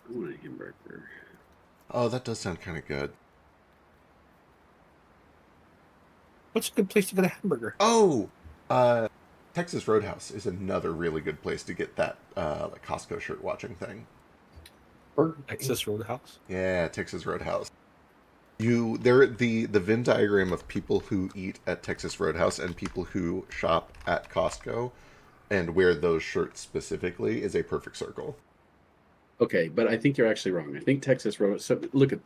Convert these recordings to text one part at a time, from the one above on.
I want a hamburger. Oh, that does sound kind of good. What's a good place to get a hamburger? Oh, uh, Texas Roadhouse is another really good place to get that like Costco shirt watching thing. Burger Texas Roadhouse. Yeah, Texas Roadhouse. The Venn diagram of people who eat at Texas Roadhouse and people who shop at Costco and wear those shirts specifically is a perfect circle. Okay, but I think you're actually wrong. I think Texas Road. So look at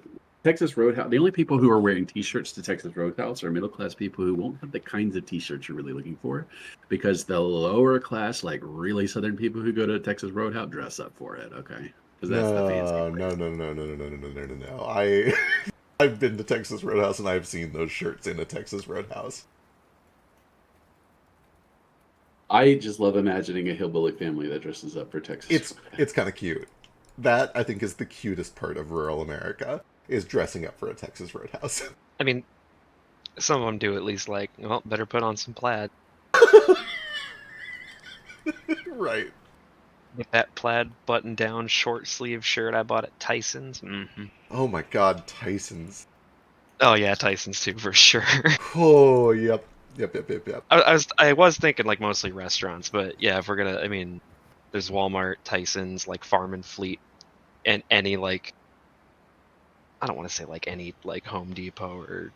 Texas Roadhouse. The only people who are wearing T-shirts to Texas Roadhouse are middle-class people who won't have the kinds of T-shirts you're really looking for, because the lower class, like really Southern people who go to Texas Roadhouse, dress up for it. Okay, because that's the fancy No, place. no, no, no, no, no, no, no, no, no, no. I I've been to Texas Roadhouse and I've seen those shirts in a Texas Roadhouse. I just love imagining a hillbilly family that dresses up for Texas It's Roadhouse. it's kind of cute. That I think is the cutest part of rural America is dressing up for a Texas Roadhouse. I mean, some of them do at least like, well, better put on some plaid. Right. With that plaid button-down short sleeve shirt I bought at Tyson's. Mm-hmm. Oh my God, Tyson's. Oh yeah, Tyson's too for sure. Oh, yep. Yep, yep, yep, yep. I was thinking like mostly restaurants, but yeah, if we're gonna, I mean, there's Walmart, Tyson's, like Farm and Fleet, and any like, I don't want to say like any like Home Depot or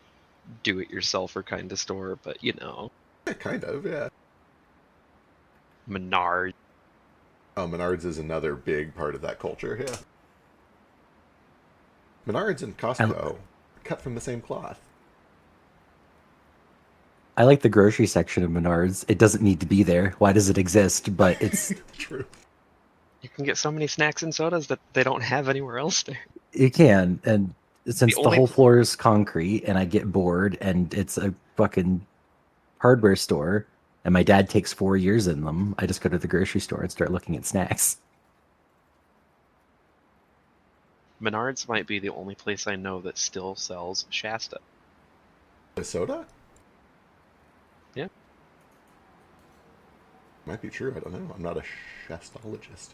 do-it-yourselfer kind of store, but you know, Yeah, kind of, yeah. Menard. Oh, Menards is another big part of that culture, yeah. Menards and I, Costco cut from the same cloth. I like the grocery section of Menards. It doesn't need to be there. Why does it exist? But it's True. You can get so many snacks and sodas that they don't have anywhere else there. it can, and The since the only whole floor is concrete and I get bored and it's a fucking hardware store and my dad takes 4 years in them, I just go to the grocery store and start looking at snacks. Menards might be the only place I know that still sells Shasta. The soda? Yeah. Might be true, I don't know. I'm not a shastologist.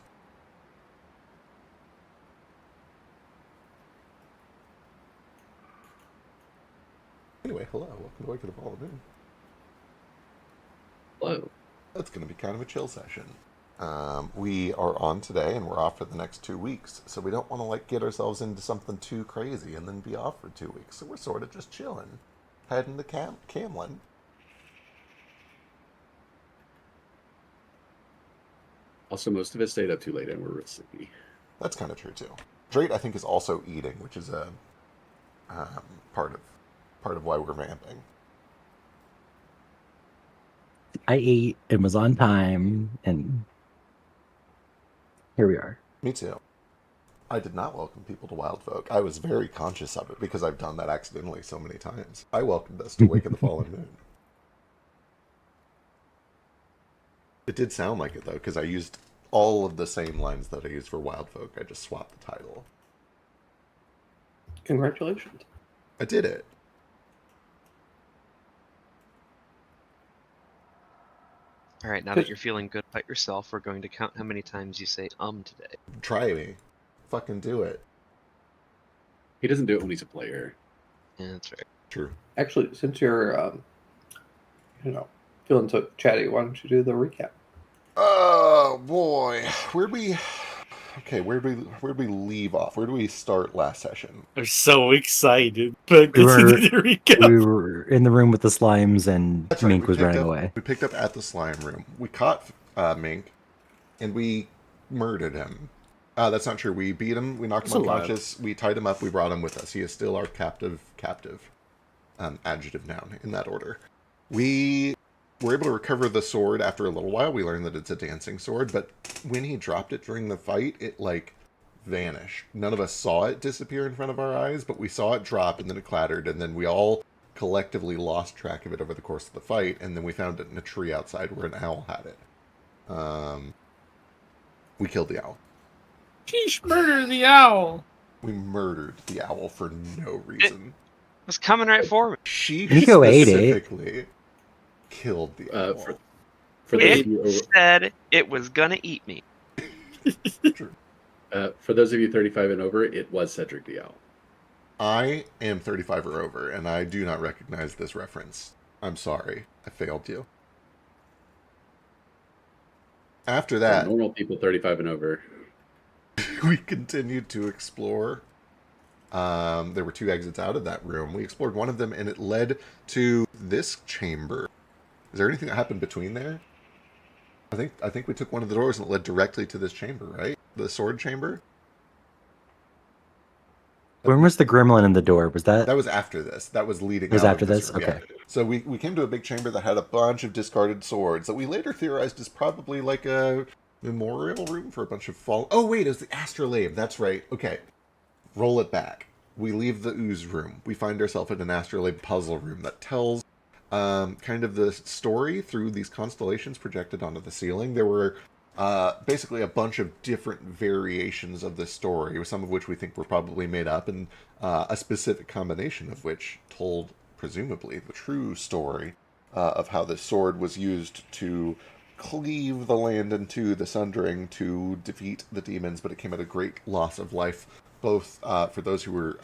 Anyway, hello. Welcome to Wake of the Ball of Moon. Hello. That's going to be kind of a chill session. We are on today and we're off for the next 2 weeks, so we don't want to like get ourselves into something too crazy and then be off for 2 weeks. So we're sort of just chilling, heading to Camlin. Also, most of us stayed up too late and we're real sleepy. That's kind of true too. Drake, I think, is also eating, which is a part of why we're vamping. I ate and was on time, and here we are. Me too. I did not welcome people to Wild Folk. I was very conscious of it because I've done that accidentally so many times. I welcomed us to Wake of the Fallen Moon. It did sound like it though, because I used all of the same lines that I used for Wild Folk. I just swapped the title. Congratulations. I did it. All right, now that you're feeling good about yourself, we're going to count how many times you say today. Try me. Fucking do it. He doesn't do it when he's a player. Yeah, that's right. True. Actually, since you're, feeling so chatty, why don't you do the recap? Oh boy, where'd we leave off? Where do we start last session? I'm so excited, but We were, the recap. we were in the room with the slimes, and That's right. Mink was running away. We picked up at the slime room. We caught Mink, and we murdered him. That's not true. We beat him. We knocked him unconscious. We tied him up. We brought him with us. He is still our captive. Adjective, noun, in that order. We were able to recover the sword after a little while. We learned that it's a dancing sword, but when he dropped it during the fight, it like vanished. None of us saw it disappear in front of our eyes, but we saw it drop and then it clattered, and then we all collectively lost track of it over the course of the fight, and then we found it in a tree outside where an owl had it. We killed the owl. Sheesh, murder the owl. We murdered the owl for no reason. It was coming right for me. She Nico ate it. specifically killed the owl. For those of you It said it was gonna eat me. True. For those of you 35 and over, it was Cedric the Owl. I am 35 or over, and I do not recognize this reference. I'm sorry. I failed you. After that, Normal people 35 and over. we continued to explore. There were 2 exits out of that room. We explored one of them, and it led to this chamber. Is there anything that happened between there? I think we took one of the doors, and it led directly to this chamber, right? The sword chamber? When was the gremlin in the door? Was that? That was after this. That was leading Was out after of this this? room, Okay. yeah. So we came to a big chamber that had a bunch of discarded swords that we later theorized is probably like a memorial room for a bunch of fall. Oh, wait, it was the astrolabe. That's right. Okay. Roll it back. We leave the ooze room. We find ourselves in an astrolabe puzzle room that tells kind of the story through these constellations projected onto the ceiling. There were basically a bunch of different variations of the story, some of which we think were probably made up, and a specific combination of which told, presumably, the true story of how the sword was used to cleave the land into the Sundering to defeat the demons, but it came at a great loss of life, both for those who were,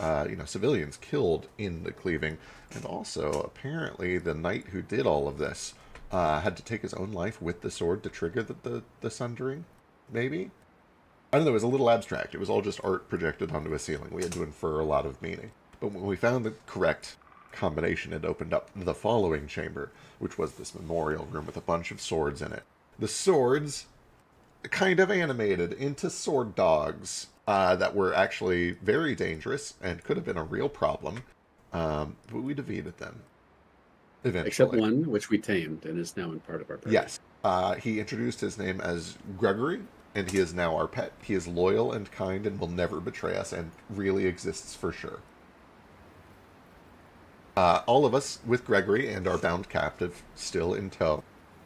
civilians killed in the cleaving, and also, apparently, the knight who did all of this had to take his own life with the sword to trigger the Sundering, maybe? I don't know, it was a little abstract. It was all just art projected onto a ceiling. We had to infer a lot of meaning. But when we found the correct combination, it opened up the following chamber, which was this memorial room with a bunch of swords in it. The swords kind of animated into sword dogs that were actually very dangerous and could have been a real problem, but we defeated them. Eventually. Except one, which we tamed and is now in part of our party. Yes. He introduced his name as Gregory, and he is now our pet. He is loyal and kind and will never betray us and really exists for sure. All of us with Gregory and our bound captive still in tow.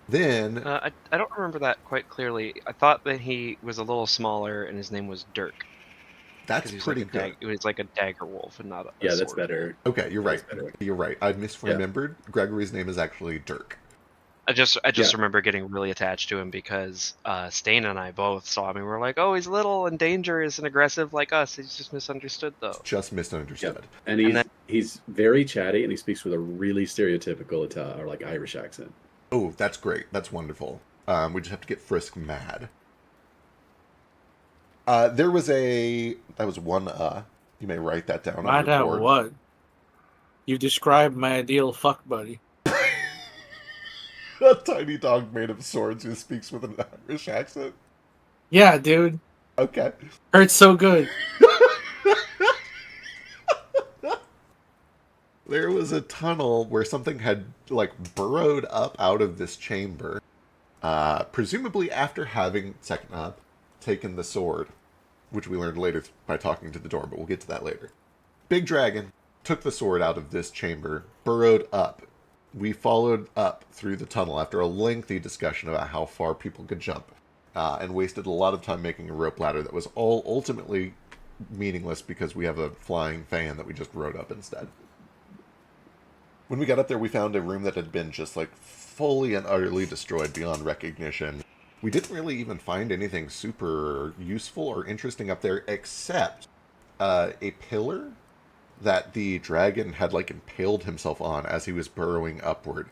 Then... I don't remember that quite clearly. I thought that he was a little smaller and his name was Dirk. That's pretty good. It was like a dagger wolf and not a Yeah, that's sword. better. Okay, you're right. Better. You're right. I misremembered. Yeah. Gregory's name is actually Dirk. I just remember getting really attached to him because Stain and I both saw him and we were like, oh, he's little and dangerous and aggressive like us. He's just misunderstood, though. Just misunderstood. Yep. And he's very chatty, and he speaks with a really stereotypical Italian or like Irish accent. Oh, that's great. That's wonderful. We just have to get Frisk mad. That was one, you may write that down on your board. What? You described my ideal fuck buddy. A tiny dog made of swords who speaks with an Irish accent? Yeah, dude. Okay. Hurts so good. There was a tunnel where something had, burrowed up out of this chamber. Presumably after having, taken the sword, which we learned later by talking to the door, but we'll get to that later. Big Dragon took the sword out of this chamber, burrowed up. We followed up through the tunnel after a lengthy discussion about how far people could jump, and wasted a lot of time making a rope ladder that was all ultimately meaningless because we have a flying fan that we just rode up instead. When we got up there, we found a room that had been just, fully and utterly destroyed beyond recognition. We didn't really even find anything super useful or interesting up there, except a pillar that the dragon had, impaled himself on as he was burrowing upward.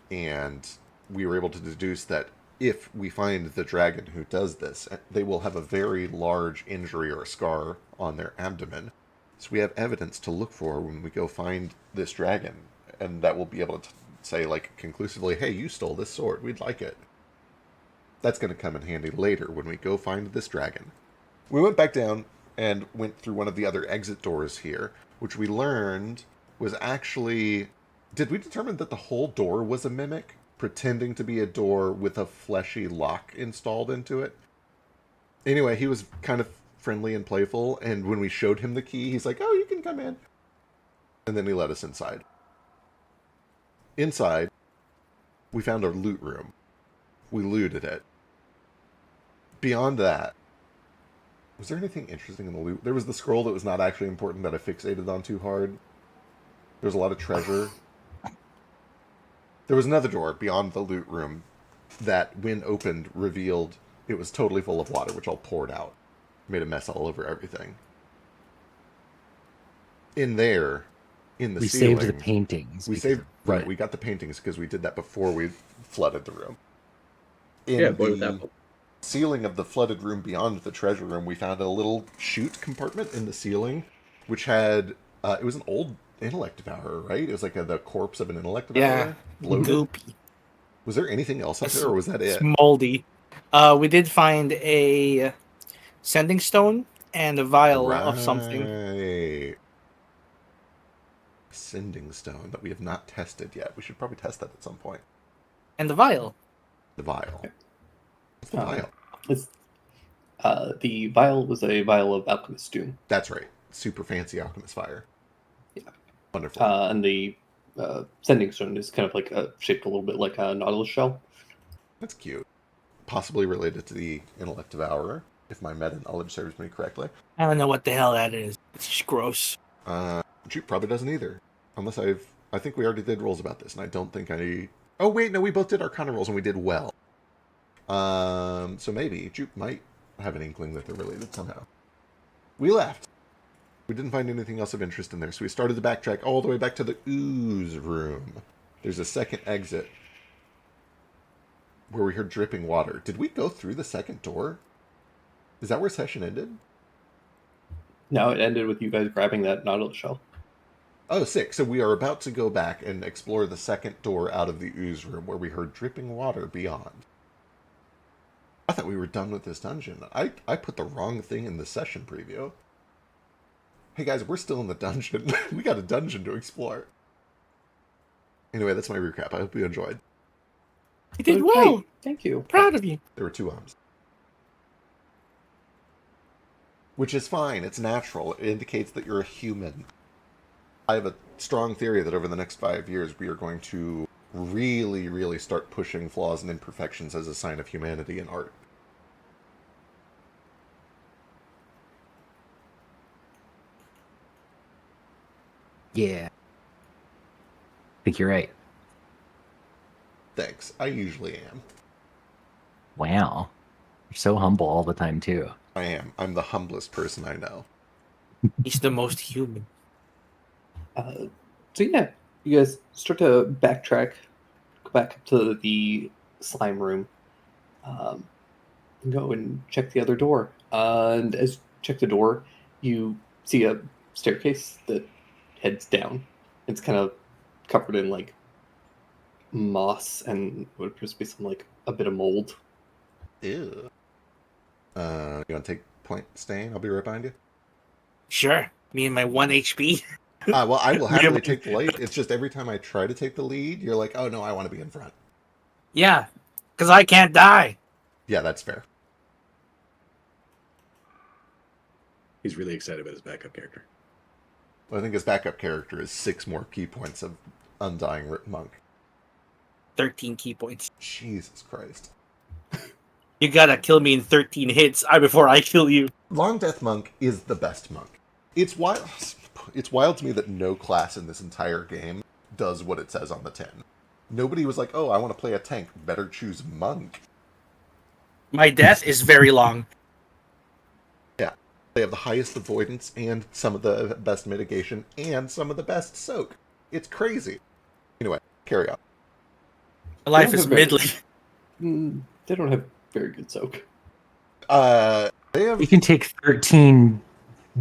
And we were able to deduce that if we find the dragon who does this, they will have a very large injury or scar on their abdomen. So we have evidence to look for when we go find this dragon. And that will be able to say, conclusively, hey, you stole this sword. We'd like it. That's going to come in handy later when we go find this dragon. We went back down and went through one of the other exit doors here, which we learned was actually... Did we determine that the whole door was a mimic, pretending to be a door with a fleshy lock installed into it? Anyway, he was kind of friendly and playful, and when we showed him the key, he's like, oh, you can come in. And then he let us inside. Inside, we found our loot room. We looted it. Beyond that, was there anything interesting in the loot? There was the scroll that was not actually important that I fixated on too hard. There was a lot of treasure. There was another door beyond the loot room that, when opened, revealed it was totally full of water, which all poured out. Made a mess all over everything. In there, in the We ceiling, saved the paintings. we because- saved right. We got the paintings because we did that before we flooded the room. In Yeah, boy the with apple. ceiling of the flooded room beyond the treasure room, we found a little chute compartment in the ceiling, which had it was an old intellect devourer, right? It was like the corpse of an intellect devourer. Yeah. Bloated. Goopy. Was there anything else up there, or was that It's it? moldy. We did find a sending stone and a vial of something. Right. Sending stone that we have not tested yet. We should probably test that at some point. And the vial. The vial. What's the vial? It's, the vial was a vial of alchemist doom. That's right. Super fancy alchemist fire. Yeah. Wonderful. And the sending stone is kind of like shaped a little bit like a nautilus shell. That's cute. Possibly related to the intellect devourer, if my meta knowledge serves me correctly. I don't know what the hell that is. It's just gross. Jupe probably doesn't either. Unless I think we already did rolls about this, and I don't think I... Oh, wait, no, we both did Arcana rolls, and we did well. So maybe Jupe might have an inkling that they're related somehow. We left. We didn't find anything else of interest in there, so we started to backtrack all the way back to the ooze room. There's a second exit where we heard dripping water. Did we go through the second door? Is that where session ended? No, it ended with you guys grabbing that nautilus shell. Oh, sick. So we are about to go back and explore the second door out of the ooze room where we heard dripping water beyond. I thought we were done with this dungeon. I put the wrong thing in the session preview. Hey guys, we're still in the dungeon. We got a dungeon to explore. Anyway, that's my recap. I hope you enjoyed. You did Okay, well. Thank you. Proud of you. There were 2 arms. Which is fine. It's natural. It indicates that you're a human. I have a strong theory that over the next 5 years, we are going to really, really start pushing flaws and imperfections as a sign of humanity in art. Yeah. I think you're right. Thanks. I usually am. Wow. You're so humble all the time, too. I am. I'm the humblest person I know. He's the most human. So yeah, you guys start to backtrack, go back up to the slime room, go and check the other door. And as you check the door, you see a staircase that heads down. It's kind of covered in like moss and what appears to be some like a bit of mold. Ew. You want to take point stain? I'll be right behind you. Sure. Me and my 1 HP. Well, I will happily Yeah. take the lead. It's just every time I try to take the lead, you're like, oh no, I want to be in front. Yeah. Because I can't die. Yeah, that's fair. He's really excited about his backup character. Well, I think his backup character is 6 more key points of Undying Monk. 13 key points. Jesus Christ. You gotta kill me in 13 hits before I kill you. Long Death Monk is the best monk. It's wild to me that no class in this entire game does what it says on the tin. Nobody was like, oh, I want to play a tank. Better choose monk. My death is very long. Yeah. They have the highest avoidance and some of the best mitigation and some of the best soak. It's crazy. Anyway, carry on. My life Yeah, is very- middling. They don't have very good soak. They have... You can take 13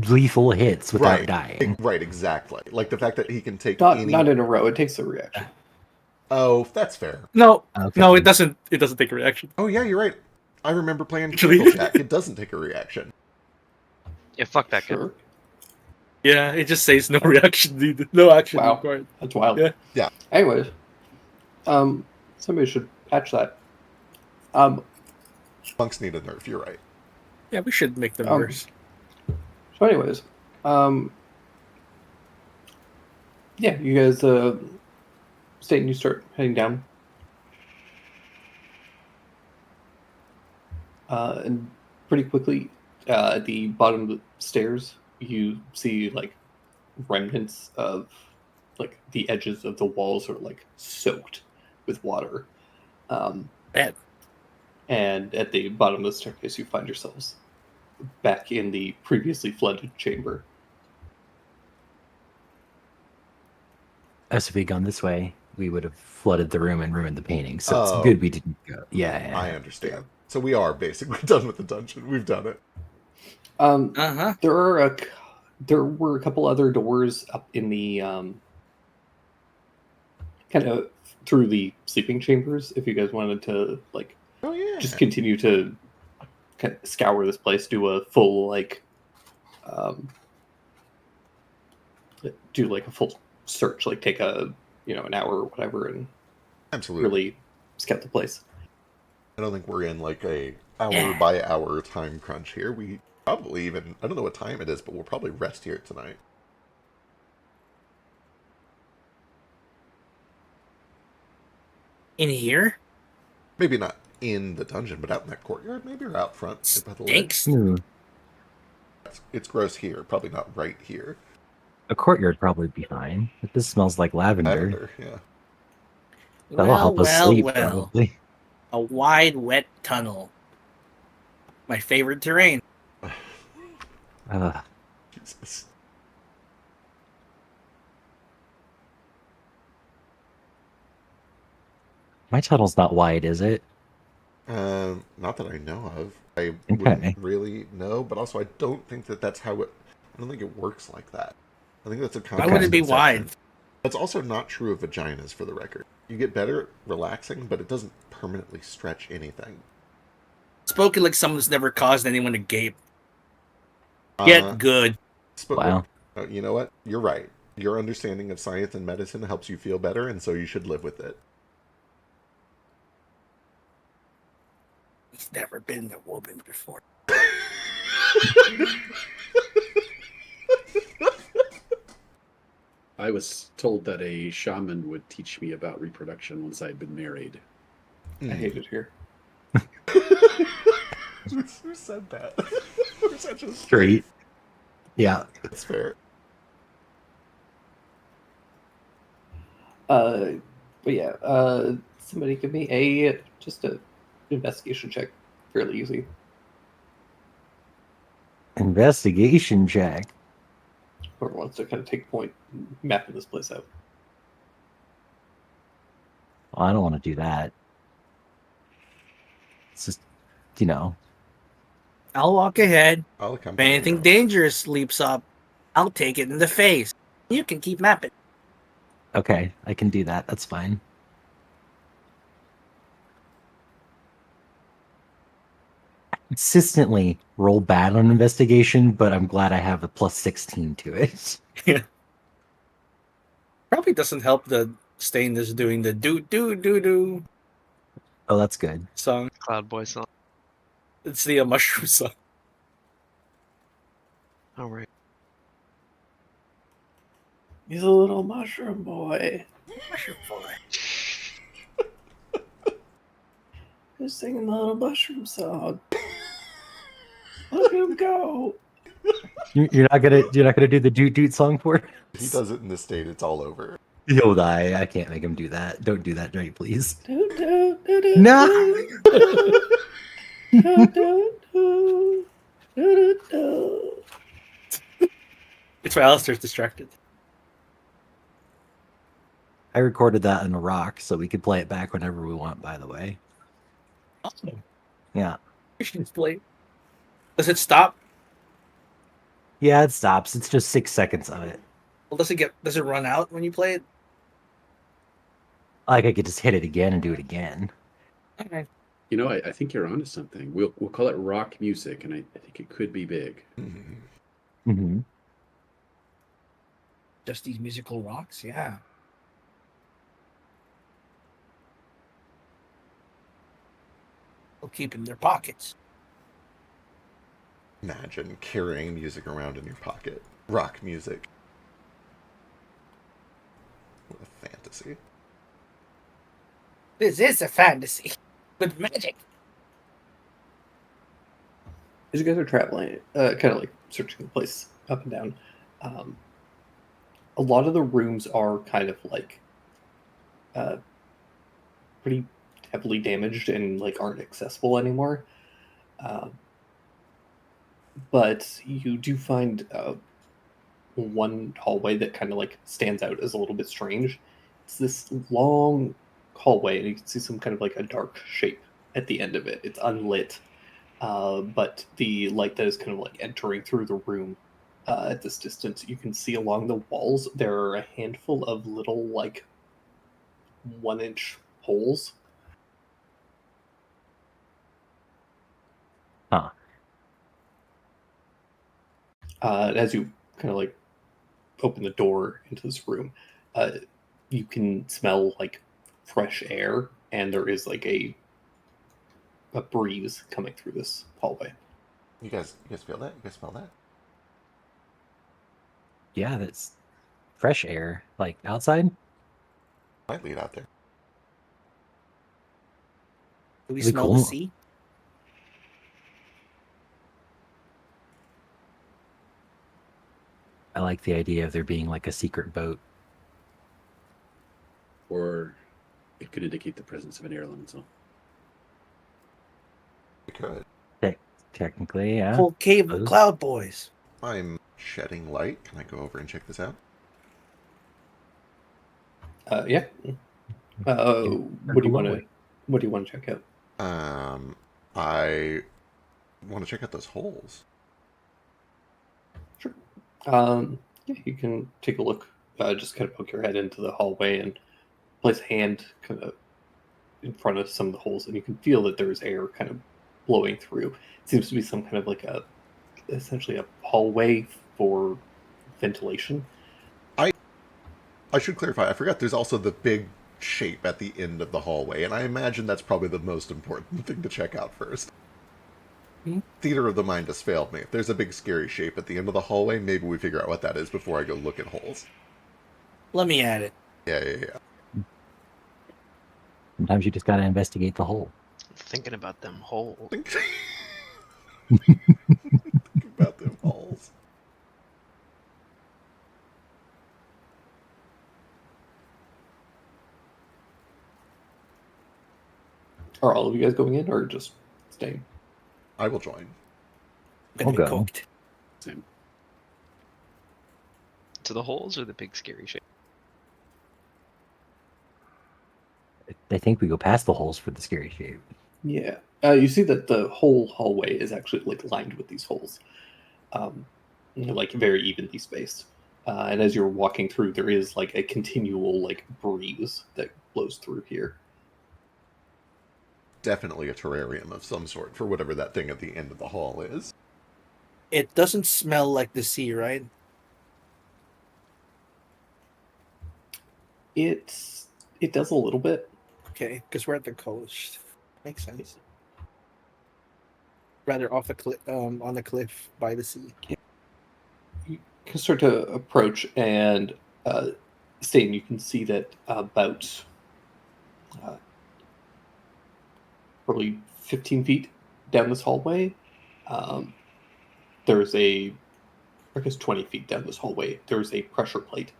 lethal hits without Right. dying. Right, exactly. Like the fact that he can take Not any... not in a row. It takes a reaction. Oh, that's fair. No, Okay. no, it doesn't. It doesn't take a reaction. Oh, yeah, you're right. I remember playing Actually- Candlejack. It doesn't take a reaction. Yeah, fuck that kid. Sure. Yeah, it just says no reaction needed. No action Wow. required. That's wild. Yeah. Yeah. Anyways, somebody should patch that. Monks need a nerf, you're right. Yeah, we should make them Um, worse. So, anyways, yeah, you guys stay and you start heading down. And pretty quickly, at the bottom of the stairs, you see like remnants of like the edges of the walls are like soaked with water. Bad. And at the bottom of the staircase, you find yourselves back in the previously flooded chamber. As if we'd gone this way, we would have flooded the room and ruined the painting. So Oh. it's good we didn't go. Yeah. I understand. So we are basically done with the dungeon. We've done it. Uh-huh. There were a couple other doors up in the kind of through the sleeping chambers. If you guys wanted to like Oh yeah. just continue to kind of scour this place, do a full do like a full search, like take an hour or whatever, and Absolutely. really scout the place. I don't think we're in like a hour by hour time crunch here. We probably even, I don't know what time it is, but we'll probably rest here tonight. In here? Maybe not in the dungeon, but out in that courtyard, maybe, or out front by the ledge. Stinks. Hmm. It's gross here, probably not right here. A courtyard probably be fine. But this smells like lavender. Lavender, yeah. That'll help us sleep, well. probably. A wide, wet tunnel. My favorite terrain. Jesus. My tunnel's not wide, is it? Not that I know of. I Okay. wouldn't really know, but also I don't think that's how it. I don't think it works like that. I think that's a Why would it be misconception. wide? That's also not true of vaginas, for the record. You get better at relaxing, but it doesn't permanently stretch anything. Spoken like someone who's never caused anyone to gape. Uh, Get good. Wow. You know what? You're right. Your understanding of science and medicine helps you feel better, and so you should live with it. He's never been a woman before. I was told that a shaman would teach me about reproduction once I had been married. I hate it here. Who said that? We're such a Straight. Yeah. That's fair. But yeah, somebody give me just a investigation check, fairly easy. Investigation check. Whoever wants to kind of take point mapping this place out. Well, I don't want to do that. It's just, I'll walk ahead. I'll If accompany anything you. dangerous leaps up, I'll take it in the face. You can keep mapping. Okay, I can do that. That's fine. I consistently roll bad on investigation, but I'm glad I have a plus 16 to it. Probably doesn't help the stain is doing the do Oh, that's good. song. Cloud Boy song. It's the mushroom song. All right. He's a little mushroom boy. Mushroom boy. He's singing the little mushroom song. Look him go. You're not gonna do the doot doot song for it? If he does it in this state, it's all over. You'll die. I can't make him do that. Don't do that, Drake, please. Do, do, do, do, No. do, do, do, do, do, do. It's why Alistair's distracted. I recorded that in a rock, so we could play it back whenever we want, by the way. Awesome. Yeah. You should just play. Does it stop? Yeah, it stops. It's just 6 seconds of it. Well, does it run out when you play it? Like I could just hit it again and do it again. Okay. You know, I think you're onto something. We'll call it rock music, and I think it could be big. Mm-hmm. Just these musical rocks, yeah. They'll keep in their pockets. Imagine carrying music around in your pocket. Rock music. What a fantasy. This is a fantasy with magic. As you guys are traveling, kind of like searching the place up and down, a lot of the rooms are kind of like pretty heavily damaged and like aren't accessible anymore. but you do find one hallway that kind of like stands out as a little bit strange. It's this long hallway, and you can see some kind of like a dark shape at the end of it. It's unlit, but the light that is kind of like entering through the room at this distance, you can see along the walls there are a handful of little like 1-inch holes. Huh. As you kind of like open the door into this room, you can smell like fresh air, and there is like a breeze coming through this hallway. You guys feel that? You guys smell that? Yeah, that's fresh air. Like outside? Might lead out there. Do we Really smell cool. the sea? I like the idea of there being like a secret boat. Or it could indicate the presence of an air elemental. We could. Technically, yeah. Whole cave of Suppose. cloud boys. I'm shedding light. Can I go over and check this out? Yeah. What do you want to? What do you want to check out? I want to check out those holes. Sure. Yeah, you can take a look. Just kind of poke your head into the hallway and place a hand kind of in front of some of the holes, and you can feel that there's air kind of blowing through. It seems to be some kind of like essentially a hallway for ventilation. I should clarify. I forgot there's also the big shape at the end of the hallway, and I imagine that's probably the most important thing to check out first. Hmm? Theater of the mind has failed me. If there's a big scary shape at the end of the hallway, maybe we figure out what that is before I go look at holes. Let me at it. Yeah. Sometimes you just gotta investigate the hole. Thinking about them holes. Think about them holes. Are all of you guys going in, or just staying? I will join. Gonna I'll be go. cooked. Same. To the holes or the big scary shape? I think we go past the holes for the scary shape. Yeah. You see that the whole hallway is actually like lined with these holes, like very evenly spaced. And as you're walking through, there is like a continual like breeze that blows through here. Definitely a terrarium of some sort for whatever that thing at the end of the hall is. It doesn't smell like the sea, right? It does a little bit. Okay, because we're at the coast. Makes sense. Rather off the cliff, on the cliff by the sea. You can start to approach, and Stain, you can see that about probably 15 feet down this hallway, there's I guess 20 feet down this hallway, there's a pressure plate.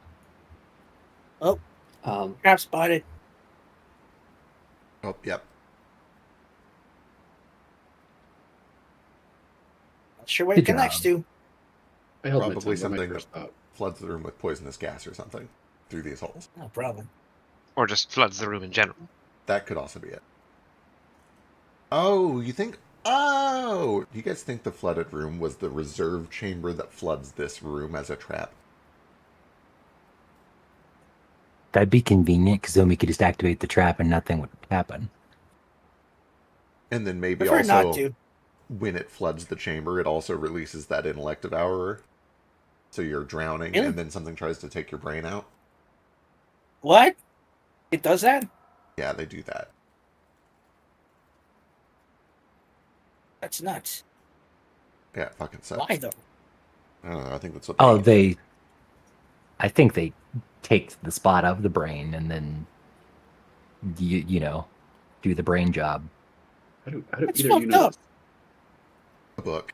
Oh. Um, Trap spotted. Oh, yep. Not sure what Good it connects to. I held my Probably tongue, but my something first thought. Floods the room with poisonous gas or something through these holes. No problem. Or just floods the room in general. That could also be it. Oh, you think... Oh! You guys think the flooded room was the reserve chamber that floods this room as a trap? That'd be convenient because then we could just activate the trap and nothing would happen. And then maybe Prefer not also, to. when it floods the chamber, it also releases that intellect devourer. So you're drowning, Really? and then something tries to take your brain out. What? It does that? Yeah, they do that. That's nuts. Yeah, it fucking sucks. Why though? I don't know, I think that's what Oh, need. I think they take the spot of the brain and then you know, do the brain job. How do That's either of you fucked know up. this? A book.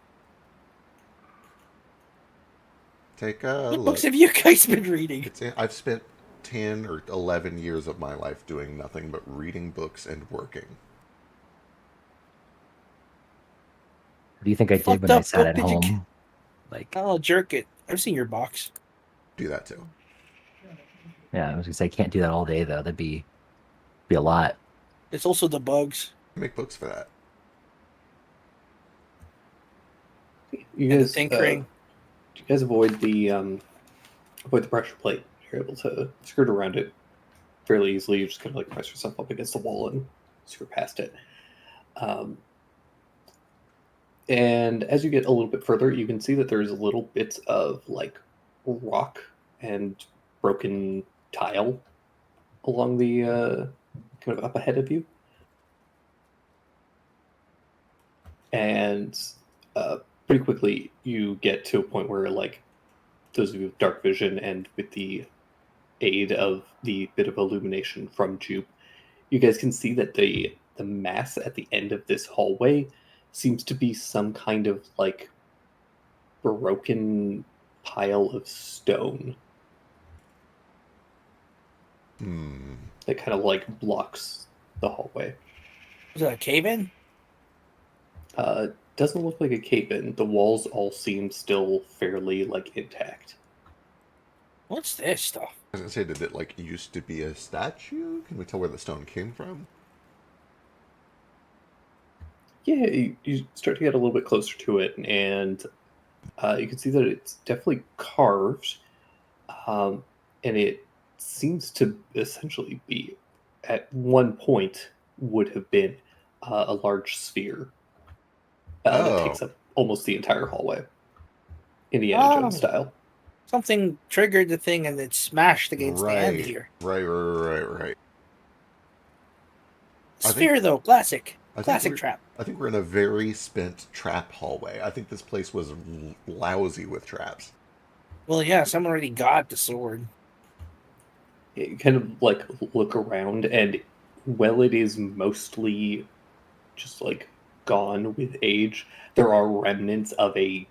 Take a What look. books have you guys been reading? I've spent 10 or 11 years of my life doing nothing but reading books and working. What do you think I did Fucked when I up, sat what at did you home? Like, Oh, jerk it. I've seen your box. Do that too. yeah, I was gonna say I can't do that all day though. That'd be a lot. It's also the bugs Make books for that. You and the guys, tinkering. you guys avoid the pressure plate. You're able to skirt around it fairly easily. You just kind of like press yourself up against the wall and skirt past it. Um, and as you get a little bit further, you can see that there's little bits of like rock and broken tile along the kind of up ahead of you. And pretty quickly, you get to a point where, like, those of you with dark vision and with the aid of the bit of illumination from Jupe, you guys can see that the mass at the end of this hallway seems to be some kind of like broken pile of stone Hmm. that kind of like blocks the hallway. Was it a cave in? Doesn't look like a cave in. The walls all seem still fairly like intact. What's this stuff? I was gonna say, did it like used to be a statue? Can we tell where the stone came from? Yeah, you start to get a little bit closer to it, and you can see that it's definitely carved, and it seems to essentially be, at one point, would have been a large sphere that Oh. takes up almost the entire hallway, Indiana Jones Oh. style. Something triggered the thing and it smashed against the end Right. here. Right. I think- Sphere, though, classic. I think Classic we're- trap. I think we're in a very spent trap hallway. I think this place was lousy with traps. Well, yeah, someone already got the sword. You kind of like look around, and while it is mostly just like gone with age, there are remnants of a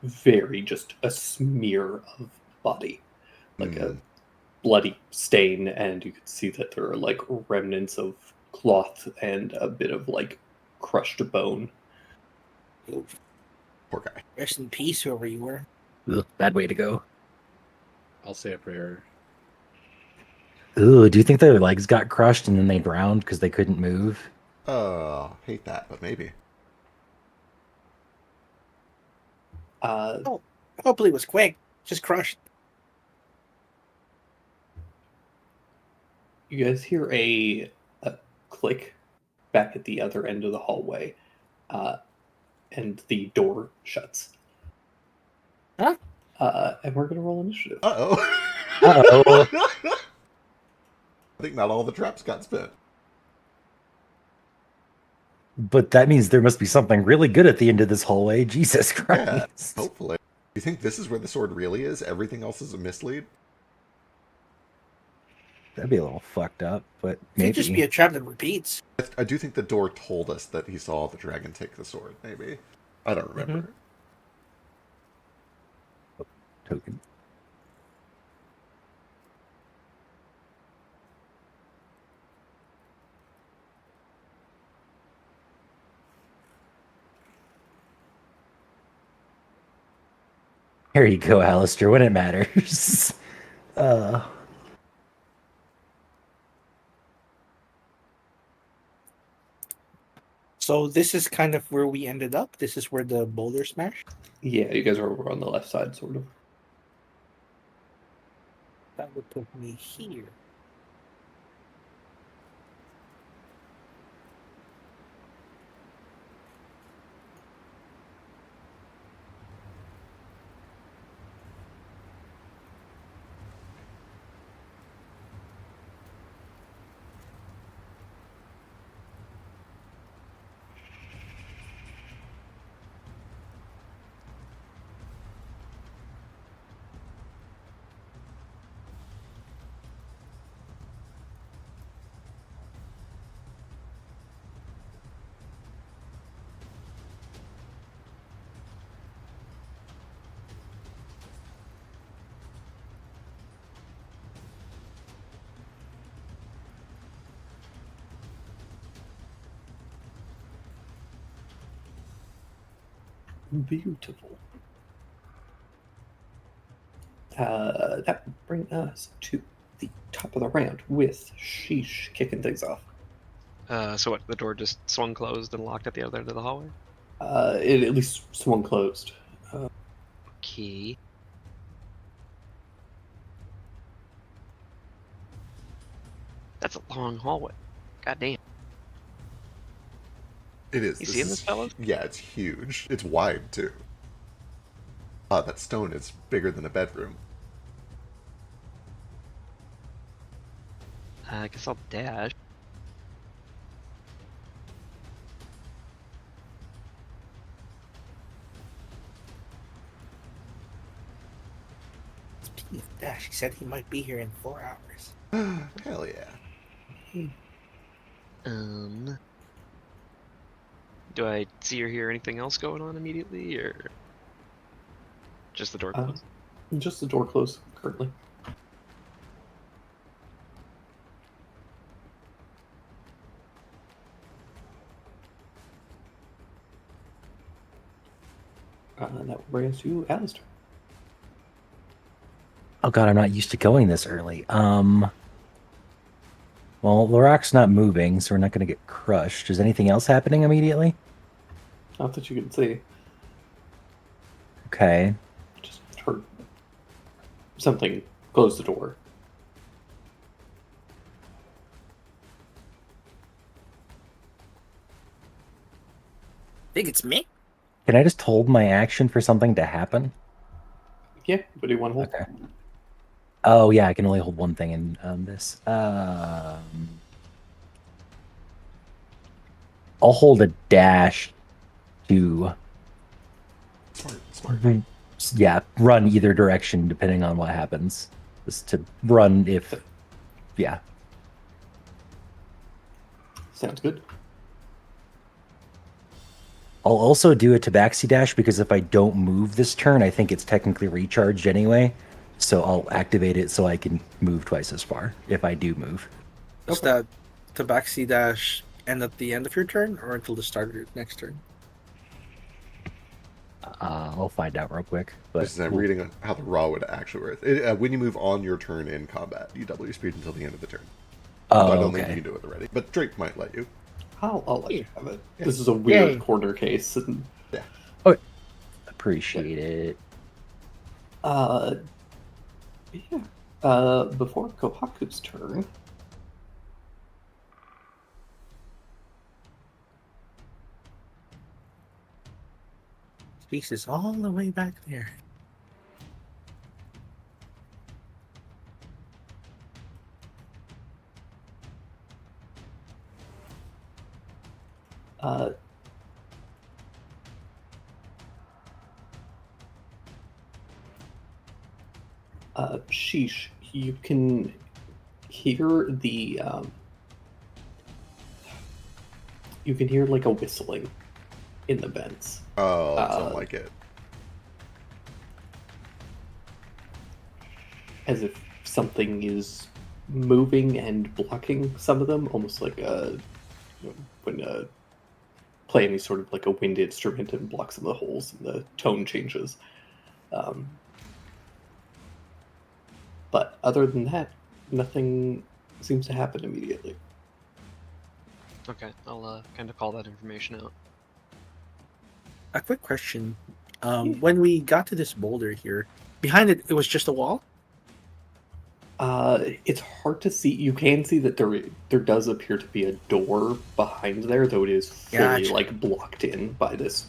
very just a smear of body, like a bloody stain, and you can see that there are like remnants of cloth and a bit of like crushed bone. Oof. Poor guy. Rest in peace, whoever you were. Ugh, bad way to go. I'll say a prayer. Ooh, do you think their legs got crushed and then they drowned because they couldn't move? Hate that, but maybe. Hopefully it was quick. Just crushed. You guys hear a click back at the other end of the hallway, and the door shuts. Huh? And we're gonna roll initiative. Uh-oh. Uh-oh. I think not all the traps got spent. But that means there must be something really good at the end of this hallway. Jesus Yeah, Christ. hopefully. You think this is where the sword really is? Everything else is a mislead? That'd be a little fucked up, but Could maybe. just be a trap that repeats. I do think the door told us that he saw the dragon take the sword, maybe. I don't remember. Token. Here you go, Alistair, when it matters. So this is kind of where we ended up. This is where the boulder smashed. Yeah, you guys are over on the left side, sort of. That would put me here. Beautiful. That will bring us to the top of the round with Sheesh kicking things off. So what? The door just swung closed and locked at the other end of the hallway. It at least swung closed. Key. That's a long hallway. God damn. It is. You seeing this, fellas? Yeah, it's huge. It's wide too. That stone is bigger than a bedroom. I guess I'll dash. Speaking of Dash, he said he might be here in 4 hours. Hell yeah. Do I see or hear anything else going on immediately, or just the door Uh, closed? Just the door closed currently. And that will bring us to Alistair. Oh god, I'm not used to going this early. Well, the rock's not moving, so we're not going to get crushed. Is anything else happening immediately? Not that you can see. Okay. Just heard something close the door. Think it's me? Can I just hold my action for something to happen? Yeah, what do you want to hold? Okay. Oh yeah, I can only hold one thing in this. I'll hold a dash to Smart. yeah, run either direction depending on what happens. Just to run if yeah. Sounds good. I'll also do a tabaxi dash because if I don't move this turn, I think it's technically recharged anyway. So I'll activate it so I can move twice as far if I do move. Does that Tabaxi dash end at the end of your turn or until the start of your next turn? I'll find out real quick. But This is I'm reading on how the raw would actually work. When you move on your turn in combat, you double your speed until the end of the turn. oh, I don't think okay. you can do it already, but Drake might let you. I'll let you have it. Yeah. This is a weird Yay. corner case. And, Appreciate it. before Kohaku's turn, Speaks is all the way back there. uh, Sheesh, you can hear the you can hear like a whistling in the vents. Oh, I don't like it. As if something is moving and blocking some of them, almost like when play any sort of like a wind instrument and block some of the holes and the tone changes. But other than that, nothing seems to happen immediately. Okay, I'll kind of call that information out. A quick question. When we got to this boulder here, behind it, it was just a wall? It's hard to see. You can see that there does appear to be a door behind there, though it is fully Gotcha. like blocked in by this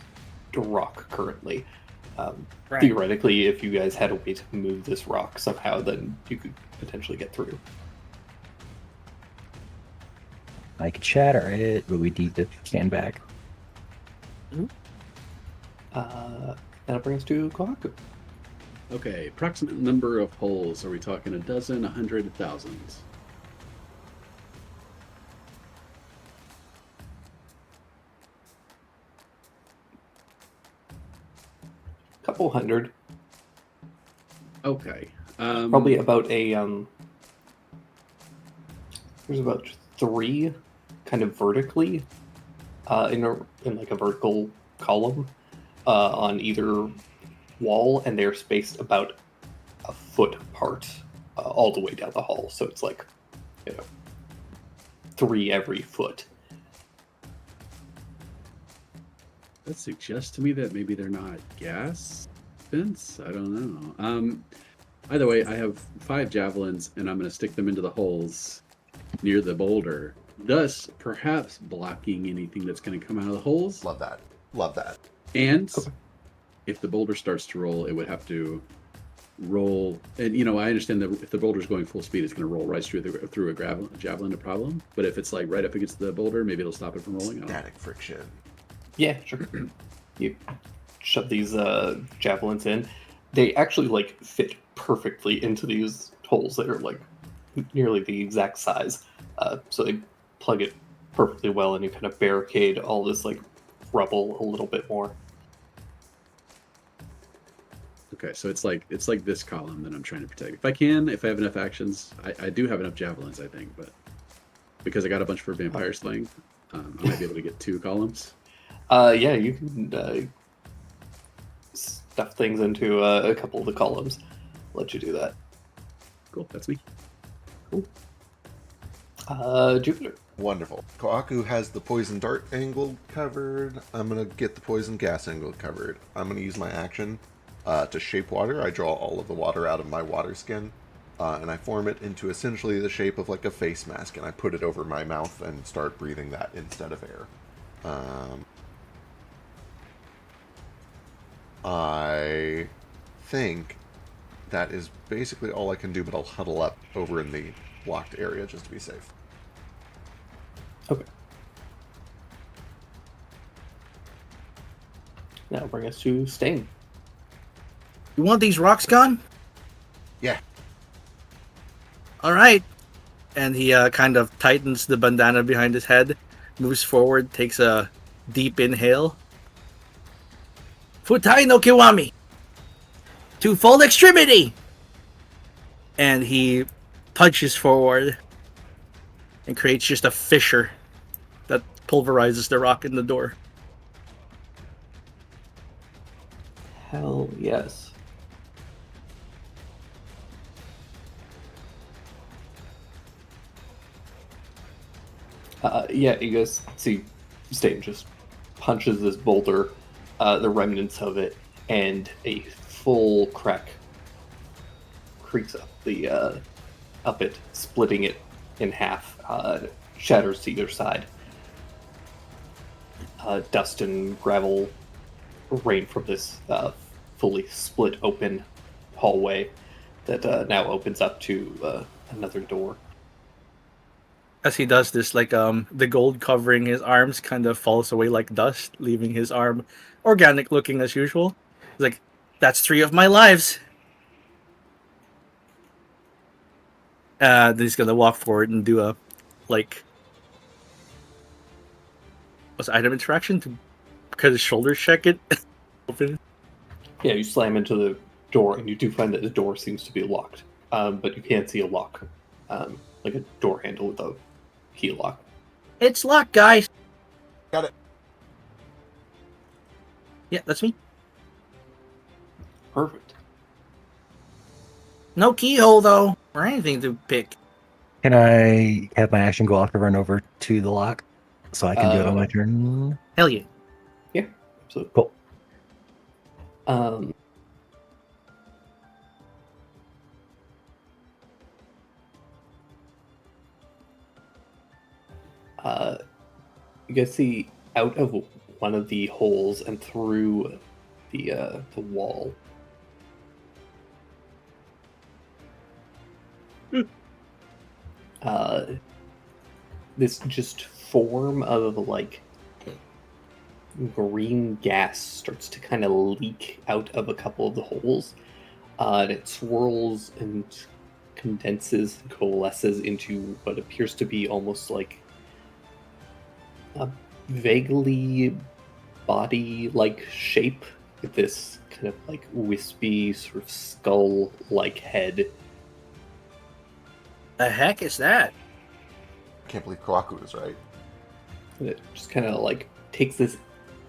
rock currently. Right. Theoretically, if you guys had a way to move this rock somehow, then you could potentially get through. I could shatter it, but we need to stand back. That'll bring us to Kohaku. Okay, approximate number of holes. Are we talking a dozen, 100, thousands? Couple hundred. Okay. Probably about a there's about 3 kind of vertically in like a vertical column, on either wall, and they're spaced about a foot apart all the way down the hall. So it's like, 3 every foot. That suggests to me that maybe they're not gas vents. I don't know. Either way, I have 5 javelins, and I'm going to stick them into the holes near the boulder, thus perhaps blocking anything that's going to come out of the holes. Love that. Love that. And Okay. if the boulder starts to roll, it would have to roll. And I understand that if the boulder's going full speed, it's going to roll right through a javelin, no problem. But if it's like right up against the boulder, maybe it'll stop it from rolling out. Static friction. Yeah, sure. You shove these javelins in. They actually like fit perfectly into these holes that are like nearly the exact size. So they plug it perfectly well, and you kind of barricade all this like rubble a little bit more. Okay, so it's like this column that I'm trying to protect. If I have enough actions, I do have enough javelins, I think, but because I got a bunch for vampire slaying, I might be able to get 2 columns. Yeah, you can stuff things into a couple of the columns. Let you do that. Cool, that's me. Jupiter. Wonderful. Koaku has the poison dart angle covered. I'm going to get the poison gas angle covered. I'm going to use my action to shape water. I draw all of the water out of my water skin, and I form it into essentially the shape of like a face mask, and I put it over my mouth and start breathing that instead of air. I think that is basically all I can do, but I'll huddle up over in the blocked area just to be safe. Okay. Now bring us to Stain. You want these rocks gone? Yeah. All right. And he kind of tightens the bandana behind his head, moves forward, takes a deep inhale. Futai no Kiwami! To full extremity! And he punches forward and creates just a fissure that pulverizes the rock in the door. Hell yes. Yeah, you guys see Stain just punches this boulder, the remnants of it, and a full crack creaks up it, splitting it in half, shatters to either side. Dust and gravel rain from this fully split open hallway that now opens up to another door. As he does this, like the gold covering his arms kind of falls away like dust, leaving his arm organic looking as usual. He's like, that's 3 of my lives. Then he's gonna walk forward and do a what's item interaction to cut his shoulders check it. Open. Yeah, you slam into the door, and you do find that the door seems to be locked, but you can't see a lock, like a door handle with a key lock. It's locked, guys. Got it. Yeah, that's me. Perfect. No keyhole though, or anything to pick. Can I have my action go off to run over to the lock so I can do it on my Uh, turn? Hell yeah. Absolutely. Cool. You guys see out of one of the holes and through the wall. This just form of like green gas starts to kind of leak out of a couple of the holes. And it swirls and condenses and coalesces into what appears to be almost like a vaguely body-like shape with this kind of like wispy sort of skull-like head. The heck is that? Can't believe Koaku is right. It just kind of like takes this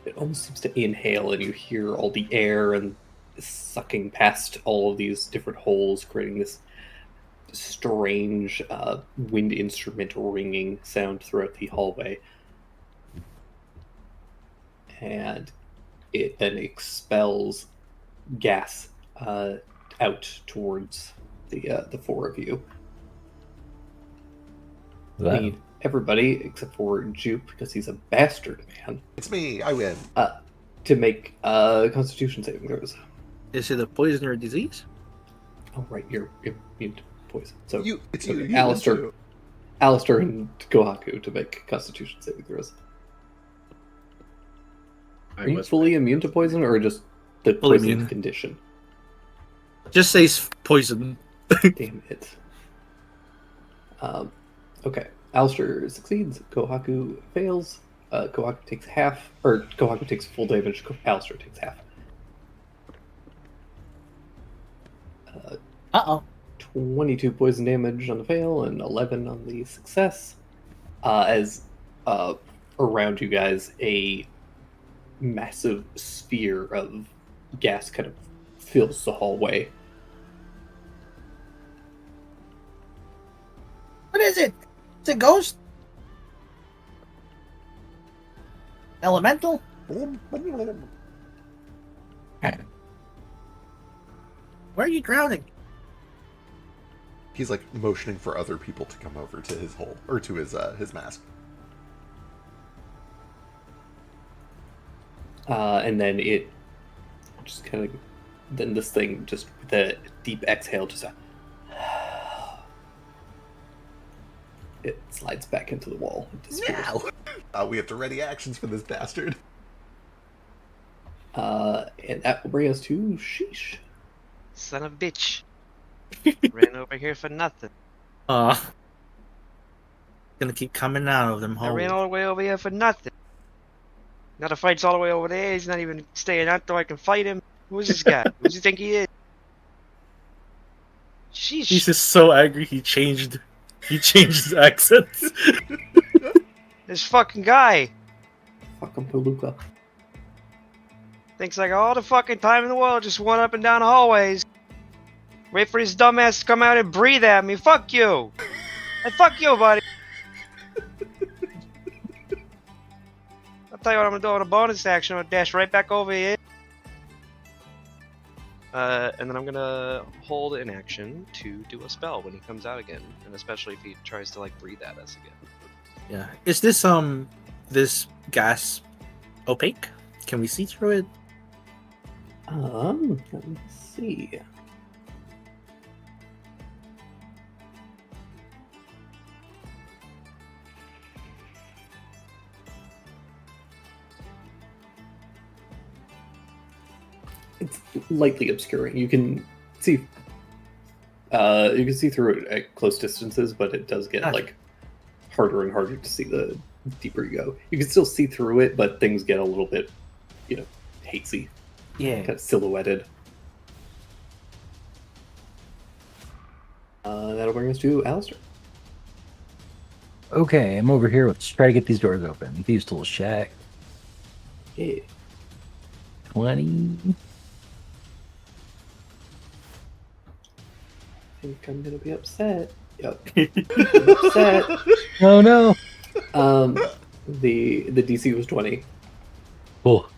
it almost seems to inhale, and you hear all the air and sucking past all of these different holes, creating this strange wind instrument ringing sound throughout the hallway. And it then expels gas out towards the four of you. That- Need everybody except for Jupe, because he's a bastard man, It's me. I win. to make Constitution saving throws. Is it a poison or a disease? Oh right, you're immune to poison. So It's okay, you. Alistair. Too. Alistair and Kohaku to make Constitution saving throws. Are you fully immune to poison, or just the Fully poison immune. condition? Just says poison. Damn it. Okay. Alistair succeeds. Kohaku fails. Kohaku takes half, or Kohaku takes full damage. Alistair takes half. 22 poison damage on the fail and 11 on the success. As around you guys, a massive sphere of gas kind of fills the hallway. What is it? It's a ghost? Elemental? Where are you drowning? He's like motioning for other people to come over to his hole or to his mask. And then it just kind of, then this thing just with a deep exhale, just it slides back into the wall. It disappears. We have to ready actions for this bastard. And that will bring us to Sheesh. Son of a bitch. Ran over here for nothing. Gonna keep coming out of them I ran holes. all the way over here for nothing. Now the fight's all the way over there. He's not even staying out though I can fight him. Who's this guy? Who does he think he is? Sheesh. He's just so angry he changed his accents. This fucking guy Fuck him, Toluca. thinks I got all the fucking time in the world just run up and down the hallways. Wait for his dumbass to come out and breathe at me. Fuck you. Hey, fuck you, buddy. I'll tell you what I'm gonna do with a bonus action. I'm gonna dash right back over here. And then I'm gonna hold an action to do a spell when he comes out again, and especially if he tries to like breathe at us again. Yeah. Is this this gas opaque? Can we see through it? Let me see. It's lightly obscuring. You can see through it at close distances, but it does get Gotcha. like harder and harder to see the deeper you go. You can still see through it, but things get a little bit, hazy, Yeah. kind of silhouetted. That'll bring us to Alistair. Okay, I'm over here. Let's try to get these doors open. Thieves' Tool Shack. Yeah. 20. I think I'm gonna be upset. Yep. I'm upset. Oh no. The DC was 20. Cool.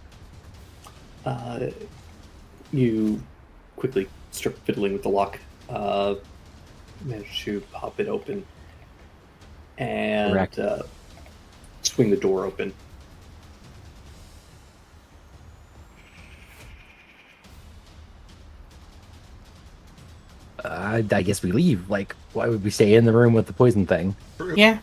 You quickly start fiddling with the lock. Manage to pop it open and Correct. swing the door open. I guess we leave. Like, why would we stay in the room with the poison thing? Yeah.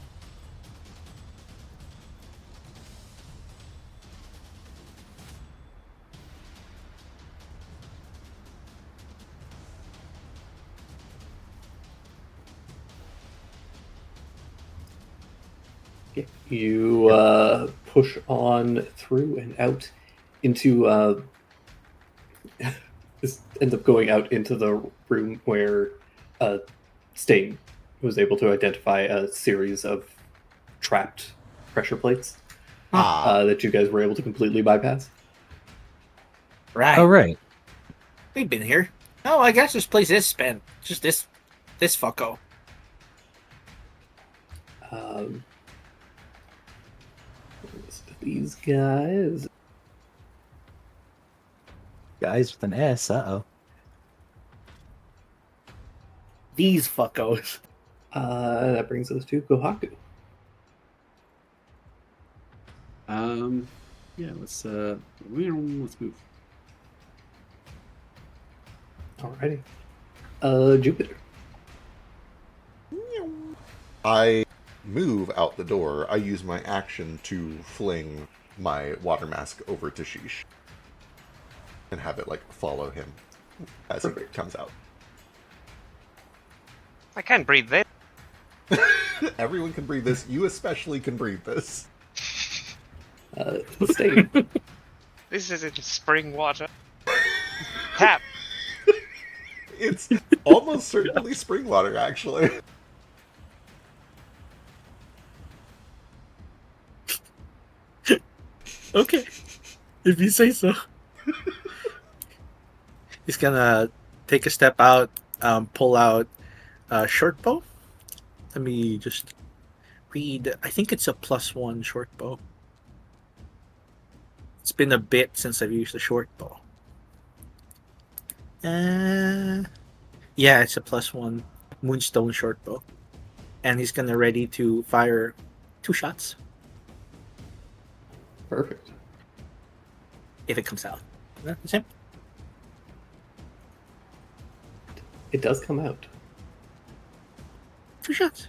You push on through and out into this ends up going out into the room where Stain was able to identify a series of trapped pressure plates. that you guys were able to completely bypass. Right. Oh, right. We've been here. Oh, I guess this place is spent. Just this fucko. These guys. Guys with an S. Uh-oh. These fuckos. That brings us to Kohaku. Yeah, let's move. Alrighty. Jupiter. I move out the door. I use my action to fling my water mask over to Sheesh and have it like follow him as he Perfect. comes out. I can't breathe this. Everyone can breathe this. You especially can breathe this. Stay. This isn't spring water. Tap. It's almost certainly spring water, actually. Okay. If you say so. He's gonna take a step out, pull out a short bow. Let me just read. I think it's a +1 short bow. It's been a bit since I've used a short bow. Yeah, it's a +1 Moonstone short bow. And he's gonna ready to fire 2 shots Perfect. if it comes out. That's him. It does come out. 2 shots.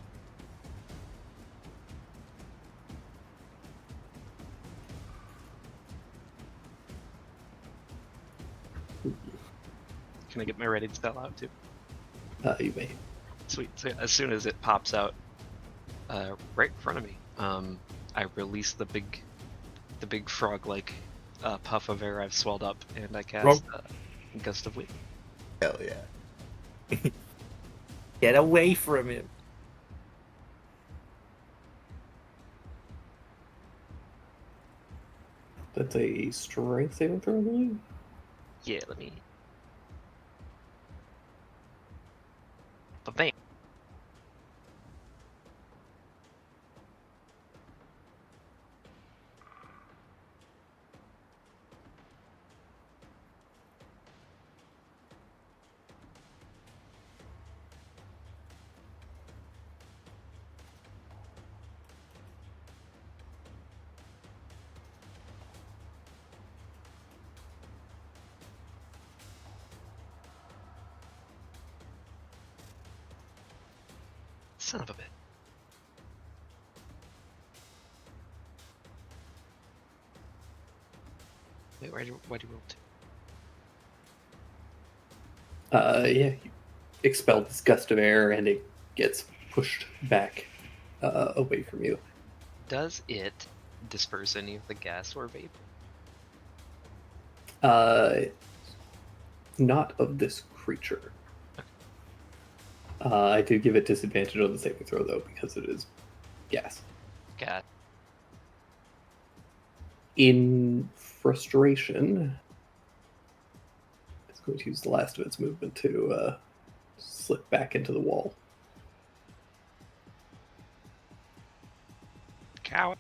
Can I get my ready spell out too? You may. Sweet. So as soon as it pops out, right in front of me, I release the big frog-like puff of air I've swelled up, and I cast Gust of Wind. Hell yeah. Get away from him. That's a strength saving throw, I believe. Yeah, let me. Bam. Son of a bit. Wait, why'd you roll 2? Yeah, you expel this gust of air and it gets pushed back away from you. Does it disperse any of the gas or vapor? Not of this creature. I did give it disadvantage on the saving throw, though, because it is gas. God. In frustration, it's going to use the last of its movement to slip back into the wall. Cow.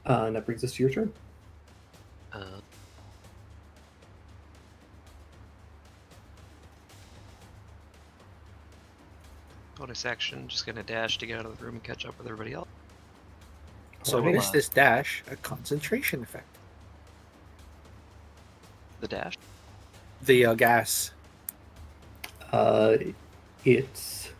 And that brings us to your turn. Bonus action, just gonna dash to get out of the room and catch up with everybody else. So Alright. is this dash a concentration effect? The dash? The gas. It's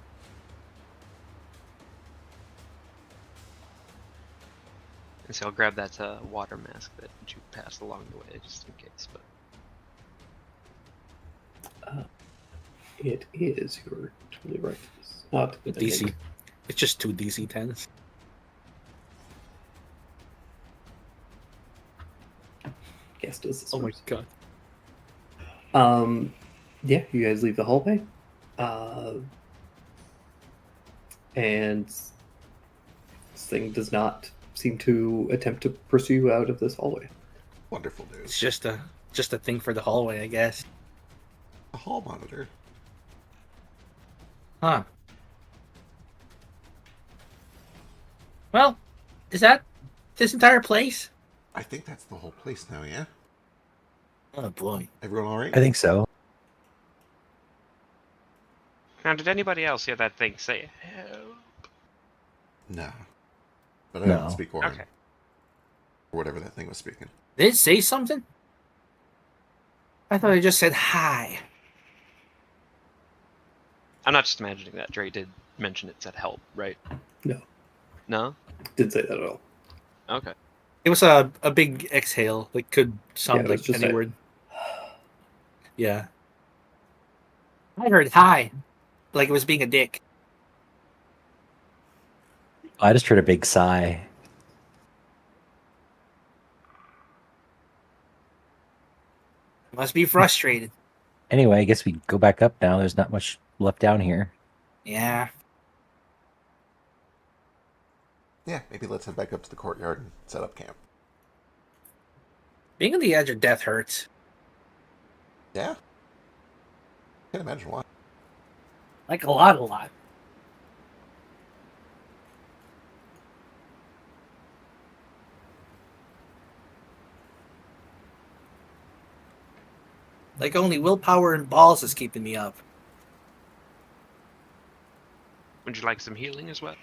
And so I'll grab that water mask that you passed along the way, just in case. But it is. You're totally right. It's not The I DC. think. It's just 2 DC 10s. Guess does this Oh my first. god. Yeah, you guys leave the hallway. And this thing does not seem to attempt to pursue you out of this hallway. Wonderful news. It's just a thing for the hallway, I guess. A hall monitor. Huh. Well, is that this entire place? I think that's the whole place now, yeah? Oh boy. Everyone all right? I think so. Now, did anybody else hear that thing say help? No. But I No. don't speak Orin. Okay. Or whatever that thing was speaking. Did it say something? I thought it just said hi. I'm not just imagining that. Dre did mention it said help, right? No. No? Didn't say that at all. Okay. It was a big exhale. Like could sound Yeah, it was like just any a- word. Yeah. I heard hi. Like it was being a dick. I just heard a big sigh. Must be frustrated. Anyway, I guess we go back up now. There's not much left down here. Yeah. Yeah, maybe let's head back up to the courtyard and set up camp. Being on the edge of death hurts. Yeah? Can't imagine why. Like a lot. Like only willpower and balls is keeping me up. Would you like some healing as well?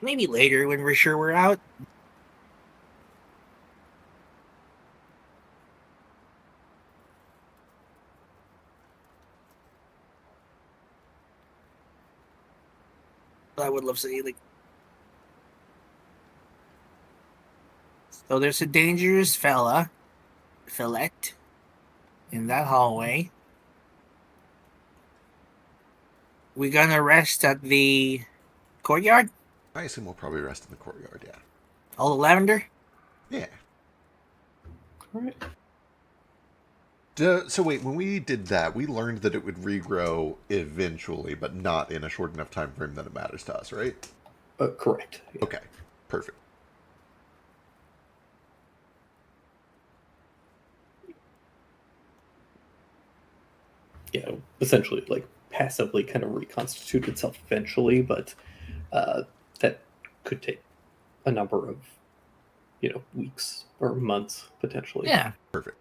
Maybe later when we're sure we're out. I would love some healing. So there's a dangerous fillet, in that hallway. We gonna rest at the courtyard? I assume we'll probably rest in the courtyard, yeah. All the lavender? Yeah. All right. So wait, when we did that, we learned that it would regrow eventually, but not in a short enough time frame that it matters to us, right? Correct. Yeah. Okay, perfect. Yeah, essentially like passively kind of reconstitute itself eventually, but that could take a number of, weeks or months potentially. Yeah. Perfect.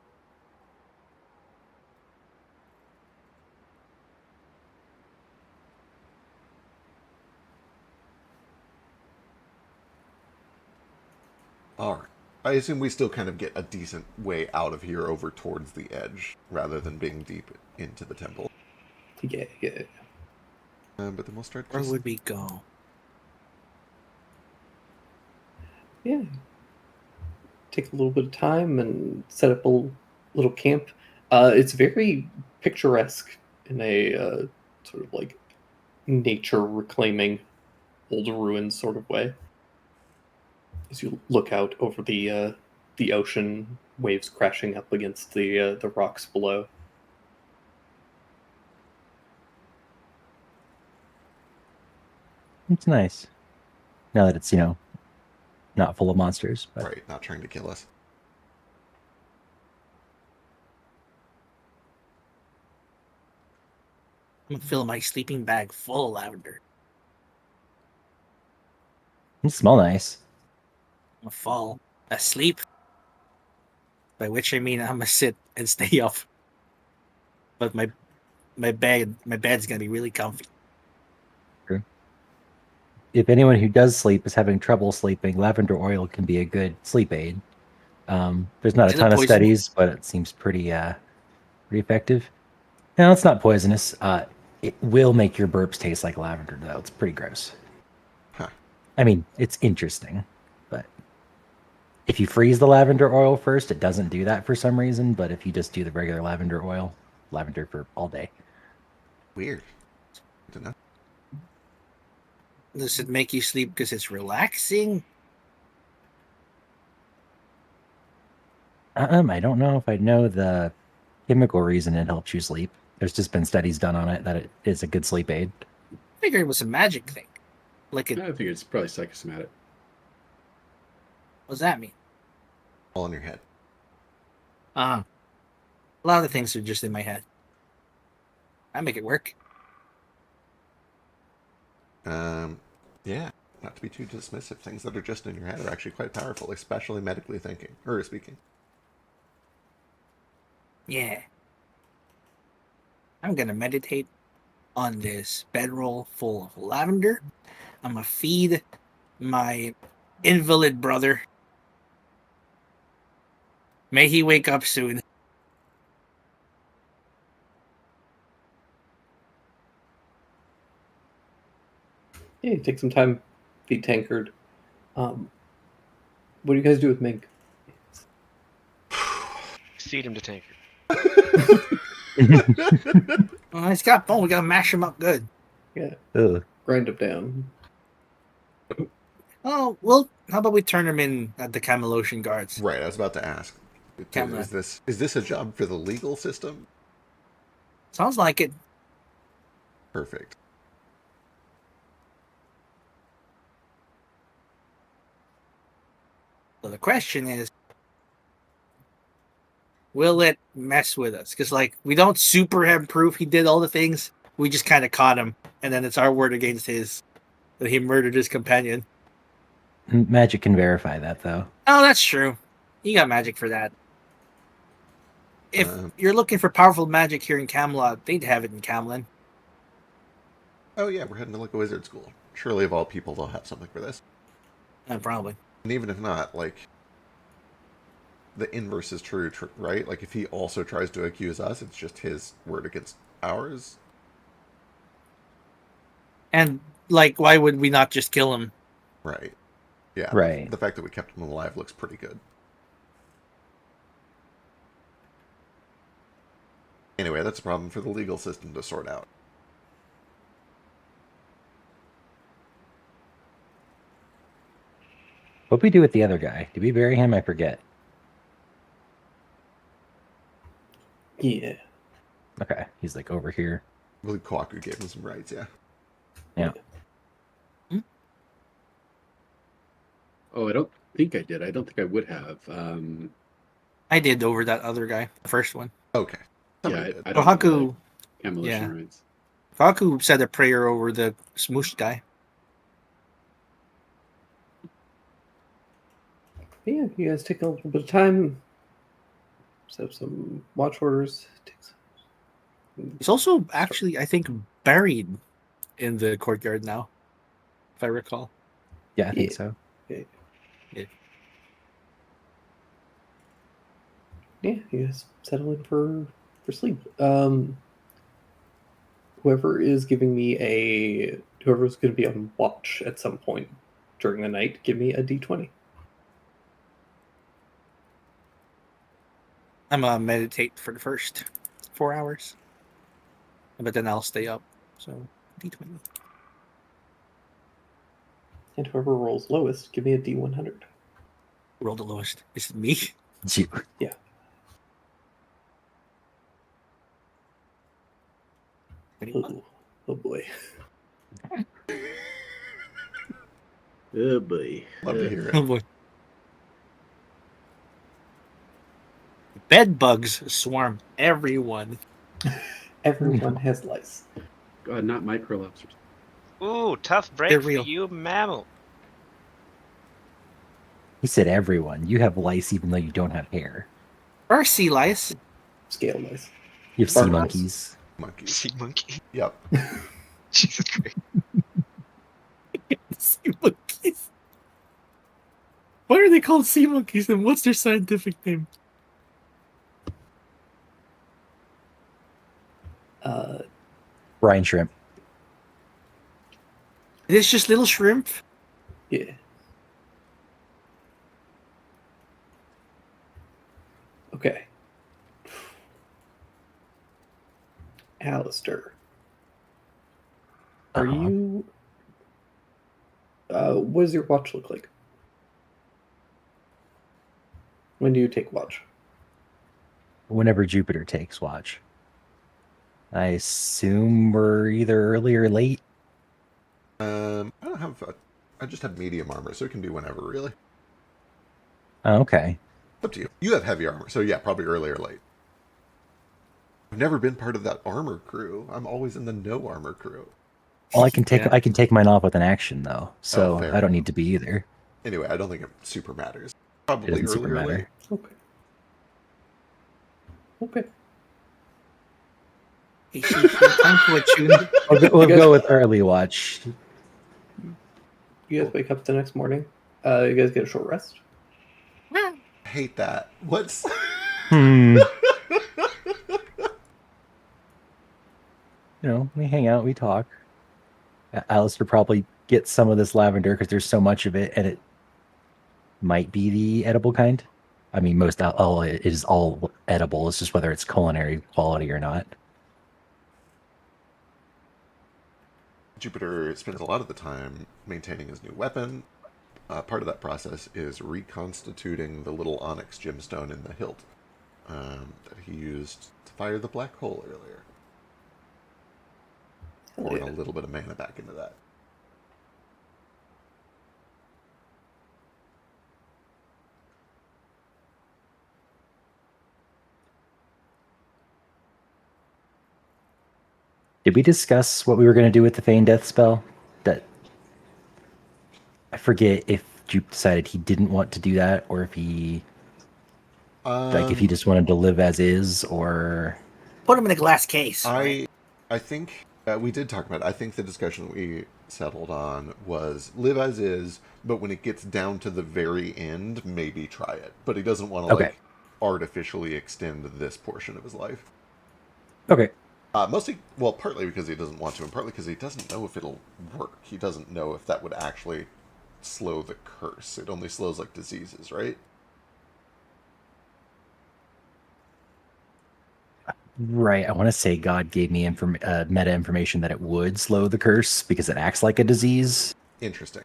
All right. I assume we still kind of get a decent way out of here over towards the edge, rather than being deep into the temple. Yeah. But then we'll start Where just... would we go? Yeah. Take a little bit of time and set up a little camp. It's very picturesque in a sort of like nature reclaiming old ruins sort of way. As you look out over the ocean, waves crashing up against the rocks below. It's nice. Now that it's, not full of monsters. But Right, not trying to kill us. I'm gonna fill my sleeping bag full of lavender. it smell nice. I'm gonna fall asleep. By which I mean I'm gonna sit and stay up. But my bed's gonna be really comfy. If anyone who does sleep is having trouble sleeping, lavender oil can be a good sleep aid. There's not a Is it ton of poison? studies, but it seems pretty effective. No, it's not poisonous. It will make your burps taste like lavender, though. It's pretty gross. Huh. I mean, it's interesting, but if you freeze the lavender oil first, it doesn't do that for some reason. But if you just do the regular lavender oil, lavender for all day. Weird. Good to know. Does it make you sleep because it's relaxing? I don't know if I know the chemical reason it helps you sleep. There's just been studies done on it that it is a good sleep aid. I figured it was a magic thing. Like I think it's probably psychosomatic. What does that mean? All in your head. A lot of the things are just in my head. I make it work. Yeah. Not to be too dismissive, things that are just in your head are actually quite powerful, especially medically thinking or speaking. Yeah. I'm gonna meditate on this bedroll full of lavender. I'm gonna feed my invalid brother. May he wake up soon. Yeah, you take some time, feed Tankard. What do you guys do with Mink? Feed him to Tankard. Oh, he's got bone. We gotta mash him up good. Yeah, Ugh. grind him down. Oh, well, how about we turn him in at the Camelosian Guards? Right, I was about to ask. Camelot. Is this a job for the legal system? Sounds like it. Perfect. So the question is, will it mess with us? Because, like, we don't super have proof he did all the things. We just kind of caught him, and then it's our word against his that he murdered his companion. Magic can verify that, though. Oh, that's true. You got magic for that. If you're looking for powerful magic here in Camelot, they'd have it in Camelin. Oh yeah, we're heading to like a wizard school. Surely of all people they'll have something for this. Probably. And even if not, like, the inverse is true, right? Like, if he also tries to accuse us, it's just his word against ours. And, like, why would we not just kill him? Right. Yeah. Right. The fact that we kept him alive looks pretty good. Anyway, that's a problem for the legal system to sort out. What we do with the other guy? Did we bury him? I forget. Yeah. Okay, he's like over here. I believe Kwaku gave him some rights, yeah. Yeah. Oh, I don't think I did. I don't think I would have. I did over that other guy, the first one. Okay. Yeah, Somebody did. I don't Haku, know the Camelosian yeah. rights. Haku said a prayer over the smooshed guy. Yeah, you guys take a little bit of time. Set up some watch orders. He's also actually, I think, buried in the courtyard now, if I recall. Yeah, I think Yeah. so. Yeah, you guys settle in for sleep. Whoever's going to be on watch at some point during the night, give me a d20. I'm gonna meditate for the first 4 hours, but then I'll stay up. So D20. And whoever rolls lowest, give me a d100. Roll the lowest. Is it me? It's you. Yeah. Oh boy. Oh boy. Love to hear Oh it. boy. Bed bugs swarm everyone. Everyone has lice. God, not micro lobsters. Ooh, tough break They're for real. you, mammal. He said everyone. You have lice even though you don't have hair. Or sea lice. Scale lice. You have sea Barnacles. monkeys. Monkey. Sea monkey. Yep. Jesus Christ. Sea monkeys. Why are they called sea monkeys and what's their scientific name? Brine shrimp. It's just little shrimp. Yeah. Okay. Alistair. Are Uh-huh. you... what does your watch look like? When do you take watch? Whenever Jupiter takes watch. I assume we're either early or late. I don't have. I just have medium armor, so it can do whenever, really. Oh, okay. Up to you. You have heavy armor, so yeah, probably early or late. I've never been part of that armor crew. I'm always in the no armor crew. Well, I can take Yeah. I can take mine off with an action though, so fair I don't enough. need to be either. Anyway, I don't think it super matters. It Probably doesn't early super or late. matter. Okay. Okay. Hey, Sheesh, time to attune. We'll guys- go with early watch. You guys wake up the next morning. You guys get a short rest. Hate that. What's Hmm. You know, we hang out, we talk. Alistair probably gets some of this lavender because there's so much of it, and it might be the edible kind. I mean, all it is all edible. It's just whether it's culinary quality or not. Jupiter spends a lot of the time maintaining his new weapon. Part of that process is reconstituting the little onyx gemstone in the hilt that he used to fire the black hole earlier. Hell Pouring yeah. a little bit of mana back into that. Did we discuss what we were going to do with the Feign Death spell? That I forget if Jupe decided he didn't want to do that, or if he if he just wanted to live as is, or Put him in a glass case. right? I think we did talk about it. I think the discussion we settled on was live as is, but when it gets down to the very end, maybe try it. But he doesn't want to Okay. like artificially extend this portion of his life. okay. Mostly, well, partly because he doesn't want to, and partly because he doesn't know if it'll work. He doesn't know if that would actually slow the curse. It only slows like diseases, right? Right. I want to say God gave me meta information that it would slow the curse because it acts like a disease. Interesting.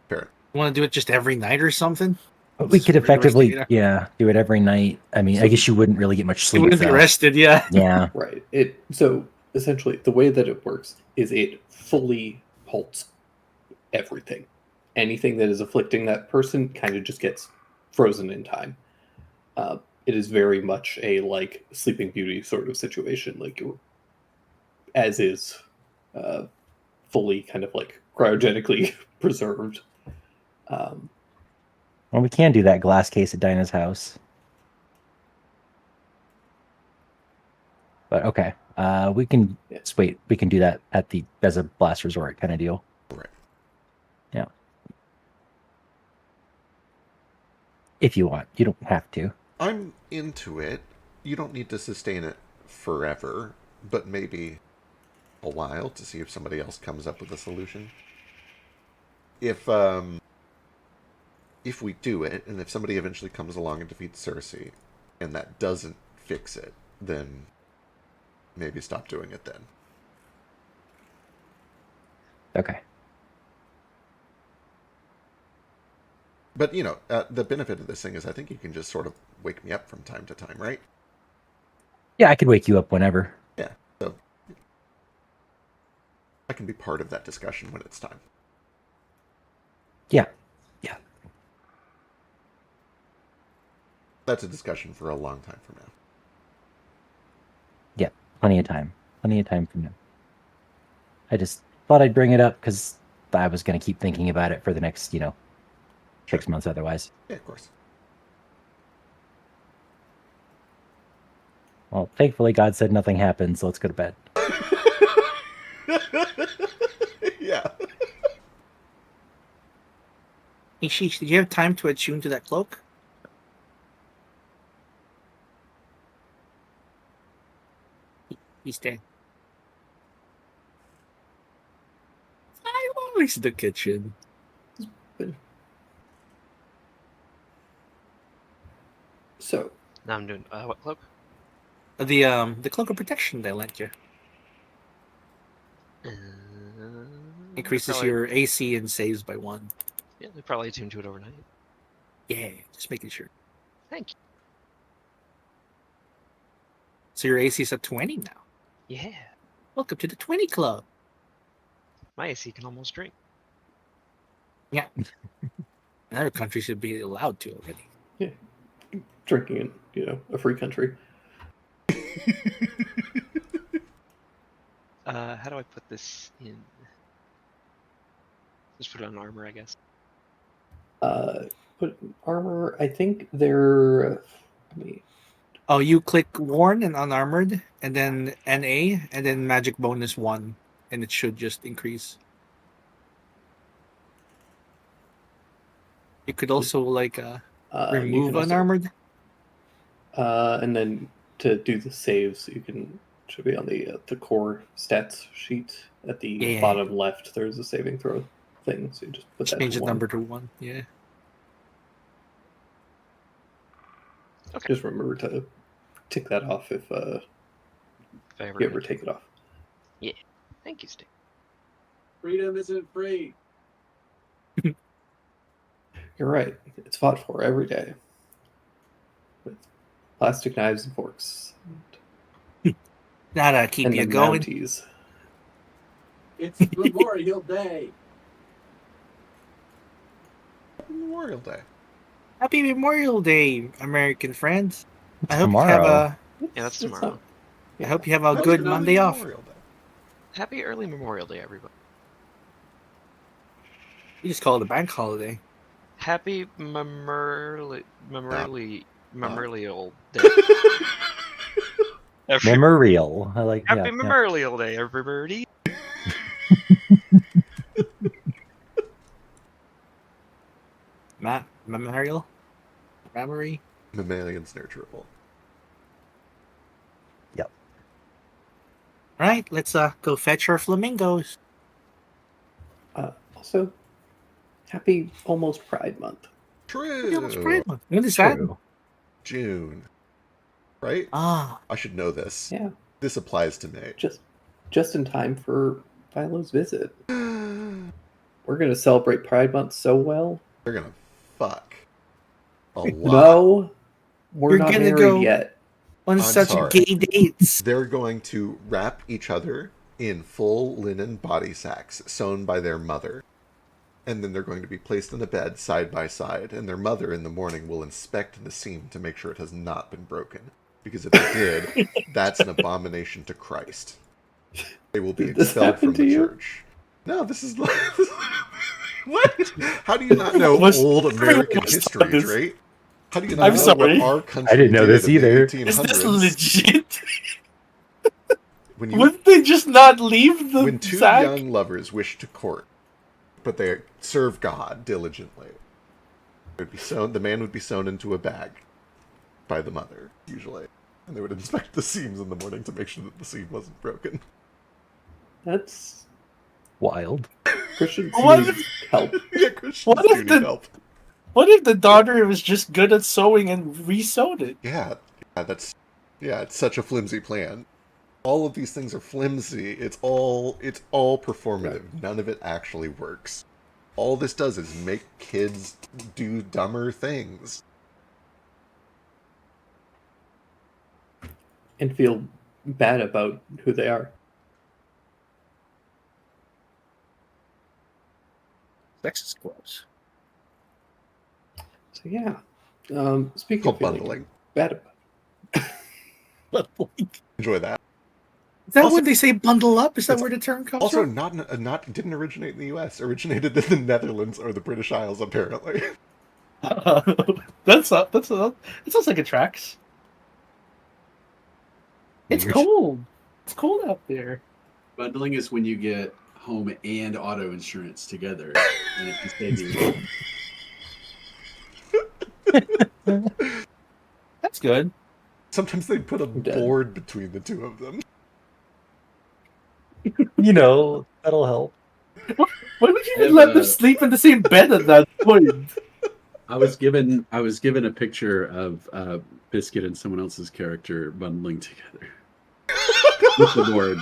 Fair. You want to do it just every night or something? But we could Super effectively, investigator. do it every night. I mean, I guess you wouldn't really get much You sleep. wouldn't be though. rested, yeah. Yeah. Right. So essentially the way that it works is it fully halts everything. Anything that is afflicting that person kind of just gets frozen in time. It is very much a like Sleeping Beauty sort of situation, like you're as is, fully kind of like cryogenically preserved. Well, we can do that glass case at Dinah's house. But okay. We can just wait. We can do that as a last resort kind of deal. Right. Yeah. If you want. You don't have to. I'm into it. You don't need to sustain it forever, but maybe a while to see if somebody else comes up with a solution. If we do it, and if somebody eventually comes along and defeats Cersei, and that doesn't fix it, then maybe stop doing it then. Okay. But, you know, the benefit of this thing is I think you can just sort of wake me up from time to time, right? Yeah, I could wake you up whenever. Yeah, so I can be part of that discussion when it's time. Yeah. Yeah. That's a discussion for a long time from now. Yeah. Plenty of time. Plenty of time from now. I just thought I'd bring it up because I was going to keep thinking about it for the next, 6 months otherwise. Yeah, of course. Well, thankfully, God said nothing happened, so let's go to bed. Yeah. Hey, Sheesh, did you have time to attune to that cloak? He's dead. I always the kitchen. So Now I'm doing what cloak? The cloak of protection they lent you increases probably- your AC and saves by 1. Yeah, they probably attuned to it overnight. Yeah, just making sure. Thank you. So your AC is at 20 now. Yeah, Welcome to the 20 club. my AC can almost drink. Yeah. Other countries should be allowed to already. Drinking in, a free country. How do I put this in? Just put it on armor, I guess. Put armor. I think they're. Let me. Oh, you click worn and unarmored, and then NA, and then magic bonus 1, and it should just increase. You could also like you remove can also- unarmored. And then to do the saves, you can should be on the core stats sheet at the Yeah. bottom left. There's a saving throw thing, so you just put that Change to the 1. number to 1. Yeah. Okay. Just remember to tick that off if If I ever you ever make it. take it off. Thank you, Steve. Freedom isn't free. You're right. It's fought for every day with plastic knives and forks That'll keep and you the going. Mounties. It's Memorial Day. Memorial Day. Happy Memorial Day, American friends. I hope Tomorrow. you have a. Yeah, that's It's tomorrow. not- I hope you have a Happy good Monday off. Memorial Day. Happy early Memorial Day, everybody. You just call it a bank holiday. Happy Memorial Day. Memorial. I like. Happy yeah, yeah. Memorial Day, everybody. Memorial? Memory? Mammalians nurturable. Alright, let's go fetch our flamingos. Also, happy almost Pride Month. True. Almost Pride Month. When is that? True. June. Right? Ah, I should know this. Yeah, This applies to me. just in time for Philo's visit. We're gonna celebrate Pride Month so well. They're gonna fuck a lot. No, we're You're not gonna married go- yet. on I'm such sorry. gay dates. They're going to wrap each other in full linen body sacks sewn by their mother. And then they're going to be placed in a bed side by side, and their mother in the morning will inspect the seam to make sure it has not been broken. Because if it did, that's an abomination to Christ. They will be Did this expelled happen from to the you? church. No, this is what? How do you not know Was- old American was history, this- Drake? How do you not I'm know sorry. what our country I didn't know did this in the either. 1800s? Is this legit? When you Wouldn't they just not leave the when two sack? young lovers wish to court, but they serve God diligently, it would be sewn. The man would be sewn into a bag by the mother, usually, and they would inspect the seams in the morning to make sure that the seam wasn't broken. That's Wild. Christians What need if- help. Yeah, Christians What do if need the- help. What if the daughter was just good at sewing and re-sewed it? Yeah, it's such a flimsy plan. All of these things are flimsy. It's all performative. None of it actually works. All this does is make kids do dumber things. And feel bad about who they are. Sex is gross. So yeah. Speaking Called of feeling bundling. bad about Enjoy that. Is that Also- when they say bundle up? Is that It's where the term comes Also, from? not didn't originate in the U.S. Originated in the Netherlands or the British Isles, apparently. That sounds like it tracks. It's Weird. cold. It's cold out there. Bundling is when you get home and auto insurance together, and it can save you. That's good. Sometimes they put a dead. board between the two of them. You know, that'll help. Why would you I have even let a- them sleep in the same bed at that point? I was given a picture of Biscuit and someone else's character bundling together with the board.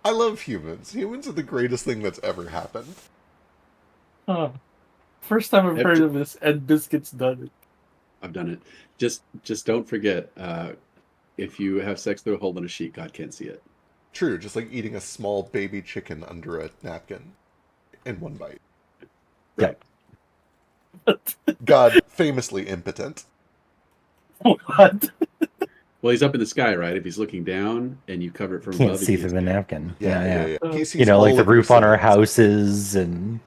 I love humans. Humans are the greatest thing that's ever happened. Huh. First time I've Yep. heard of this, and Biscuit's done it. I've done it. Just don't forget, if you have sex through a hole in a sheet, God can't see it. True, just like eating a small baby chicken under a napkin in one bite. Yep. God, famously impotent. What? Well, he's up in the sky, right? If he's looking down and you cover it from Can't above, he see can't through the it. napkin. Yeah. He You sees know, like all the of your roof on our sins. houses and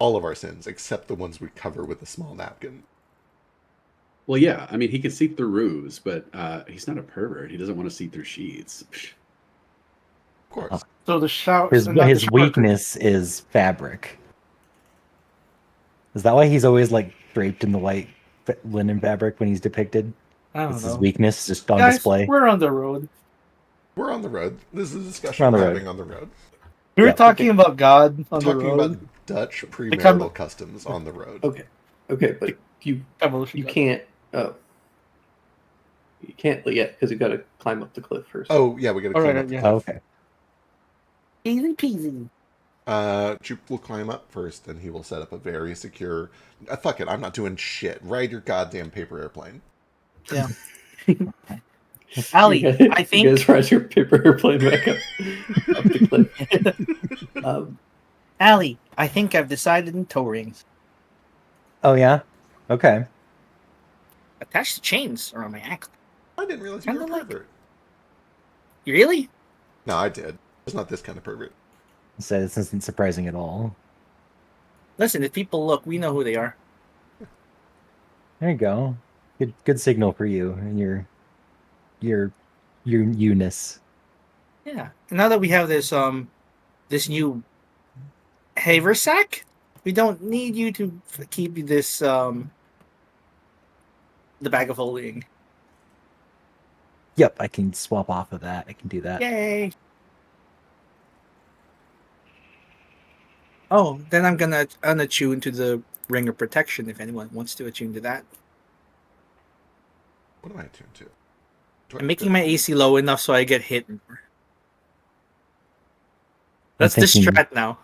All of our sins, except the ones we cover with a small napkin. Well, yeah. I mean, he can see through roofs, but he's not a pervert. He doesn't want to see through sheets. Of course. So the shower. his so not the his shower weakness is fabric. Is that why he's always like draped in the white linen fabric when he's depicted? I don't It's his know. weakness just on Guys, display. we're on the road. We're on the road. This is a We're discussion on the we're road. having on the road. We were Yeah. talking about God on the Talking road. about Dutch Become- premarital customs on the road. Okay, but you Evolution you God. can't. Oh, you can't yet because you got to climb up the cliff first. Oh, yeah, we gotta All climb right, up the yeah. cliff. Okay. Easy peasy. Jupe will climb up first, and he will set up a very secure... fuck it, I'm not doing shit. Ride your goddamn paper airplane. Yeah. Ali, You guys- I you think guys ride your paper airplane back up the cliff. Ali, I think I've decided in toe rings. Oh yeah. Okay. Attach the chains around my ankle. I didn't realize you were a Kinda like- pervert. You really? No, I did. It's not this kind of pervert. So this isn't surprising at all. Listen, if people look, we know who they are. There you go. Good signal for you and your you-ness. Yeah. And now that we have this new haversack, we don't need you to keep this the bag of holding. Yep, I can swap off of that. I can do that. Yay! Oh, then I'm gonna unattune to the ring of protection if anyone wants to attune to that. What am I attuned to? I'm making my AC low enough so I get hit more. That's the thinking- strat now.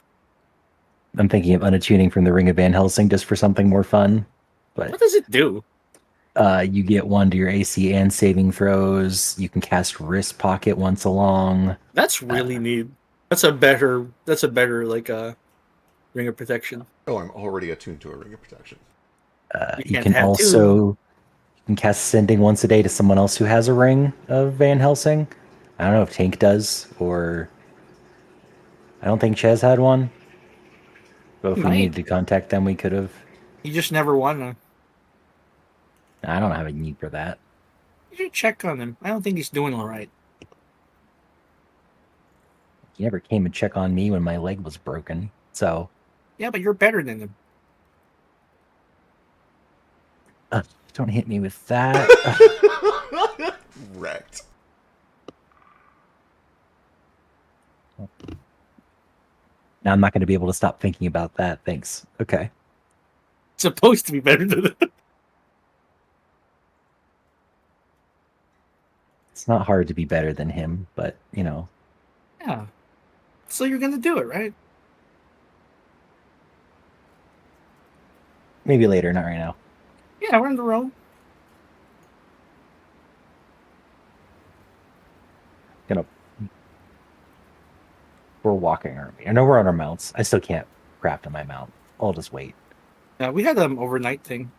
I'm thinking of unattuning from the Ring of Van Helsing just for something more fun. But What does it do? you get 1 to your AC and saving throws. You can cast Wrist Pocket once along. That's really neat. That's a better like ring of protection. Oh, I'm already attuned to a ring of protection. You You can't can have also you can cast Sending once a day to someone else who has a ring of Van Helsing. I don't know if Tank does, or I don't think Chez had one. But if we Might. needed to contact them, we could have. You just never won. I don't have a need for that. You should check on him. I don't think he's doing all right. He never came to check on me when my leg was broken. So Yeah, but you're better than him. don't hit me with that. Wrecked. Now I'm not going to be able to stop thinking about that. Thanks. Okay. Supposed to be better than him. It's not hard to be better than him, but Yeah. So you're gonna do it, right? maybe later, not right now. Yeah, we're on the road. We're walking, aren't we? I know we're on our mounts. I still can't craft on my mount. I'll just wait. Yeah, we had an overnight thing.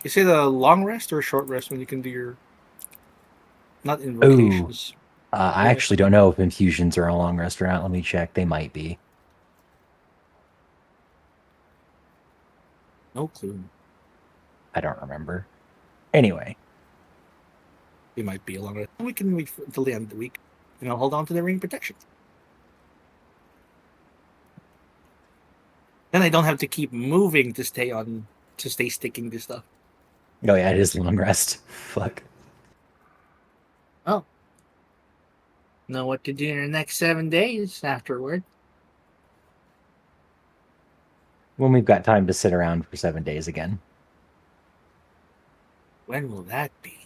Is it a long rest or a short rest when you can do your not invocations? I actually don't know if infusions are a long rest or not. Let me check. They might be. No clue. I don't remember. Anyway, It might be a long rest. We can wait until the end of the week. And I'll hold on to the ring protection. Then I don't have to keep moving to stay sticking to stuff. oh yeah, it is long rest. Fuck. Know what to do in the next 7 days afterward. When we've got time to sit around for 7 days again. When will that be?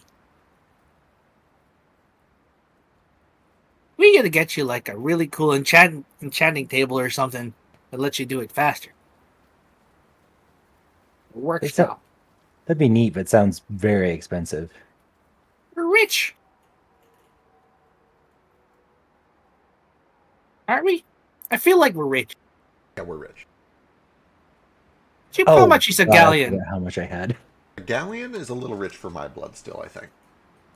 We gotta get you like a really cool enchanting table or something that lets you do it faster. A workshop. That'd be neat, but it sounds very expensive. We're rich. Aren't we? I feel like we're rich. Yeah, we're rich. Chip, how much is a God, I galleon? forgot how much I had? A galleon is a little rich for my blood still, I think.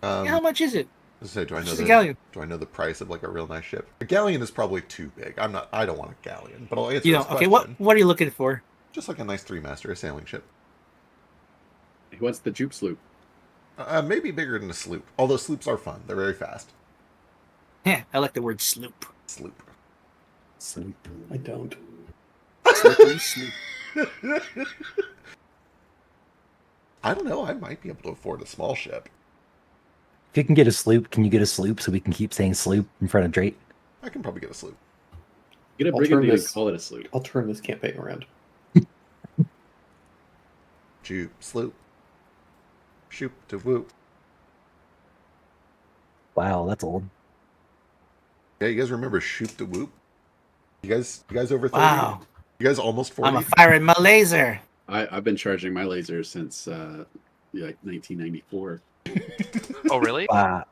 Yeah, how much is it? So do I How much know is a galleon? do I know the price of like a real nice ship? A galleon is probably too big. I don't want a galleon, but I'll answer You this know, okay, question. what are you looking for? Just like a nice 3-master, a sailing ship. He wants the jupe sloop. Maybe bigger than a sloop. Although sloops are fun. They're very fast. Yeah, I like the word sloop. Sloop. Sleep. I don't. Slippery sloop. I don't know. I might be able to afford a small ship. If you can get a sloop, can you get a sloop so we can keep saying sloop in front of Drake? I can probably get a sloop. Get a I'll turn brigandine and this- call it a sloop. I'll turn this campaign around. Jupe, sloop. Shoop to whoop. Wow, that's old. Yeah, you guys remember Shoop to whoop? You guys over 30? Wow. You guys almost 40? I'm a firing my laser. I've been charging my lasers since like 1994. Oh, really? Wow.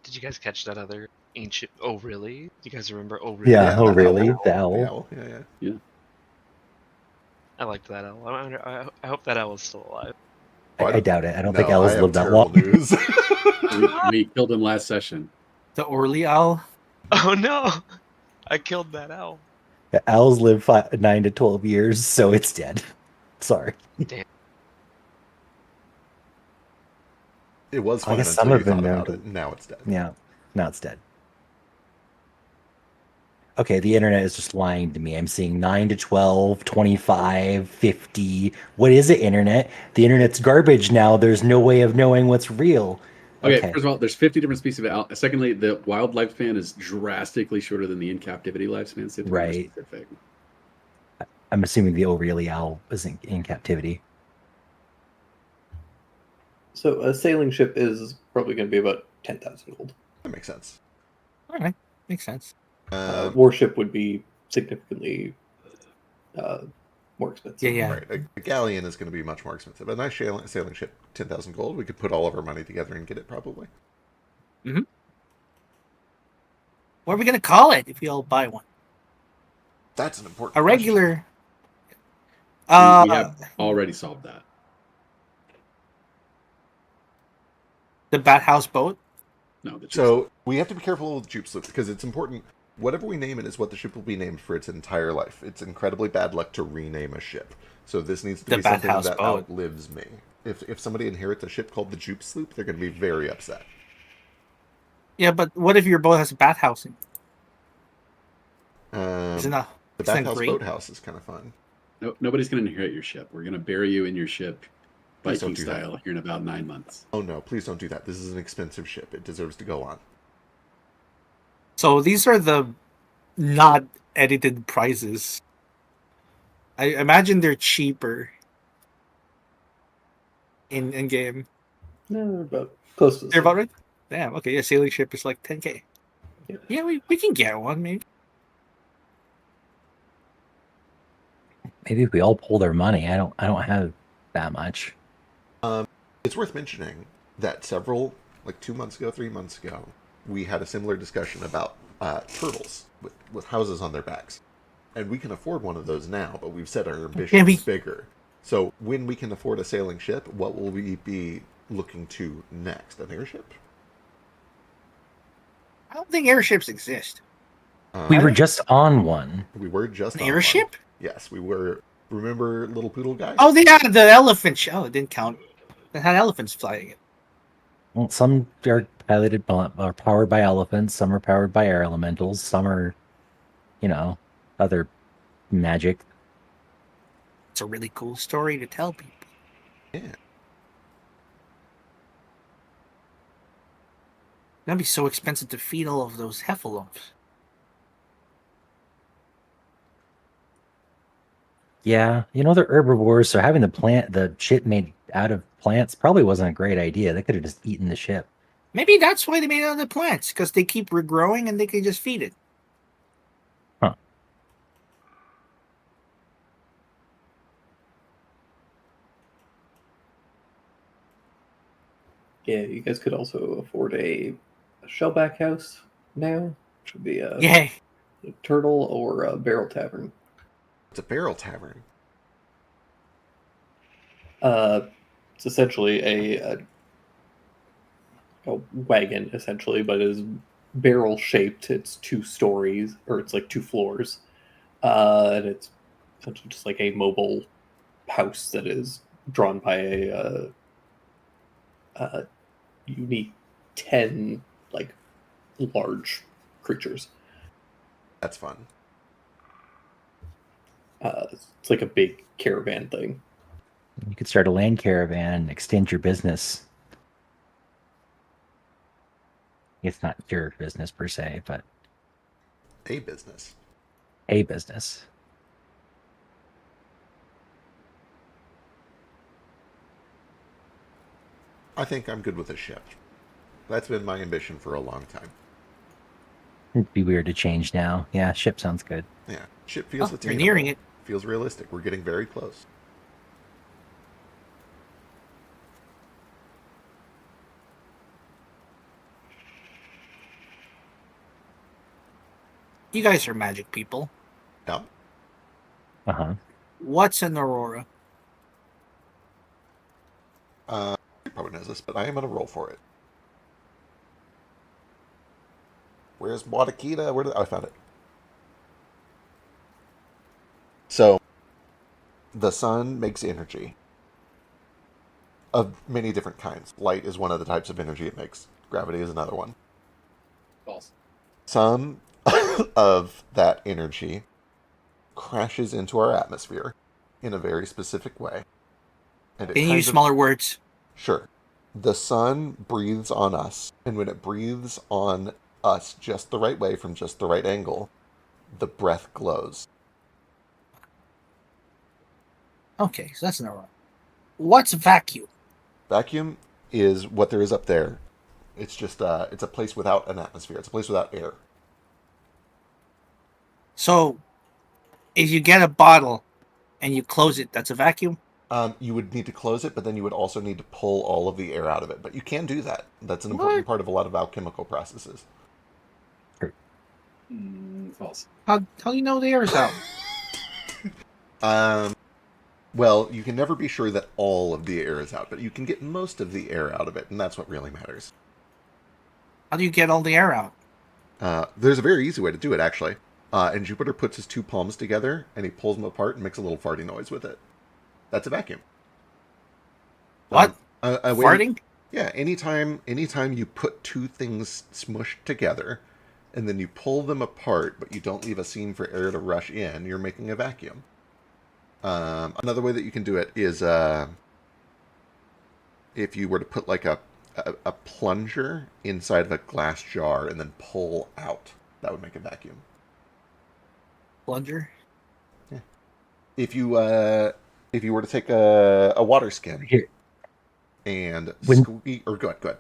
Did you guys catch that other ancient? Oh, really? You guys remember? Oh, really? Yeah, oh the really? owl. The owl? The owl. Yeah. I liked that owl. I hope that owl is still alive. I doubt it. I don't think No, owls I have live that terrible long. news. We killed him last session. The Orly owl. Oh no! I killed that owl. Yeah, owls live 9 to 12 years, so it's dead. Sorry. It was I fun guess until some you have been thought known about to- it. Now it's dead. Yeah, now it's dead. Okay, the internet is just lying to me. I'm seeing 9 to 12, 25, 50. What is it, internet? The internet's garbage now. There's no way of knowing what's real. Okay, Okay. first of all, there's 50 different species of owl. Secondly, the wild lifespan is drastically shorter than the in captivity lifespan. So you have to be more Right. specific. I'm assuming the O'Reilly owl is in captivity. So a sailing ship is probably going to be about 10,000 gold. That makes sense. All right, makes sense. Warship would be significantly more expensive. Yeah. Right. A galleon is going to be much more expensive. A nice sailing ship, 10,000 gold. We could put all of our money together and get it probably. What are we gonna call it if we all buy one? That's an important A question. regular. We have already solved that. The Bat House boat. No, the So we have to be careful with Jupe Sloop because it's important. Whatever we name it is what the ship will be named for its entire life. It's incredibly bad luck to rename a ship. So this needs to The be Bat something House that boat. outlives me. If somebody inherits a ship called the Jupe Sloop, they're going to be very upset. Yeah, but what if your boat has a bathhouse in it? Um, Isn't that the isn't that Bathhouse great? Boathouse is kind of fun. nobody's going to inherit your ship. We're going to bury you in your ship, Please don't Viking do that. style, here in about 9 months. Oh no, please don't do that. This is an expensive ship. It deserves to go on. So these are the not edited prices. I imagine they're cheaper in game. No, they're about close to the They're same. about right. Damn. Okay. Yeah, sailing ship is like 10K. Yeah. Yeah, we can get one maybe. Maybe if we all pull their money. I don't have that much. It's worth mentioning that several, like 2 months ago, 3 months ago, we had a similar discussion about turtles with houses on their backs. And we can afford one of those now, but we've set our ambitions we- bigger. So when we can afford a sailing ship, what will we be looking to next? An airship? I don't think airships exist. We were they? just on one. We were just An on one. airship? Yes, we were. Remember Little Poodle Guy? Oh, they had the elephant show. It didn't count. It had elephants flying it. Well, some are piloted are powered by elephants. Some are powered by air elementals. Some are, other magic. It's a really cool story to tell people. Yeah. That'd be so expensive to feed all of those heffalumps. Yeah, they're herbivores, so having the ship made out of plants probably wasn't a great idea. They could have just eaten the ship. Maybe that's why they made it out of the plants, because they keep regrowing and they can just feed it. Huh. Yeah, you guys could also afford a Shellback House now, which would be a Yay! Turtle or a Barrel Tavern. It's a barrel tavern. It's essentially a wagon, essentially, but it is barrel shaped. It's 2 stories, or it's like 2 floors, and it's essentially just like a mobile house that is drawn by a unique 10 like large creatures. That's fun. It's like a big caravan thing. You could start a land caravan and extend your business. It's not your business per se, but A business. a business. I think I'm good with a ship. That's been my ambition for a long time. It'd be weird to change now. Yeah, ship sounds good. Yeah, ship feels Oh, you're attainable. nearing it. Feels realistic. We're getting very close. You guys are magic people. Yeah. Uh-huh. What's an aurora? He probably knows this, but I am gonna roll for it. Where's Wadakita? Where did I found it? So, the sun makes energy of many different kinds. Light is one of the types of energy it makes. Gravity is another one. False. Some of that energy crashes into our atmosphere in a very specific way. And it Can you kind use of- smaller words? Sure. The sun breathes on us, and when it breathes on us just the right way from just the right angle, the breath glows. Okay, so that's an aurora. What's vacuum? Vacuum is what there is up there. It's just it's a place without an atmosphere. It's a place without air. So, if you get a bottle and you close it, that's a vacuum? You would need to close it, but then you would also need to pull all of the air out of it. But you can do that. That's an important part of a lot of alchemical processes. False. How do you know the air is out? Well, you can never be sure that all of the air is out, but you can get most of the air out of it, and that's what really matters. How do you get all the air out? There's a very easy way to do it, actually. And Jupiter puts his 2 palms together, and he pulls them apart and makes a little farting noise with it. That's a vacuum. What? A way Farting? Yeah, anytime you put 2 things smushed together, and then you pull them apart, but you don't leave a seam for air to rush in, you're making a vacuum. Another way that you can do it is if you were to put like a plunger inside of a glass jar and then pull out, that would make a vacuum. Plunger? If you were to take a water skin Here. and When- squeeze, or go ahead.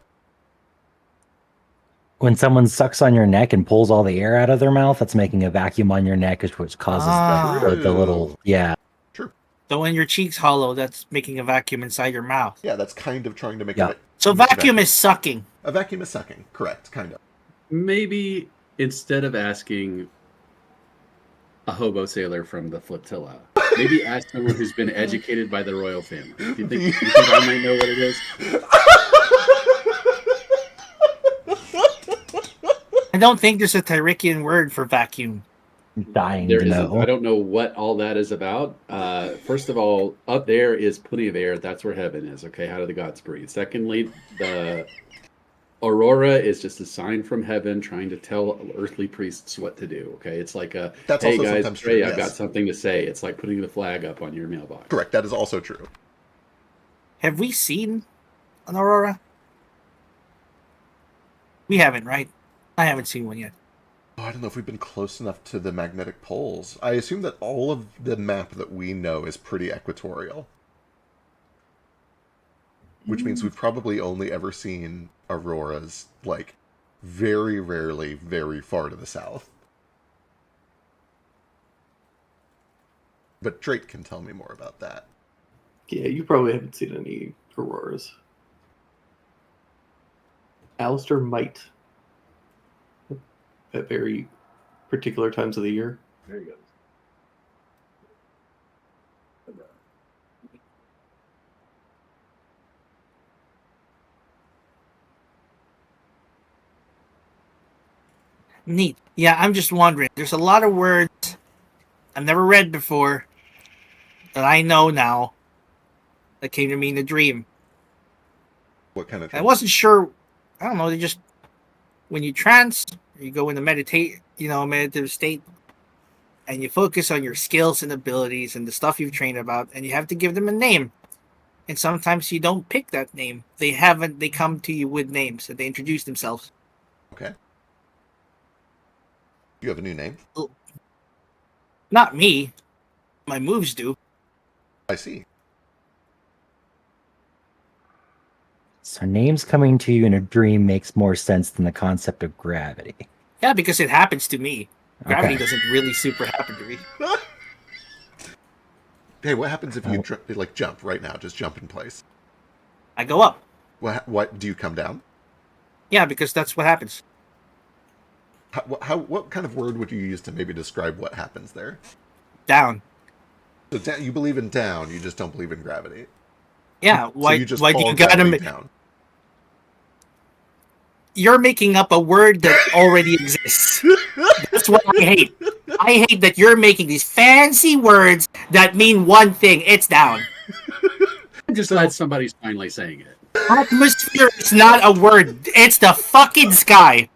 When someone sucks on your neck and pulls all the air out of their mouth, that's making a vacuum on your neck, which causes the little, yeah. So when your cheek's hollow, that's making a vacuum inside your mouth. Yeah, that's kind of trying to make Yeah. it. So make a vacuum is sucking. A vacuum is sucking, correct? Kind of. Maybe instead of asking a hobo sailor from the flotilla, maybe ask someone who's been educated by the royal family. Do you think I might know what it is? I don't think there's a Tyrikian word for vacuum. Dying There to isn't. know. I don't know what all that is about. First of all, up there is plenty of air. That's where heaven is. Okay, how do the gods breathe? Secondly, the aurora is just a sign from heaven trying to tell earthly priests what to do. Okay, it's like a That's hey also guys, sometimes pray, true. I've got Yes. something to say. It's like putting the flag up on your mailbox. Correct. That is also true. Have we seen an aurora? We haven't, right? I haven't seen one yet. Oh, I don't know if we've been close enough to the magnetic poles. I assume that all of the map that we know is pretty equatorial. Which means we've probably only ever seen auroras, like, very rarely, very far to the south. But Drake can tell me more about that. Yeah, you probably haven't seen any auroras. Alistair might at very particular times of the year. There you go. Neat. Yeah, I'm just wondering. There's a lot of words I've never read before that I know now that came to me in a dream. What kind of I dream? wasn't sure. I don't know. They just when you trance, you go into meditative state, and you focus on your skills and abilities and the stuff you've trained about, and you have to give them a name. And sometimes you don't pick that name. They come to you with names, and they introduce themselves. Okay. You have a new name? Not me. My moves do. I see. So names coming to you in a dream makes more sense than the concept of gravity. Yeah, because it happens to me. Gravity Okay. doesn't really super happen to me. Hey, what happens if you jump right now? Just jump in place. I go up. What do you come down? Yeah, because that's what happens. What kind of word would you use to maybe describe what happens there? Down. So you believe in down, you just don't believe in gravity. Yeah, So you just call you gotta gravity down. You're making up a word that already exists. That's what I hate. I hate that you're making these fancy words that mean one thing. It's down. I'm just glad somebody's finally saying it. Atmosphere is not a word. It's the fucking sky.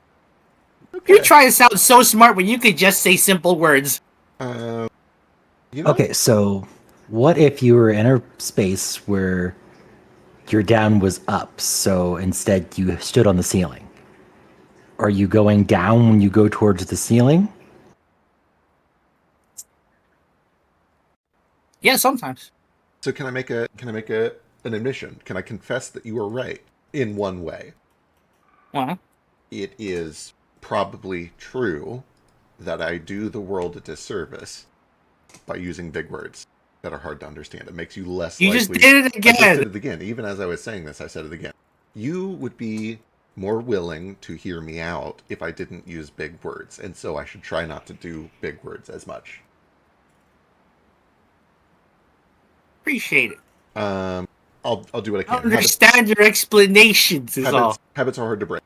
You try to sound so smart when you could just say simple words. Okay, so what if you were in a space where your down was up, so instead you stood on the ceiling? Are you going down when you go towards the ceiling? Yeah, sometimes. So can I make an admission? Can I confess that you are right in one way? Well, It is probably true that I do the world a disservice by using big words that are hard to understand. It makes you less you likely. just did it I just again. did it again. Even as I was saying this, I said it again. You would be more willing to hear me out if I didn't use big words, and so I should try not to do big words as much. Appreciate it. I'll do what I I can. understand your explanations is all. Habits are hard to break.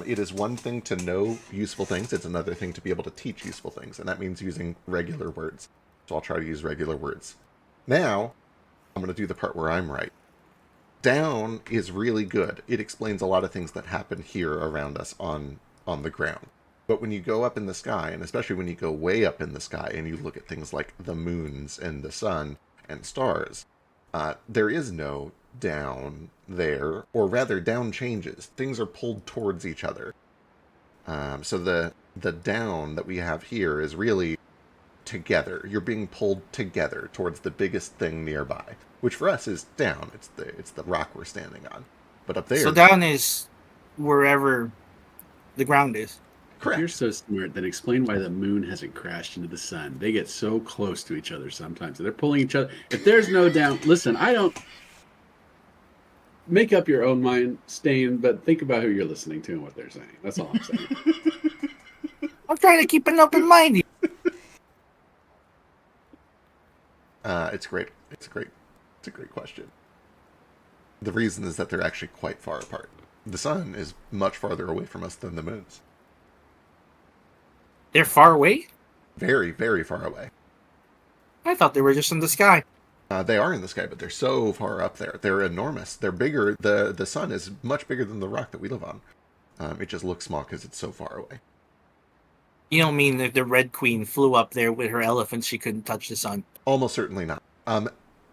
It is one thing to know useful things. It's another thing to be able to teach useful things, and that means using regular words. So I'll try to use regular words. Now, I'm going to do the part where I'm right. Down is really good. It explains a lot of things that happen here around us on the ground. But when you go up in the sky, and especially when you go way up in the sky and you look at things like the moons and the sun and stars, there is no down there, or rather down changes. Things are pulled towards each other. So the down that we have here is really together. You're being pulled together towards the biggest thing nearby, which for us is down. It's the rock we're standing on. But up there, So down is wherever the ground is. correct. If you're so smart, then explain why the moon hasn't crashed into the sun. They get so close to each other sometimes. They're pulling each other. If there's no down, listen, I don't make up your own mind, Stain, but think about who you're listening to and what they're saying. That's all I'm saying. I'm trying to keep an open mind. It's great. It's a great question. The reason is that they're actually quite far apart. The sun is much farther away from us than the moon's. They're far away? Very, very far away. I thought they were just in the sky. They are in the sky, but they're so far up there. They're enormous. They're bigger. The sun is much bigger than the rock that we live on. It just looks small because it's so far away. You don't mean that the Red Queen flew up there with her elephants, she couldn't touch the sun? Almost certainly not.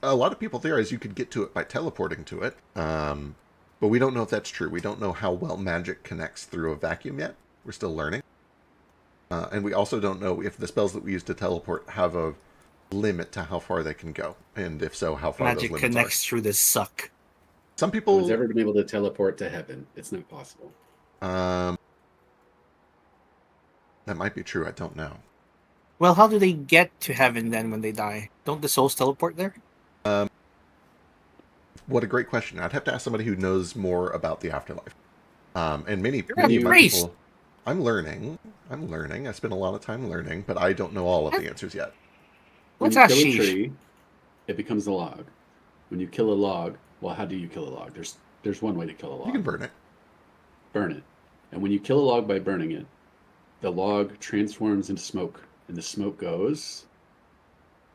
A lot of people theorize you could get to it by teleporting to it, but we don't know if that's true. We don't know how well magic connects through a vacuum yet. We're still learning. And we also don't know if the spells that we use to teleport have a limit to how far they can go, and if so, how far Magic those limits connects through the suck. are. Some No people... one's ever been able to teleport to heaven. It's not possible. that might be true. I don't know. Well, how do they get to heaven then when they die? Don't the souls teleport there? What a great question. I'd have to ask somebody who knows more about the afterlife. And many You're a of my priest. people... I'm learning. I spent a lot of time learning, but I don't know all of the answers yet. When Let's you ask kill a Sheesh. tree, it becomes a log. When you kill a log, well, how do you kill a log? There's one way to kill a log. You can burn it. Burn it. And when you kill a log by burning it, the log transforms into smoke, and the smoke goes.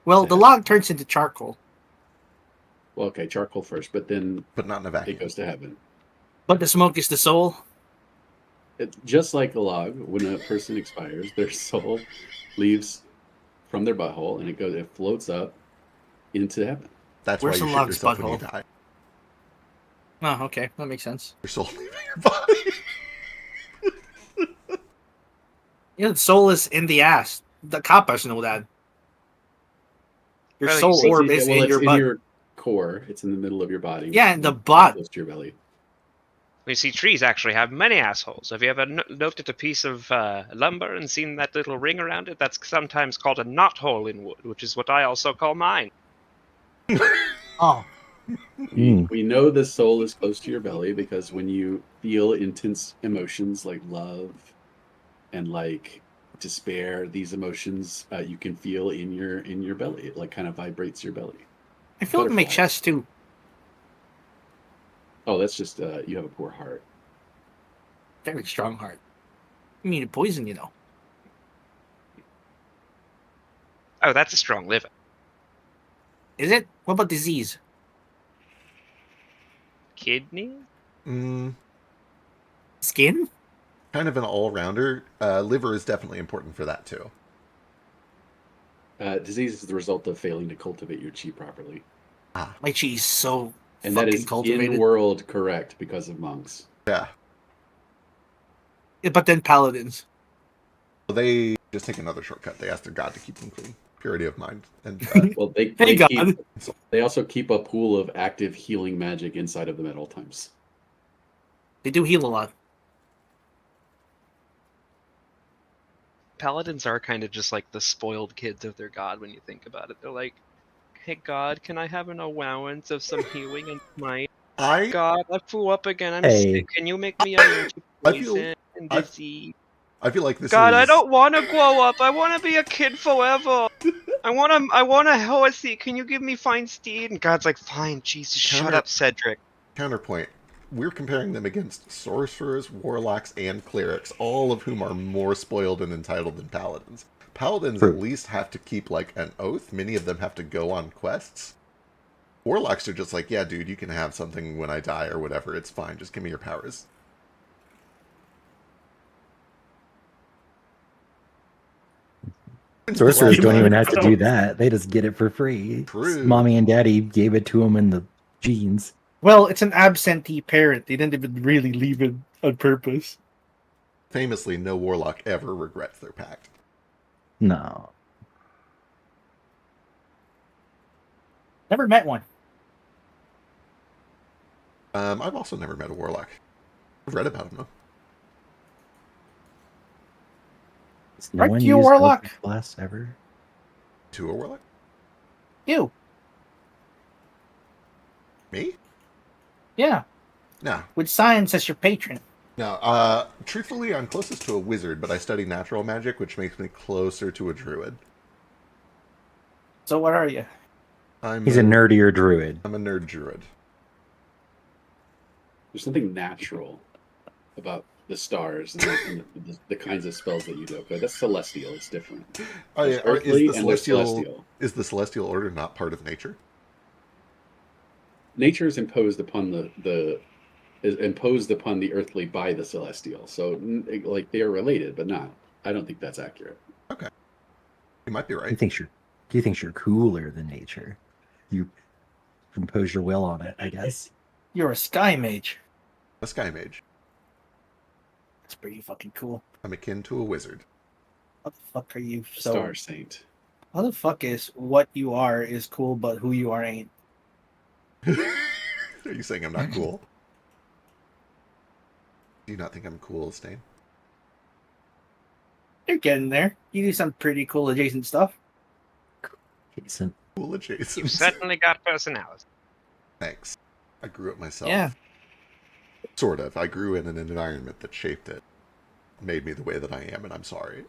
Well, the log turns into charcoal, Well, okay, charcoal first, but then But not in a it vacuum. goes to heaven. but the smoke is the soul. Just like a log, when a person expires, their soul leaves from their butthole, and it floats up into heaven. That's Where's why the you shit log's yourself when you butthole? die. Oh, okay, that makes sense. Your soul leaving your body. Yeah, the soul is in the ass. The coppers know that. Your Well, soul you see- orb is well, in it's your in butt. your core. It's in the middle of your body. Yeah, in the It's butt. close to your belly. You see, trees actually have many assholes. Have you ever looked at a piece of lumber and seen that little ring around it? That's sometimes called a knothole in wood, which is what I also call mine. Oh, We know the soul is close to your belly because when you feel intense emotions like love and like despair, these emotions you can feel in your belly. It like kind of vibrates your belly. I feel it in my Butterfly. chest too. Oh, that's just you have a poor heart. Very strong heart. You mean to poison you though? Oh, that's a strong liver. Is it? What about disease? Kidney? Mm, Skin? kind of an all-rounder. Liver is definitely important for that too. Disease is the result of failing to cultivate your chi properly, My cheese so and that fucking is cultivated. in world correct because of monks. Yeah. Yeah, but then paladins. Well, they just take another shortcut. They ask their god to keep them clean. Purity of mind. And Well, Hey, they also keep a pool of active healing magic inside of them at all times. They do heal a lot. Paladins are kind of just like the spoiled kids of their god when you think about it. They're like, hey god, can I have an allowance of some healing and might? I God, I flew up again. I'm Hey. sick. Can you make me immune to I feel- poison and I- disease? I feel like this God, is I don't want to grow up. I want to be a kid forever. I want a horsey. Can you give me fine steed? And God's like, fine, Jesus, shut Counter- up, Cedric. counterpoint. We're comparing them against sorcerers, warlocks, and clerics, all of whom are more spoiled and entitled than paladins. Paladins True. at least have to keep like an oath. Many of them have to go on quests. Warlocks are just like, yeah, dude, you can have something when I die or whatever. It's fine. Just give me your powers. Sorcerers don't even have to do So- that. They just get it for free. True. Mommy and daddy gave it to them in the genes. Well, it's an absentee parent. They didn't even really leave it on purpose. Famously, no warlock ever regrets their pact. No. Never met one. I've also never met a warlock. I've read about them though. Has no Aren't one you a used warlock? Eldritch Blast ever? To a warlock? You. Me? Yeah. No. With science as your patron. No. Truthfully, I'm closest to a wizard, but I study natural magic, which makes me closer to a druid. So what are you? He's a nerdier druid. I'm a nerd druid. There's something natural about the stars and the kinds of spells that you do. Okay, that's celestial. It's different. Oh, yeah. There's earthly Is the and there's celestial, celestial. is the celestial order not part of nature? Nature is imposed upon is imposed upon the earthly by the celestial. So like they are related, but not. I don't think that's accurate. You might be He right. thinks you're cooler than nature. You impose your will on it, I guess. You're a sky mage. A sky mage. That's pretty fucking cool. I'm akin to a wizard. How the fuck are you so? Star Saint. How the fuck is what you are is cool, but who you are ain't? Are you saying I'm not cool? Do you not think I'm cool, Stain? You're getting there. You do some pretty cool adjacent stuff. Jason. Cool adjacent. You've certainly got personality. Thanks. I grew it myself. Yeah. Sort of. I grew in an environment that shaped it. made me the way that I am, and I'm sorry.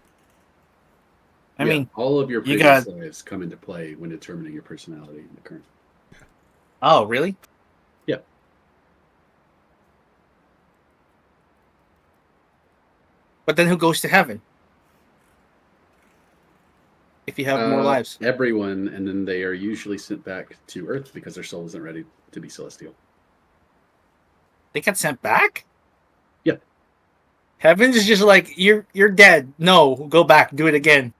I Yeah, mean, all of your you previous got- lives come into play when determining your personality in the current. oh, really? Yeah. But then who goes to heaven? If you have more lives. Everyone, and then they are usually sent back to Earth because their soul isn't ready to be celestial. They get sent back? Yeah. Heaven's is just like, you're dead. No, go back, do it again.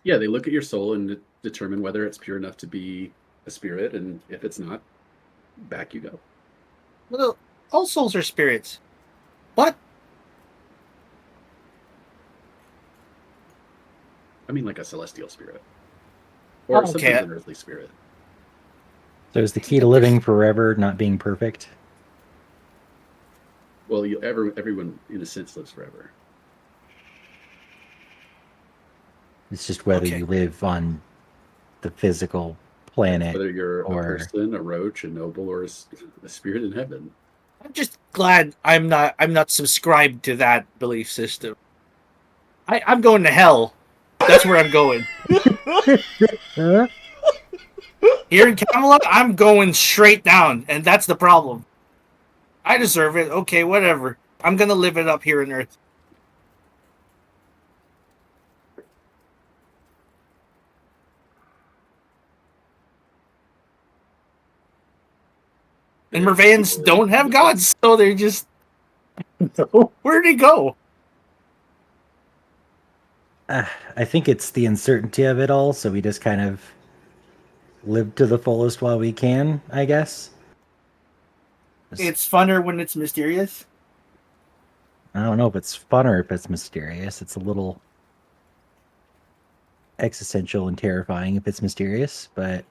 Yeah, they look at your soul and determine whether it's pure enough to be a spirit, and if it's not, back you go. Well, all souls are spirits. What? I mean, like a celestial spirit, or Oh, sometimes okay. an earthly spirit. So is the key to living forever not being perfect? Well, everyone in a sense lives forever. It's just whether Okay. you live on the physical planet. Whether you're or- a person, a roach, a noble, or a spirit in heaven. I'm just glad I'm not subscribed to that belief system. I'm going to hell. That's where I'm going. Huh? Here in Camelot, I'm going straight down, and that's the problem. I deserve it. Okay, whatever. I'm gonna live it up here on Earth. And Mervans don't have gods, so they're just where'd he go? I think it's the uncertainty of it all, so we just kind of live to the fullest while we can, I guess. It's funner when it's mysterious. I don't know if it's fun or if it's mysterious. It's a little existential and terrifying if it's mysterious, but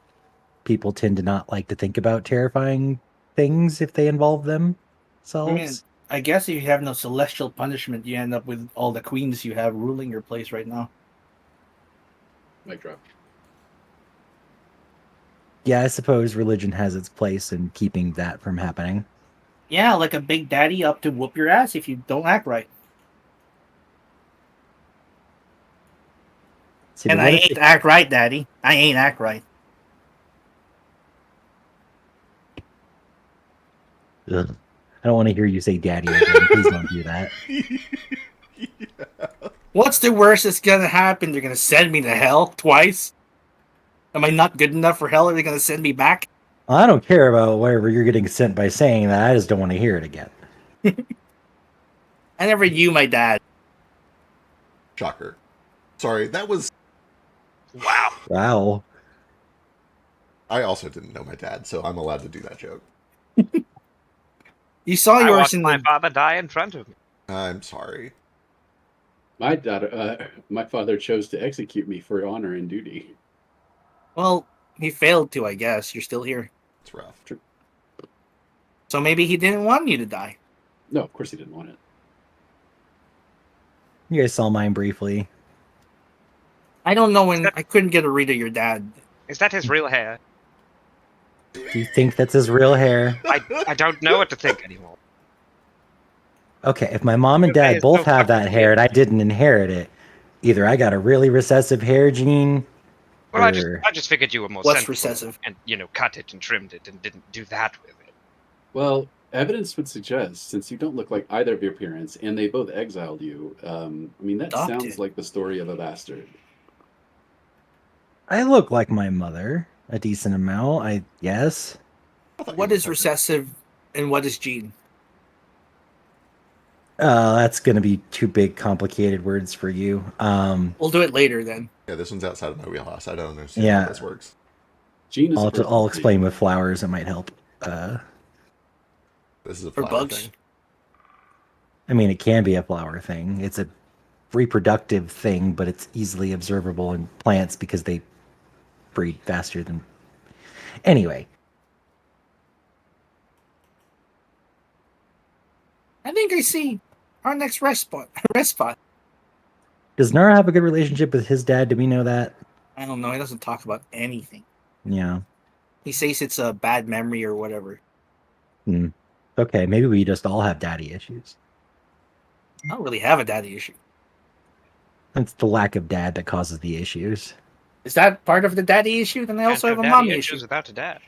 people tend to not like to think about terrifying things if they involve themselves. I guess if you have no celestial punishment, you end up with all the queens you have ruling your place right now. Mic drop. Yeah, I suppose religion has its place in keeping that from happening. Yeah, like a big daddy up to whoop your ass if you don't act right. See, And but I what if ain't act right, daddy. I ain't act right. Ugh. I don't want to hear you say daddy again. Please don't do that. What's the worst that's gonna happen? They're gonna send me to hell twice? Am I not good enough for hell? Are they gonna send me back? I don't care about wherever you're getting sent by saying that. I just don't want to hear it again. I never knew my dad. Shocker. Sorry, that was... Wow. Wow. I also didn't know my dad, so I'm allowed to do that joke. You saw I yours watched in my the. father die in front of me. I'm sorry. My father chose to execute me for honor and duty. Well, he failed to, I guess. You're still here. It's rough. So maybe he didn't want you to die. No, of course he didn't want it. You guys saw mine briefly. I don't know when. I couldn't get a read of your dad. Is that his real hair? Do you think that's his real hair? I don't know what to think anymore. Okay, if my mom and Your hair dad is both so have that fucking hair and I weird. didn't inherit it, either I got a really recessive hair gene, Well, or I just figured you were more What's sensible recessive? and cut it and trimmed it and didn't do that with it. Well, evidence would suggest, since you don't look like either of your parents, and they both exiled you, I mean, that Adopted. sounds like the story of a bastard. I look like my mother a decent amount, I guess. What is recessive and what is gene? That's going to be two big, complicated words for you. We'll do it later then. Yeah, this one's outside of my wheelhouse. I don't understand Yeah. how this works. Gene is I'll a personality. explain with flowers. It might help. This is a For flower bugs. thing. I mean, it can be a flower thing. It's a reproductive thing, but it's easily observable in plants because they breed faster than. Anyway, I think I see our next rest spot. Rest spot. does Nara have a good relationship with his dad? Do we know that? I don't know. He doesn't talk about anything. Yeah. He says it's a bad memory or whatever. Okay, maybe we just all have daddy issues. I don't really have a daddy issue. It's the lack of dad that causes the issues. Is that part of the daddy issue? Then I also have Can't a daddy mommy issues issue. without a dad.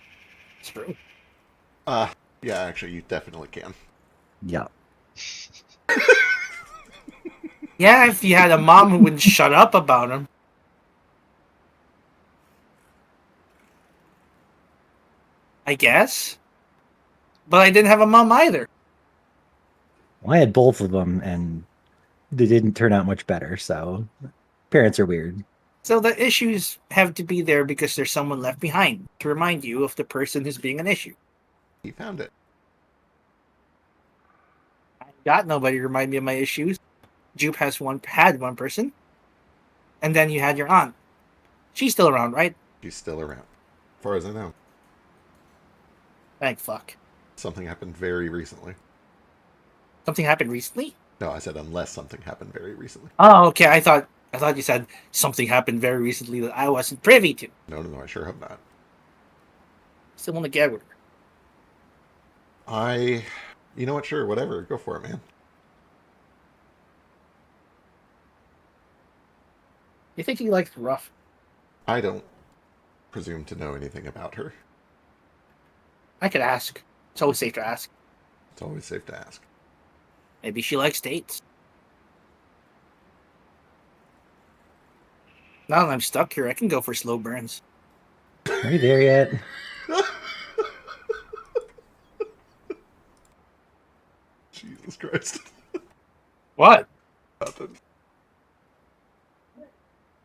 It's true. Yeah, actually, you definitely can. Yeah. Yeah, if you had a mom who wouldn't shut up about him. I guess. But I didn't have a mom either. Well, I had both of them, and they didn't turn out much better. So, parents are weird. So the issues have to be there because there's someone left behind to remind you of the person who's being an issue. He found it. I got nobody to remind me of my issues. Jupe had one person. And then you had your aunt. She's still around, right? He's still around. As far as I know. Thank fuck. Something happened very recently. Something happened recently? No, I said unless something happened very recently. Oh, okay. I thought you said something happened very recently that I wasn't privy to. No, I sure hope not. Still want to get with her. You know what, sure, whatever. Go for it, man. You think he likes rough? I don't presume to know anything about her. I could ask. It's always safe to ask. It's always safe to ask. Maybe she likes dates. Now that I'm stuck here, I can go for slow burns. Are you there yet? Jesus Christ. What? Nothing.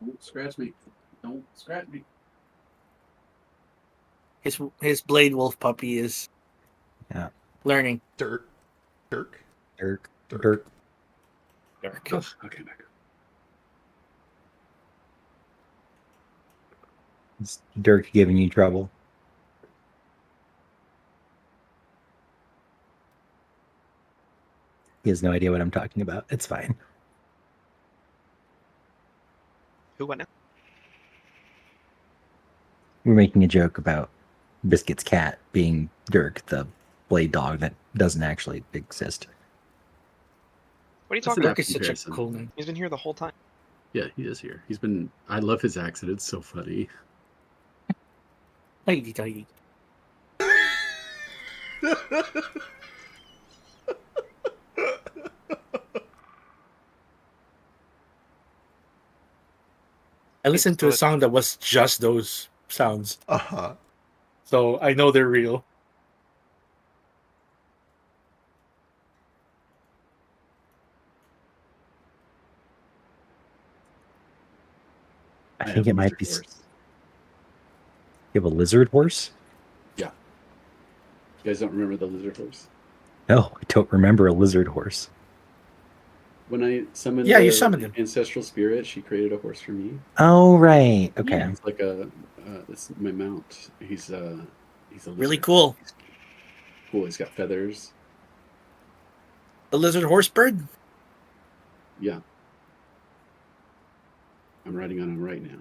Don't scratch me. Don't scratch me. His Blade Wolf puppy is learning. Dirk. Dirk. Dirk. Oh, okay, back. Is Dirk giving you trouble? He has no idea what I'm talking about. It's fine. Who went now? We're making a joke about Biscuit's cat being Dirk, the blade dog that doesn't actually exist. What are you That's talking an about? Dirk is such a comparison. cool name. He's been here the whole time. Yeah, he is here. He's been. I love his accent. It's so funny. Tidy. I listened to a song that was just those sounds, Uh-huh. so I know they're real. I have think a it might lizard be. horse. You have a lizard horse? Yeah. You guys don't remember the lizard horse? No, I don't remember a lizard horse. When I summoned Yeah, you the summoned him. ancestral spirit, she created a horse for me. Oh, right. Okay. Yeah, it's like it's my mount. He's a Really lizard. cool. He's cool. He's got feathers. The lizard horse bird? Yeah. I'm riding on him right now.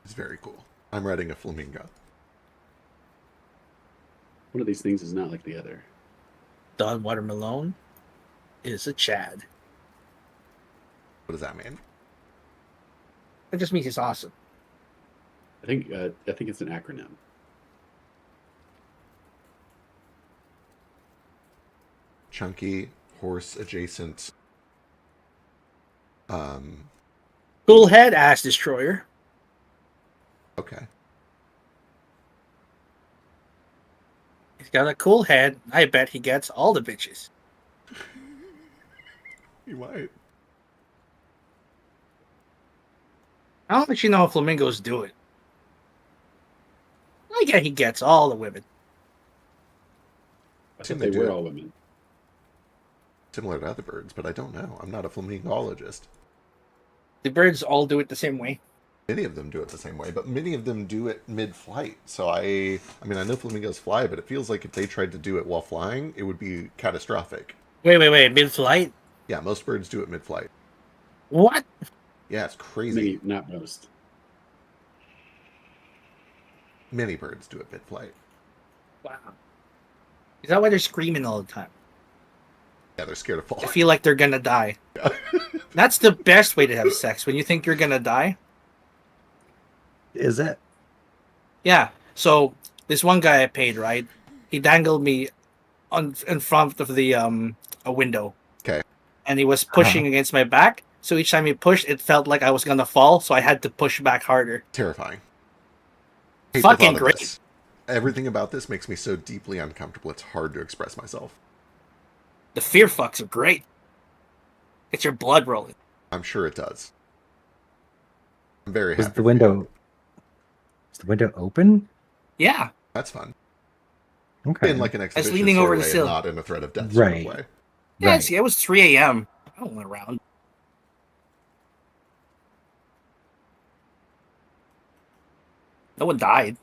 It's very cool. I'm riding a flamingo. One of these things is not like the other. Don Watermelon is a Chad. What does that mean? That just means he's awesome. I think it's an acronym. Chunky, horse adjacent. Cool head, ass destroyer. Okay. He's got a cool head. I bet he gets all the bitches. You might. I don't actually know how flamingos do it. I get he gets all the women. I Assume thought they they were do. all women. Similar to other birds, but I don't know. I'm not a flamingologist. The birds all do it the same way. Many of them do it the same way, but many of them do it mid-flight. So I mean, I know flamingos fly, but it feels like if they tried to do it while flying, it would be catastrophic. Wait. Mid-flight? Yeah, most birds do it mid-flight. What? Yeah, it's crazy. Many, not most. Many birds do it mid-flight. Wow. Is that why they're screaming all the time? Yeah, they're scared of I falling. feel like they're gonna die. Yeah. That's the best way to have sex, when you think you're gonna die. Is it? Yeah. So this one guy I paid, right? He dangled me in front of the a window. Okay. And he was pushing against my back. So each time he pushed, it felt like I was gonna fall. So I had to push back harder. Terrifying. Hate the Fucking thought of great. this. Everything about this makes me so deeply uncomfortable. It's hard to express myself. The fear fucks are great. It's your blood rolling. I'm sure it does. I'm very Was happy. the window? Is the window open? Yeah. That's fun. Okay. In like an exhibition leaning sort over of the way, sill. and not in a threat of death sort of Right. way. Yeah, Right. see, it was 3 a.m. I went around. No one died.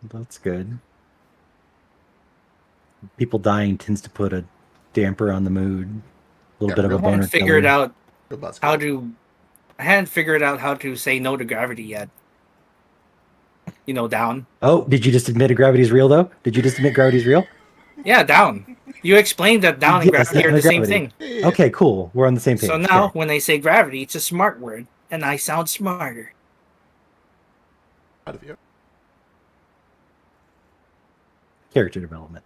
That's good. People dying tends to put a damper on the mood. A little Yeah, bit of a really. I boner hadn't figured killer. out Real buzzkill. how to. I hadn't figured out how to say no to gravity yet. You know, down. Oh, did you just admit gravity's real though? Did you just admit gravity's real? Yeah, down. You explained that down and Yes, gravity are down the and same gravity. thing. Yeah. Okay, cool. We're on the same page. So now, Okay. when they say gravity, it's a smart word, and I sound smarter. Out of you. Character development.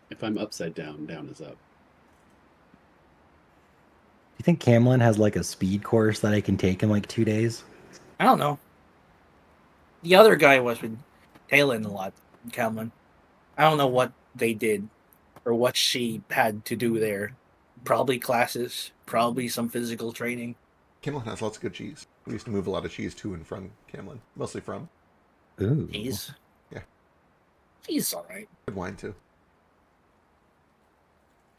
If I'm upside down, down is up. Do you think Camlin has like a speed course that I can take in like 2 days? I don't know. The other guy was with Talon a lot, Calman. I don't know what they did or what she had to do there. Probably classes, probably some physical training. Camlin has lots of good cheese. We used to move a lot of cheese to and from Camlin. Mostly from. Ooh. He's Yeah. He's alright. Good wine, too.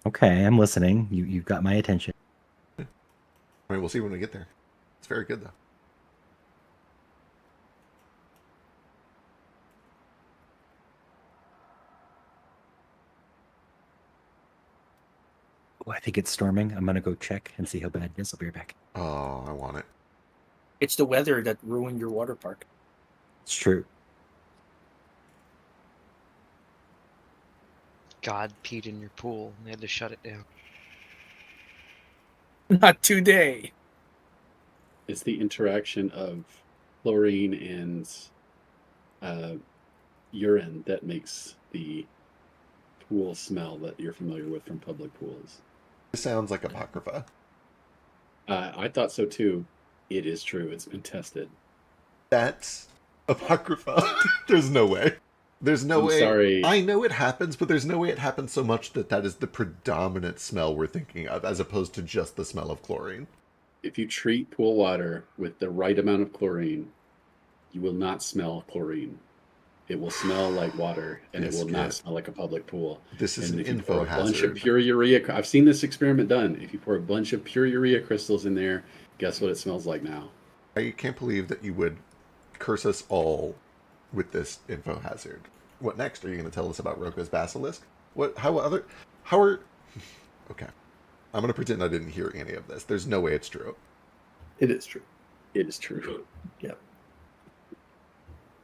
Okay, I'm listening. You've got my attention. I mean, we'll see when we get there. It's very good, though. Oh, I think it's storming. I'm gonna go check and see how bad it is. I'll be right back. Oh, I want it. It's the weather that ruined your water park. It's true. God peed in your pool. They had to shut it down. Not today. It's the interaction of chlorine and urine that makes the pool smell that you're familiar with from public pools. This sounds like Apocrypha. I thought so too. It is true. It's been tested. That's Apocrypha. There's no way. There's no I'm way. sorry. I know it happens, but there's no way it happens so much that that is the predominant smell we're thinking of, as opposed to just the smell of chlorine. If you treat pool water with the right amount of chlorine, you will not smell chlorine. It will smell like water, and Yes, it will good. not smell like a public pool. This is And an if you info pour a bunch of hazard. pure urea, I've seen this experiment done. If you pour a bunch of pure urea crystals in there, guess what it smells like now? I can't believe that you would curse us all with this info hazard. What next? Are you going to tell us about Roka's basilisk? What? How are? Okay. I'm going to pretend I didn't hear any of this. There's no way it's true. It is true. It is true. Yeah.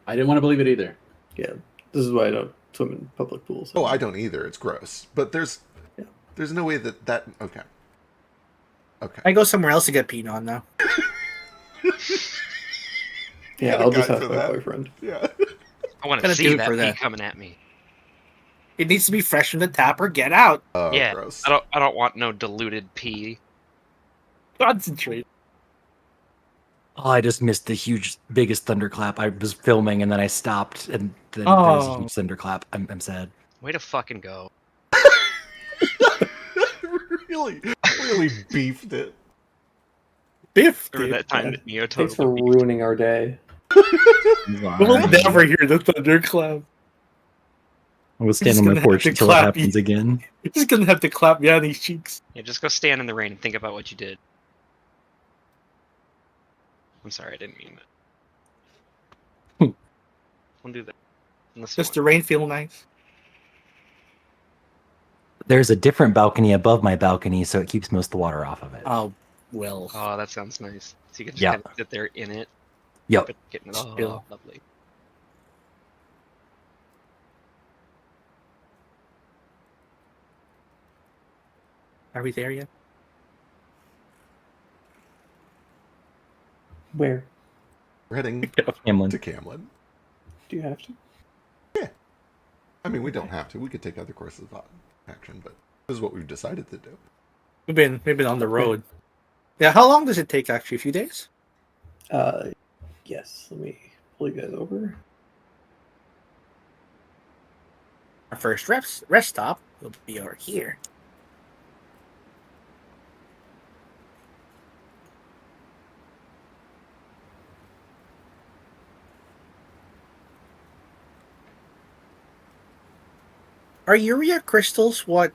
I didn't want to believe it either. Yeah. This is why I don't swim in public pools. Oh, I don't either. It's gross. But there's no way that. Okay. Okay. I go somewhere else to get peed on now. Yeah, Got a I'll just guy have for my that. boyfriend. Yeah. I want to Gotta do see it that for pee that. coming at me. It needs to be fresh from the tap or get out. Oh, Yeah, gross. I don't want no diluted pee. Concentrate. Oh, I just missed the biggest thunderclap. I was filming and then I stopped and then there was a Oh. huge thunderclap. I'm sad. Way to fucking go. really beefed it. Biff. Remember that time that Neo Thanks for totally ruining our day. We'll never hear the thunderclap. I will stand just on my gonna porch have to until it clap happens you. again. You're just gonna have to clap me on these cheeks. Yeah, just go stand in the rain and think about what you did. I'm sorry, I didn't mean that. Don't do that. Unless you Does the rain feel nice? There's a different balcony above my balcony, so it keeps most of the water off of it. Oh, well. want. Oh, that sounds nice. So you can just Yeah. kind of sit there in it, Yep. but getting it. Oh, Chill. lovely. Are we there yet? Where? We're heading Hamlin. to Camlin. Do you have to? I mean, we don't have to. We could take other courses of action, but this is what we've decided to do. We've been on the road. Yeah, how long does it take actually? A few days? Yes. Let me pull you guys over. Our first rest stop will be over here. Are urea crystals what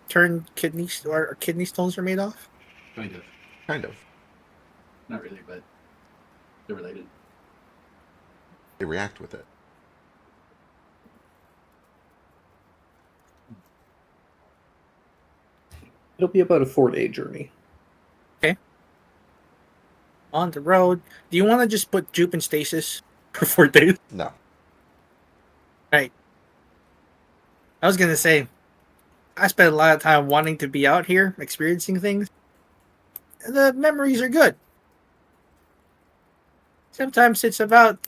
turn kidney stones are made of? Kind of. Kind of. Not really, but they're related. They react with it. It'll be about a 4-day journey. On the road. Do you want to just put Jupe in stasis for 4 days? No. Right. I was gonna say, I spent a lot of time wanting to be out here, experiencing things. And the memories are good. Sometimes it's about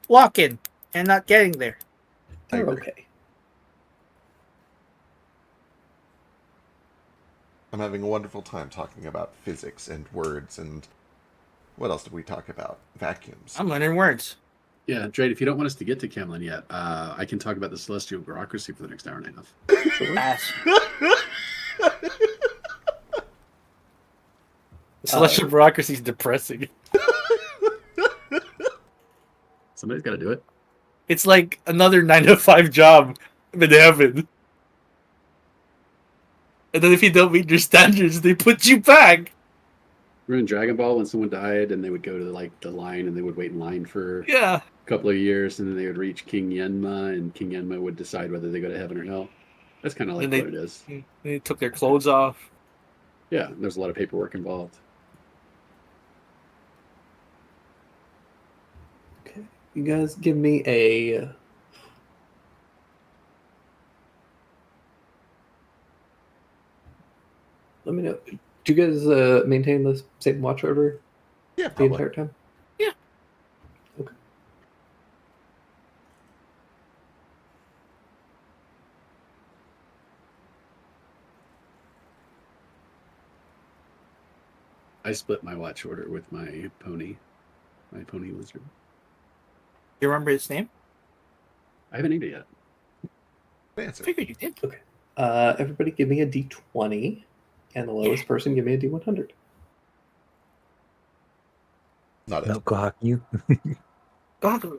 walking and not getting there. I They're agree. okay. I'm having a wonderful time talking about physics and words and what else did we talk about? Vacuums. I'm learning words. Yeah, Drade, if you don't want us to get to Camlin yet, I can talk about the celestial bureaucracy for the next hour and a half. Pass. Celestial bureaucracy is depressing. Somebody's got to do it. It's like another 9-to-5 job in heaven. And then if you don't meet your standards, they put you back. We're in Dragon Ball when someone died, and they would go to the line, and they would wait in line for Yeah. a couple of years, and then they would reach King Yenma, and King Yenma would decide whether they go to heaven or hell. That's kind of like And they- what it is. They took their clothes off. Yeah, there's a lot of paperwork involved. Okay. You guys give me a. Let me know. Do you guys maintain the same watch order Yeah, the probably. entire time? Yeah. Okay. I split my watch order with my pony lizard. You remember his name? I haven't named it yet. I Fancy. figured you did. Everybody give me a D20, and the lowest person give me a D100. Not it. No, Glock, you. God.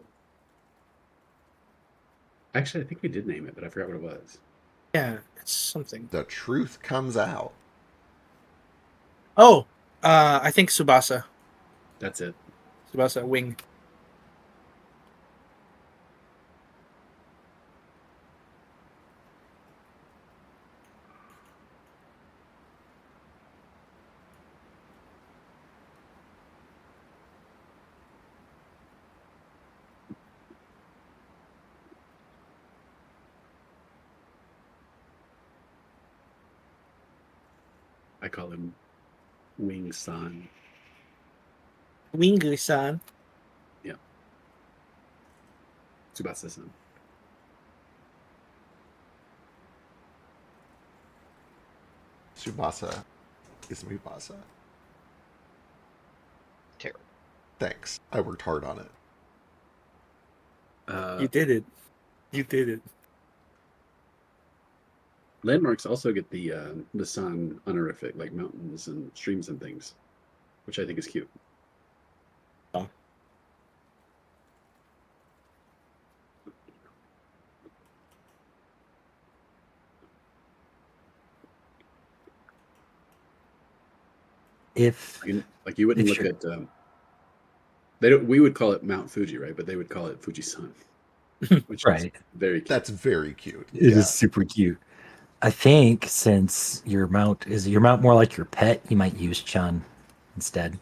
Actually, I think we did name it, but I forgot what it was. Yeah, it's something. The truth comes out. Oh, I think Tsubasa. That's it. Tsubasa Wing. I call him Wing San. Wingu-san. Tsubasa-san. Tsubasa is Mubasa. Terrible. Thanks. I worked hard on it. You did it. You did it. Landmarks also get the sun honorific, like mountains and streams and things, which I think is cute. Oh. If Like you wouldn't If look at they don't. We would call it Mount Fuji, right? But they would call it Fuji-san, which right, is very cute. That's very cute. it is super cute. I think since your mount more like your pet, you might use Chun instead.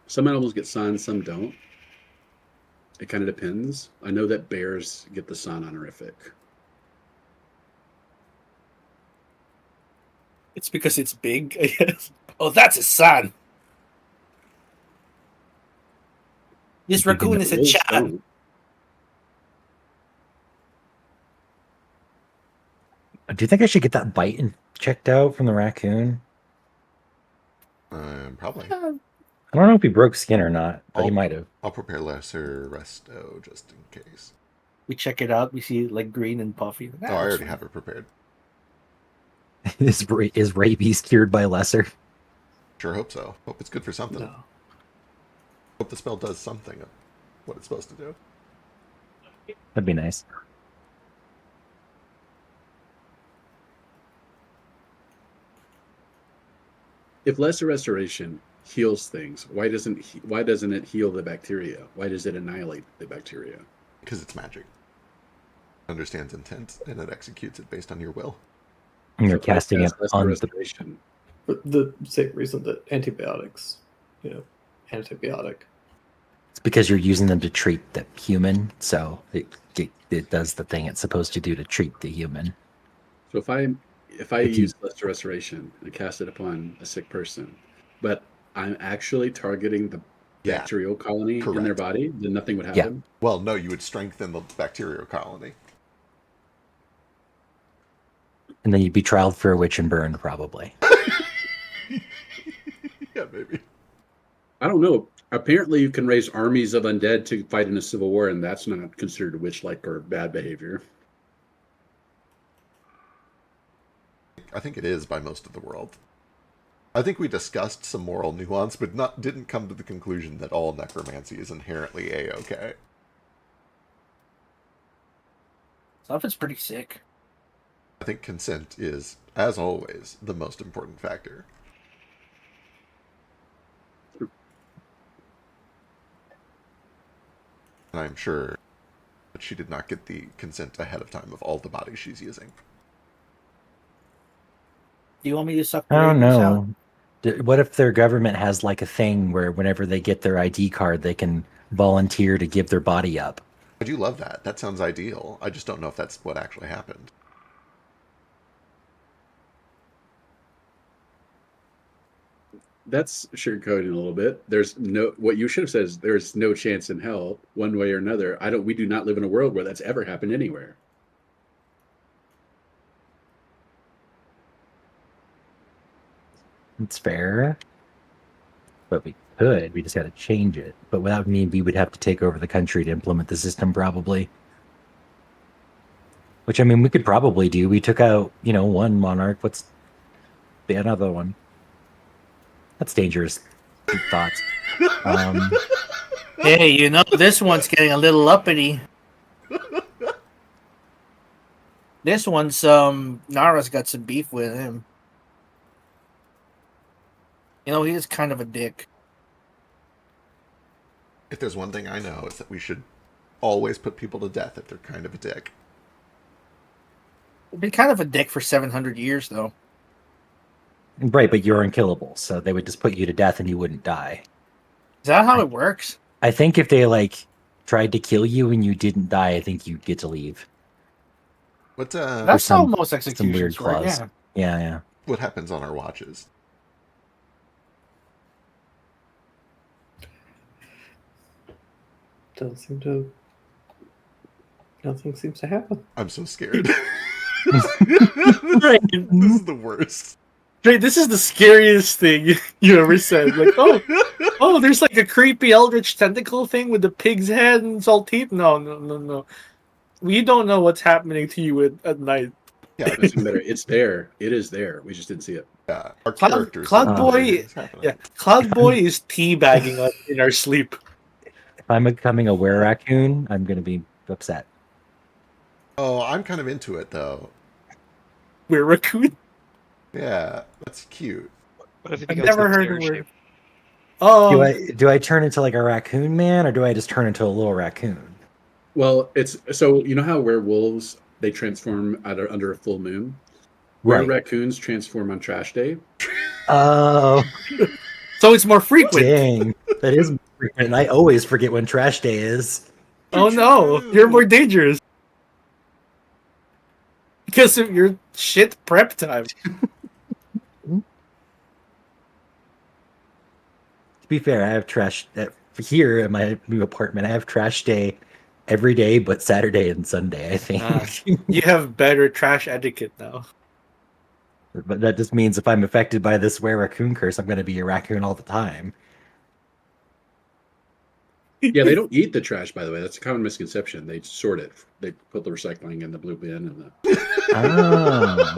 Some animals get sun, some don't. It kind of depends. I know that bears get the sun honorific. It's because it's big, I guess. Oh, that's a son. This You think raccoon that is a Wolves chan. don't. Do you think I should get that bite checked out from the raccoon? Probably. I don't know if he broke skin or not, but he I'll- might have. I'll prepare lesser resto just in case. We check it out. We see like green and puffy. Oh, I already have it prepared. Is rabies cured by lesser? Sure hope so. Hope it's good for something. No. Hope the spell does something of what it's supposed to do. That'd be nice. If lesser restoration heals things, why doesn't it heal the bacteria? Why does it annihilate the bacteria? Because it's magic. It understands intent and it executes it based on your will. And you're So if I casting it cast lesser on the. restoration. For the same reason that antibiotics, antibiotic. It's because you're using them to treat the human, so it does the thing it's supposed to do to treat the human. So if I If you- use lesser restoration and cast it upon a sick person, but I'm actually targeting the Yeah. bacterial colony in their Correct. body, then nothing would Yeah. happen. Well, no, you would strengthen the bacterial colony. And then you'd be trialed for a witch and burned, probably. Yeah, maybe. I don't know. Apparently, you can raise armies of undead to fight in a civil war, and that's not considered witch-like or bad behavior. I think it is by most of the world. I think we discussed some moral nuance, but didn't come to the conclusion that all necromancy is inherently a-okay. Stuff is pretty sick. I think consent is, as always, the most important factor. And I'm sure that she did not get the consent ahead of time of all the bodies she's using. Do you want me to suck? I don't rabies out? know. What if their government has like a thing where whenever they get their ID card, they can volunteer to give their body up? I do love that. That sounds ideal. I just don't know if that's what actually happened. That's sugarcoating a little bit. What you should have said is there's no chance in hell, one way or another. We do not live in a world where that's ever happened anywhere. It's fair. But we could. We just got to change it. But that would mean we would have to take over the country to implement the system, probably. Which, I mean, we could probably do. We took out, one monarch. What's the another one? That's dangerous thoughts. Hey, this one's getting a little uppity. This one's Nara's got some beef with him. He is kind of a dick. If there's one thing I know, it's that we should always put people to death if they're kind of a dick. Been kind of a dick for 700 years, though. Right, but you're unkillable, so they would just put you to death and you wouldn't die. Is that how it works? I think if they, tried to kill you and you didn't die, I think you'd get to leave. What That's how some- most weird executions work. clause. Yeah. Yeah. what happens on our watches? Nothing seems to happen. I'm so scared. Right. This is the worst. Right, this is the scariest thing you ever said. Like, oh, there's like a creepy eldritch tentacle thing with the pig's head and all teeth. No. We don't know what's happening to you at night. Yeah, It doesn't matter. It's there. It is there. We just didn't see it. yeah. Our Cloud- characters. Cloud don't know Boy- anything's happening. Yeah, Cloud Boy is teabagging us in our sleep. If I'm becoming a were-raccoon, I'm going to be upset. Oh, I'm kind of into it though. We're raccoon. Yeah, that's cute. What if it I've becomes never the heard tear the word. shape? Oh, Do I turn into like a raccoon man, or do I just turn into a little raccoon? Well, it's so you know how werewolves they transform under a full moon. Were Right. raccoons transform on trash day? Oh, so it's more frequent. dang. That is frequent. And I always forget when trash day is. Oh no, you're more dangerous. Because of your shit prep time. be fair, I have trash here in my new apartment. I have trash day every day but Saturday and Sunday, I think. You have better trash etiquette now. But that just means if I'm affected by this were raccoon curse, I'm going to be a raccoon all the time. Yeah, they don't eat the trash, by the way. That's a common misconception. They sort it. They put the recycling in the blue bin and the. Oh.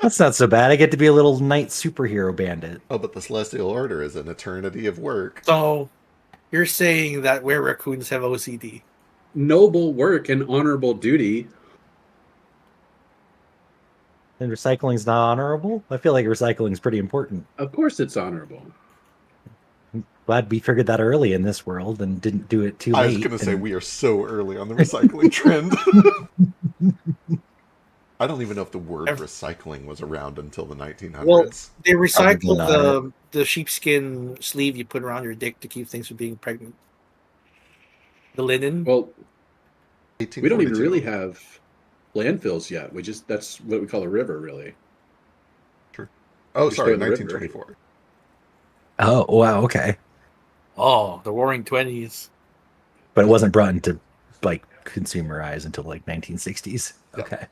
That's not so bad. I get to be a little night superhero bandit. Oh, but the Celestial Order is an eternity of work. So, you're saying that were raccoons have OCD? Noble work and honorable duty. And recycling's not honorable? I feel like recycling's pretty important. Of course, it's honorable. I'm glad we figured that early in this world and didn't do it too late. I was going to say we are so early on the recycling trend. I don't even know if the word recycling was around until the 1900s. Well, they recycled Probably the sheepskin sleeve you put around your dick to keep things from being pregnant. The linen. Well, we don't even 1842. really have landfills yet. That's what we call a river, really. Oh, we sorry, stay on the river. 1924. Oh, wow, okay. Oh, the Roaring Twenties. But it wasn't brought into, like, consumerized until, like, 1960s. Yeah. Okay.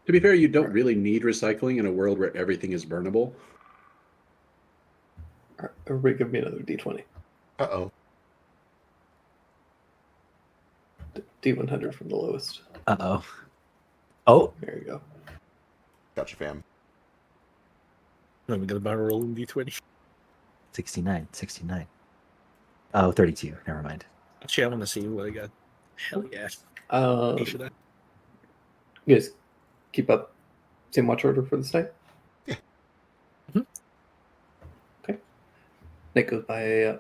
To be fair, you don't really need recycling in a world where everything is burnable. Everybody give me another D20. Uh-oh. D100 from the lowest. Uh-oh. Oh, There you go. Gotcha, fam. Let me get about a rolling D20. 69. Oh, 32. Never mind. Actually, I want to see what I got. Hell yeah. You Should I? guys keep up same watch order for this night? Yeah. Mhm. Okay. Night goes by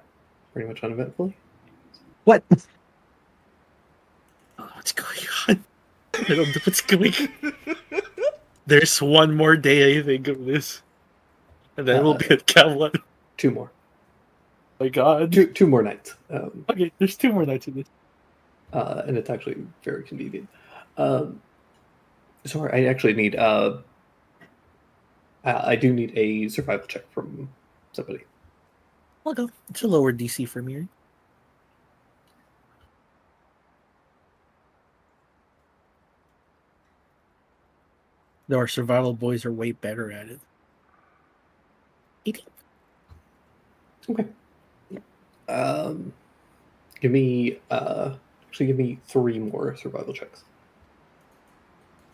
pretty much uneventfully. What? Oh, what's going on? I don't know what's going on. There's one more day, I think, of this. And then we'll be at Camelot. 2 more. Oh my god. Two more nights. Okay, there's 2 more nights in this. And it's actually very convenient. Sorry, I actually need. I do need a survival check from somebody. I'll go. It's a lower DC for me. Right? Though our survival boys are way better at it. 18. Okay. Give me. Actually, give me 3 more survival checks.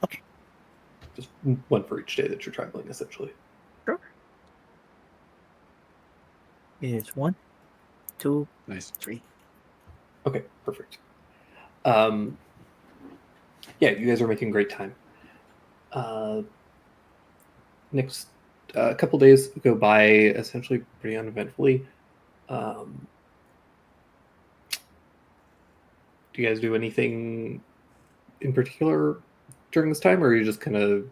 Okay. Just one for each day that you're traveling, essentially. Sure. It's 1, 2, Nice. 3. Okay, perfect. Yeah, you guys are making great time. Next couple days go by essentially pretty uneventfully. Do you guys do anything in particular during this time, or are you just kind of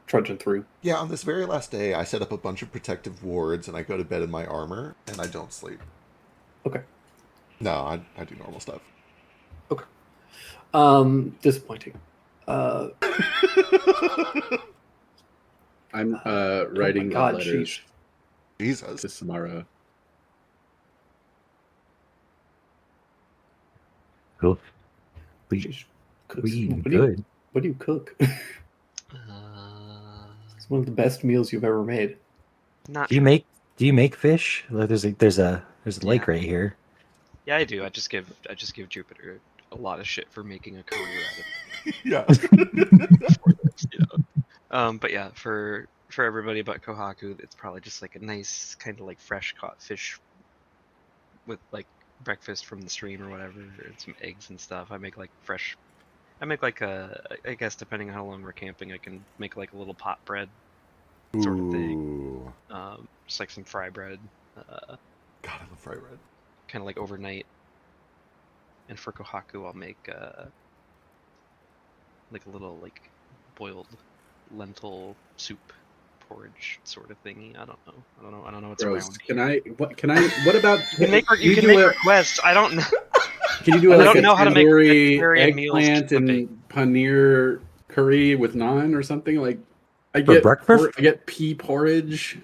trudging through? Yeah, on this very last day, I set up a bunch of protective wards, and I go to bed in my armor, and I don't sleep. Okay. No, I do normal stuff. Disappointing. I'm writing God, letters sheesh. Jesus. to Samara. Cool. Sheesh. Cooks. We eating What do you- good. What do you cook? Uh, It's one of the best meals you've ever made. not. Do you make fish? Like, there's a lake right here. Yeah, I do. I just give Jupiter a lot of shit for making a career out of Yeah. this, you know. But yeah, for everybody but Kohaku, it's probably just like a nice kind of like fresh caught fish with like breakfast from the stream or whatever, and some eggs and stuff. I make like I guess depending on how long we're camping, I can make like a little pot bread sort of thing. Ooh. Just like some fry bread, God, I love fried bread. kind of like overnight. And for Kohaku, I'll make like a little like boiled lentil soup porridge sort of thingy. I don't know what's Gross. around. What about You can make do make a- requests. I don't know. Can you do I like don't a know how to make tandoori vegetarian meals eggplant flipping. and paneer curry with naan or something like? I For get breakfast? I get pea porridge.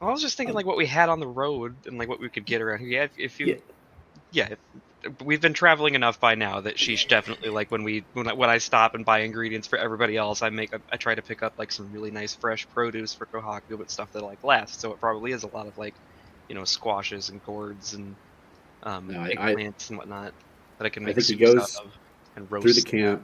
I was just thinking like what we had on the road and like what we could get around here. Yeah, if you, yeah, we've been traveling enough by now that she's definitely like when I stop and buy ingredients for everybody else, I try to pick up like some really nice fresh produce for Kohaku, but stuff that like lasts. So it probably is a lot of like, squashes and gourds and No, eggplants and whatnot that I can I make think he soups out goes of and through the roast. camp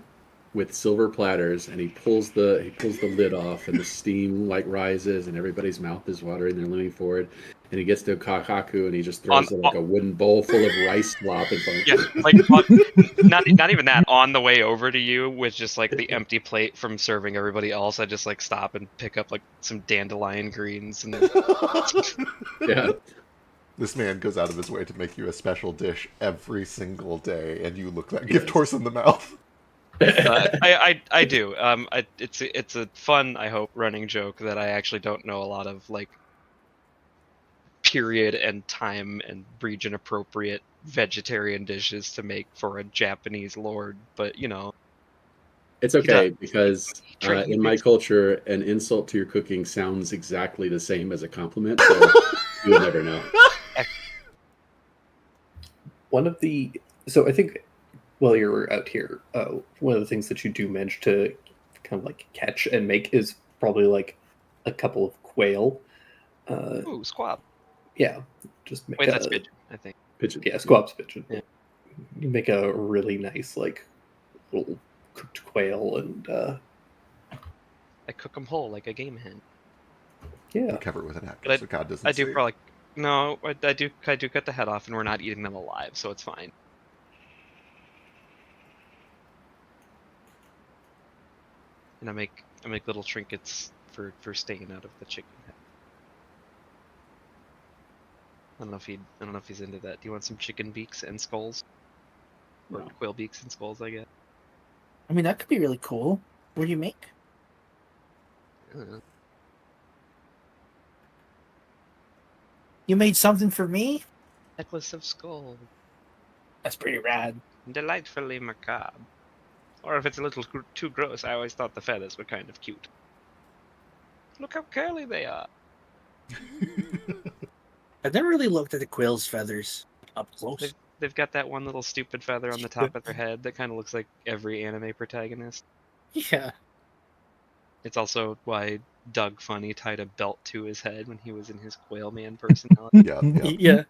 with silver platters, and he pulls the lid off, and the steam like rises, and everybody's mouth is watering. They're leaning forward, and he gets to Kakaku, and he just On, throws like a wooden bowl full of rice slop in front yeah, of him. like not even that. On the way over to you with just like the empty plate from serving everybody else, I just like stop and pick up like some dandelion greens and Yeah, This man goes out of his way to make you a special dish every single day, and you look that He gift does. horse in the mouth. I do. It's a fun, I hope, running joke that I actually don't know a lot of like period and time and region appropriate vegetarian dishes to make for a Japanese lord, but it's he does. okay because He in my makes culture, an insult to your cooking sounds exactly the same as a compliment. So you would never know. So I think while you're out here, one of the things that you do manage to kind of like catch and make is probably like a couple of quail. ooh squab. Yeah, just make Wait, that's a pigeon, I think. Pigeon. yeah squab's pigeon. Yeah. You make a really nice like little cooked quail, and I cook them whole like a game hen. yeah, Cover it with a napkin But so God doesn't I do see. probably no. I do cut the head off, and we're not eating them alive, so it's fine. And I make little trinkets for staying out of the chicken head. I don't know if he's into that. Do you want some chicken beaks and skulls? Or No. quail beaks and skulls, I guess. I mean, that could be really cool. What do you make? I don't know. You made something for me? Necklace of skull. That's pretty rad. Delightfully macabre. Or if it's a little too gross, I always thought the feathers were kind of cute. Look how curly they are. I've never really looked at the quail's feathers up close. They've got that one little stupid feather on the top of their head that kind of looks like every anime protagonist. Yeah. It's also why Doug Funny tied a belt to his head when he was in his Quail Man personality. Yeah, yeah. Yeah.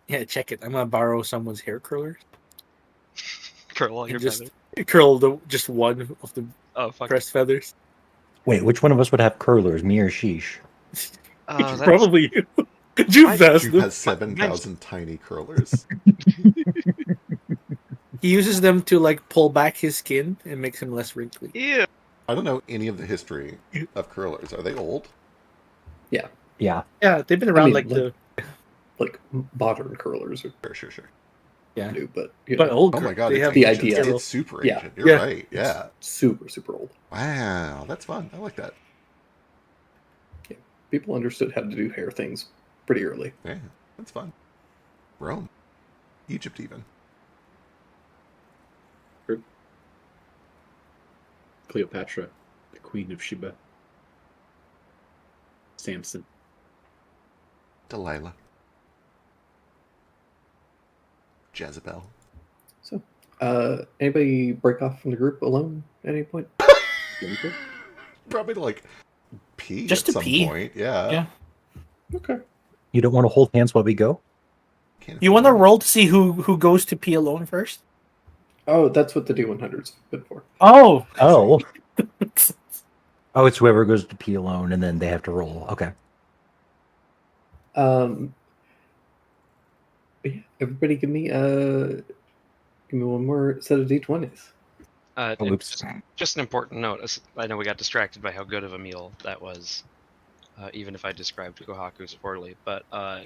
Yeah, check it. I'm gonna borrow someone's hair curler Curl all your and just feathers. curl just one of the Oh fuck. crest feathers. Wait, which one of us would have curlers, me or Sheesh? That's Probably you. You I- best. Jupe has 7,000 tiny curlers. He uses them to like pull back his skin and makes him less wrinkly. Ew. I don't know any of the history of curlers. Are they old? Yeah. Yeah, they've been around mean, like the like modern curlers are Sure. yeah. new, but But old. Oh my God, they it's have the ancient. idea. It's super Yeah. ancient. You're Yeah. right. Yeah. super old. Wow, that's fun. I like that. People understood how to do hair things pretty early. Yeah, that's fun. Rome, Egypt, even. Cleopatra, the Queen of Sheba. Samson. Delilah. Jezebel. So, anybody break off from the group alone at any point? Jennifer? Probably to like pee Just at to some pee. point. Yeah. Yeah. Okay. You don't want to hold hands while we go? Can't You want to afford roll to see who goes to pee alone first? Oh, that's what the D100's good for. Oh. Oh. Oh, it's whoever goes to pee alone and then they have to roll. Okay. But yeah, everybody give me one more set of D20s. Oh, And oops. just an important note. I know we got distracted by how good of a meal that was, even if I described Kohaku's poorly. But I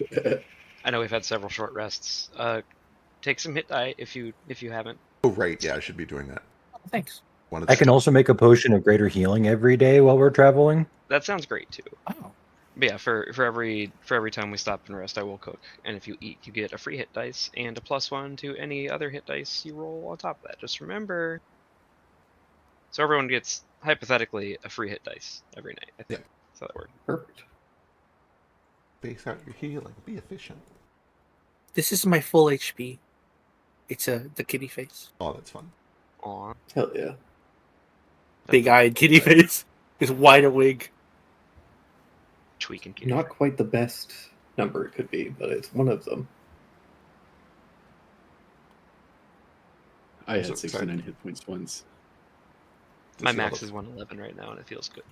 know we've had several short rests. Take some hit die if you haven't. Oh, right. Yeah, I should be doing that. Thanks. One of I the can also make a potion of greater healing every day while we're traveling. That sounds great too. Oh. But yeah, for every time we stop and rest, I will cook. And if you eat, you get a free hit dice and a +1 to any other hit dice you roll on top of that. Just remember. So everyone gets hypothetically a free hit dice every night. I think that's how that works. Perfect. Base out your healing. Be efficient. This is my full HP. It's the kitty face. Oh, that's fun. Aw. Hell yeah. Big-eyed kitty face. Just wide awake. Tweaking kitty. Not quite the best number it could be, but it's one of them. I had So 69 hit points once. My See all max the- is 111 right now, and it feels good.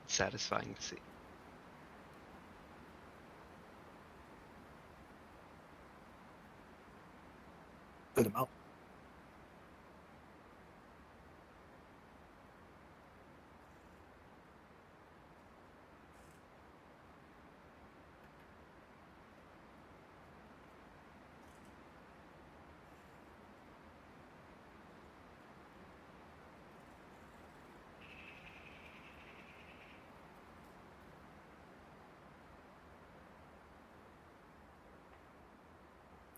It's satisfying to see. Good amount.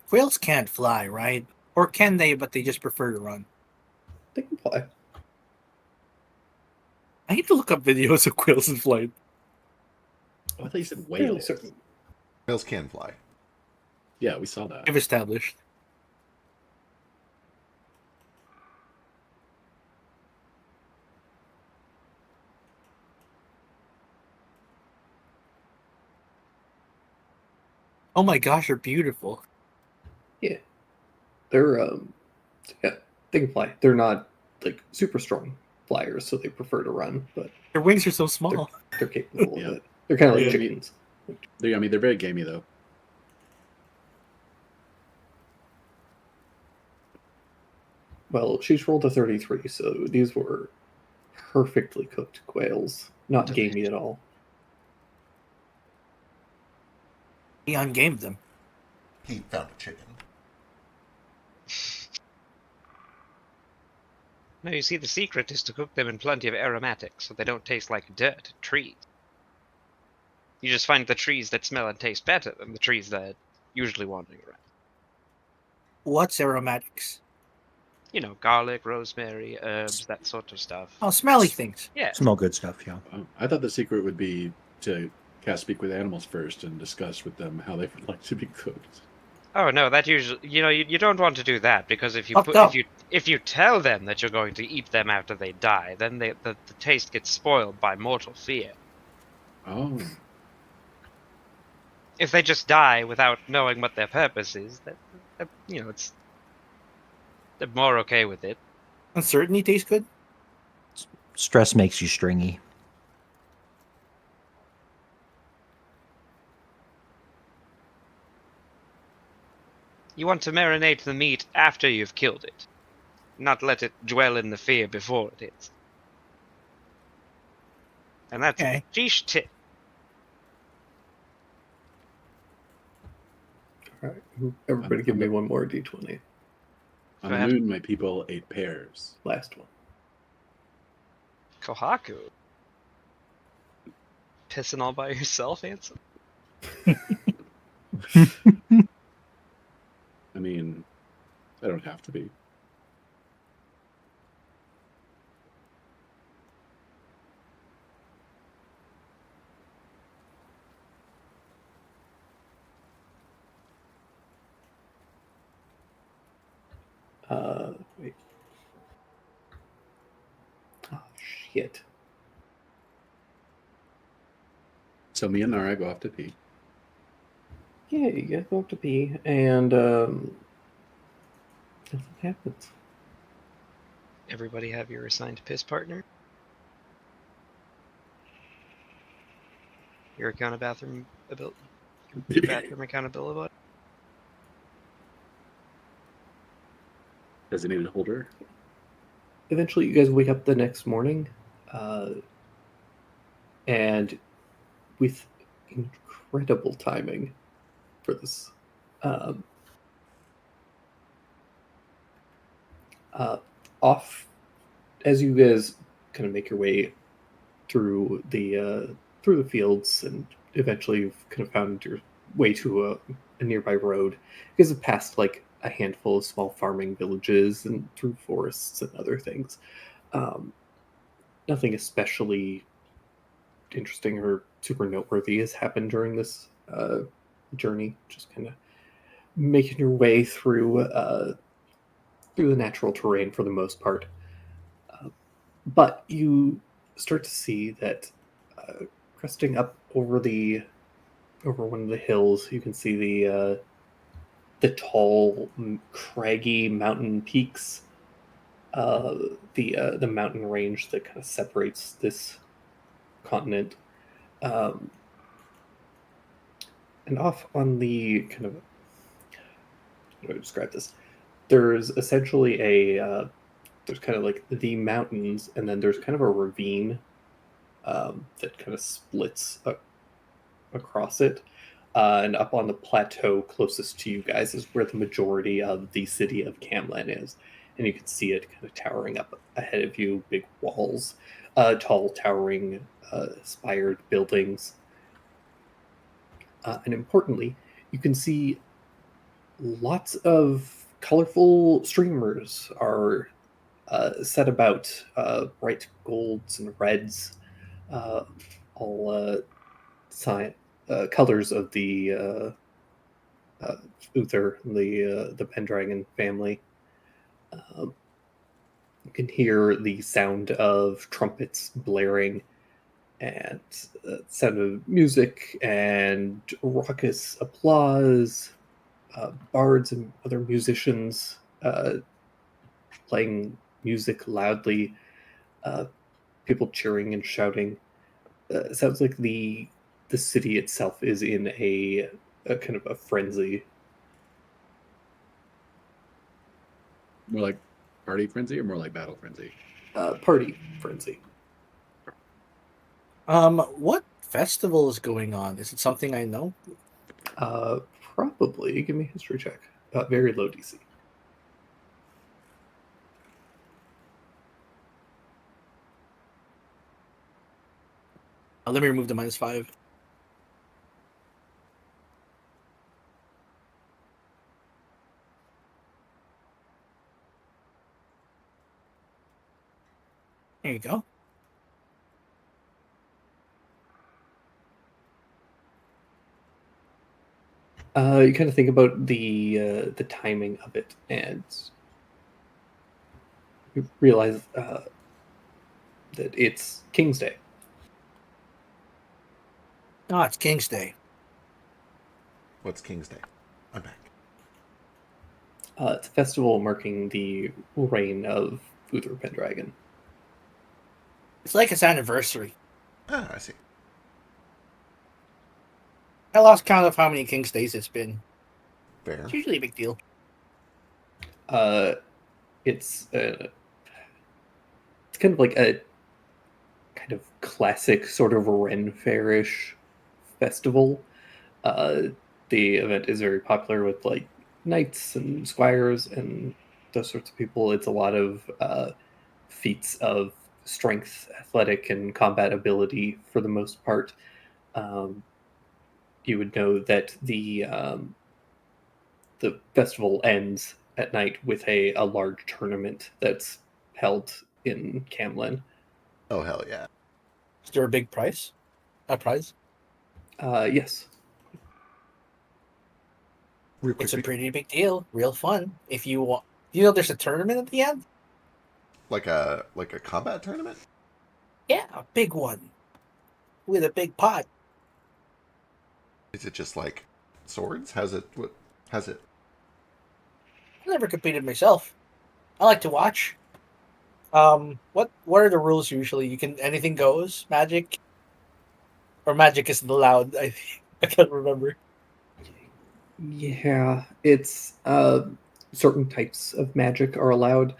Quails can't fly, right? Or can they, but they just prefer to run? They can fly. I need to look up videos of quails in flight. Oh, I thought you said Fairly whales. certain. Whales can fly. Yeah, we saw that. I've established. Oh my gosh, they're beautiful. They're yeah, they can fly. They're not like super strong flyers, so they prefer to run, but Their wings are so small. they're capable Yeah. of it. They're kind of like Yeah. chickens. I mean, they're very gamey though. Well, she's rolled a 33, so these were perfectly cooked quails. Not gamey at all. He ungamed them. He found a chicken. No, you see, the secret is to cook them in plenty of aromatics so they don't taste like dirt and trees. You just find the trees that smell and taste better than the trees that are usually wandering around. What's aromatics? You know, garlic, rosemary, herbs, that sort of stuff. Oh, smelly things. Yeah. Smell good stuff, yeah. I thought the secret would be to cast Speak with Animals first and discuss with them how they would like to be cooked. Oh no, that usually, you don't want to do that because if you Fucked up. if you tell them that you're going to eat them after they die, then the taste gets spoiled by mortal fear. Oh, If they just die without knowing what their purpose is, that it's they're more okay with it. Uncertainty tastes good. Stress makes you stringy. You want to marinate the meat after you've killed it, not let it dwell in the fear before it is. And that's Okay. a geesh tip. All right, everybody, give me one more d20. on Go the ahead. moon, my people ate pears. Last one. Kohaku. Pissing all by yourself, Ansem? I mean, I don't have to be. Wait. Oh, shit. So me and Nara go off to pee. Yeah, you guys go up to pee, and nothing happens. Everybody have your assigned piss partner? Your bathroom accountability? Designated holder. Eventually, you guys wake up the next morning, and with incredible timing for this, off as you guys kind of make your way through the fields, and eventually you've kind of found your way to a nearby road. You guys have passed like a handful of small farming villages and through forests and other things. Nothing especially interesting or super noteworthy has happened during this journey. Just kind of making your way through the natural terrain for the most part. But you start to see that cresting up over one of the hills, you can see the tall, craggy mountain peaks, the mountain range that kind of separates this continent. And off on the kind of, how do I describe this? There's essentially there's kind of like the mountains, and then there's kind of a ravine that kind of splits across it. And up on the plateau closest to you guys is where the majority of the city of Camlan is. And you can see it kind of towering up ahead of you, big walls, tall, towering, spired buildings. And importantly, you can see lots of colorful streamers are set about, bright golds and reds, all colors of the Uther, the Pendragon family. You can hear the sound of trumpets blaring and sound of music and raucous applause, bards and other musicians playing music loudly, people cheering and shouting. It sounds like the city itself is in a kind of a frenzy. More like party frenzy or more like battle frenzy? Party frenzy. What festival is going on? Is it something I know? Probably. Give me a history check. Very low DC. Let me remove the -5. There you go. You kind of think about the timing of it, and you realize that it's King's Day. Oh, it's King's Day. What's King's Day? I'm back. It's a festival marking the reign of Uther Pendragon. It's like its anniversary. Ah, I see. I lost count of how many King's Days it's been. Fair. It's usually a big deal. It's kind of like a kind of classic sort of Ren Fairish festival. The event is very popular with like knights and squires and those sorts of people. It's a lot of feats of strength, athletic, and combat ability for the most part. You would know that the festival ends at night with a large tournament that's held in Camlan. Oh, hell yeah. Is there a big prize? A prize? Yes. Real quick, It's a pretty big deal. Real fun. If you want, you know, there's a tournament at the end. like a combat tournament? Yeah, a big one with a big pot. Is it just like swords? How's it? I never competed myself. I like to watch. What are the rules usually? You can anything goes. Magic, or magic isn't allowed. I can't remember. Yeah, it's certain types of magic are allowed,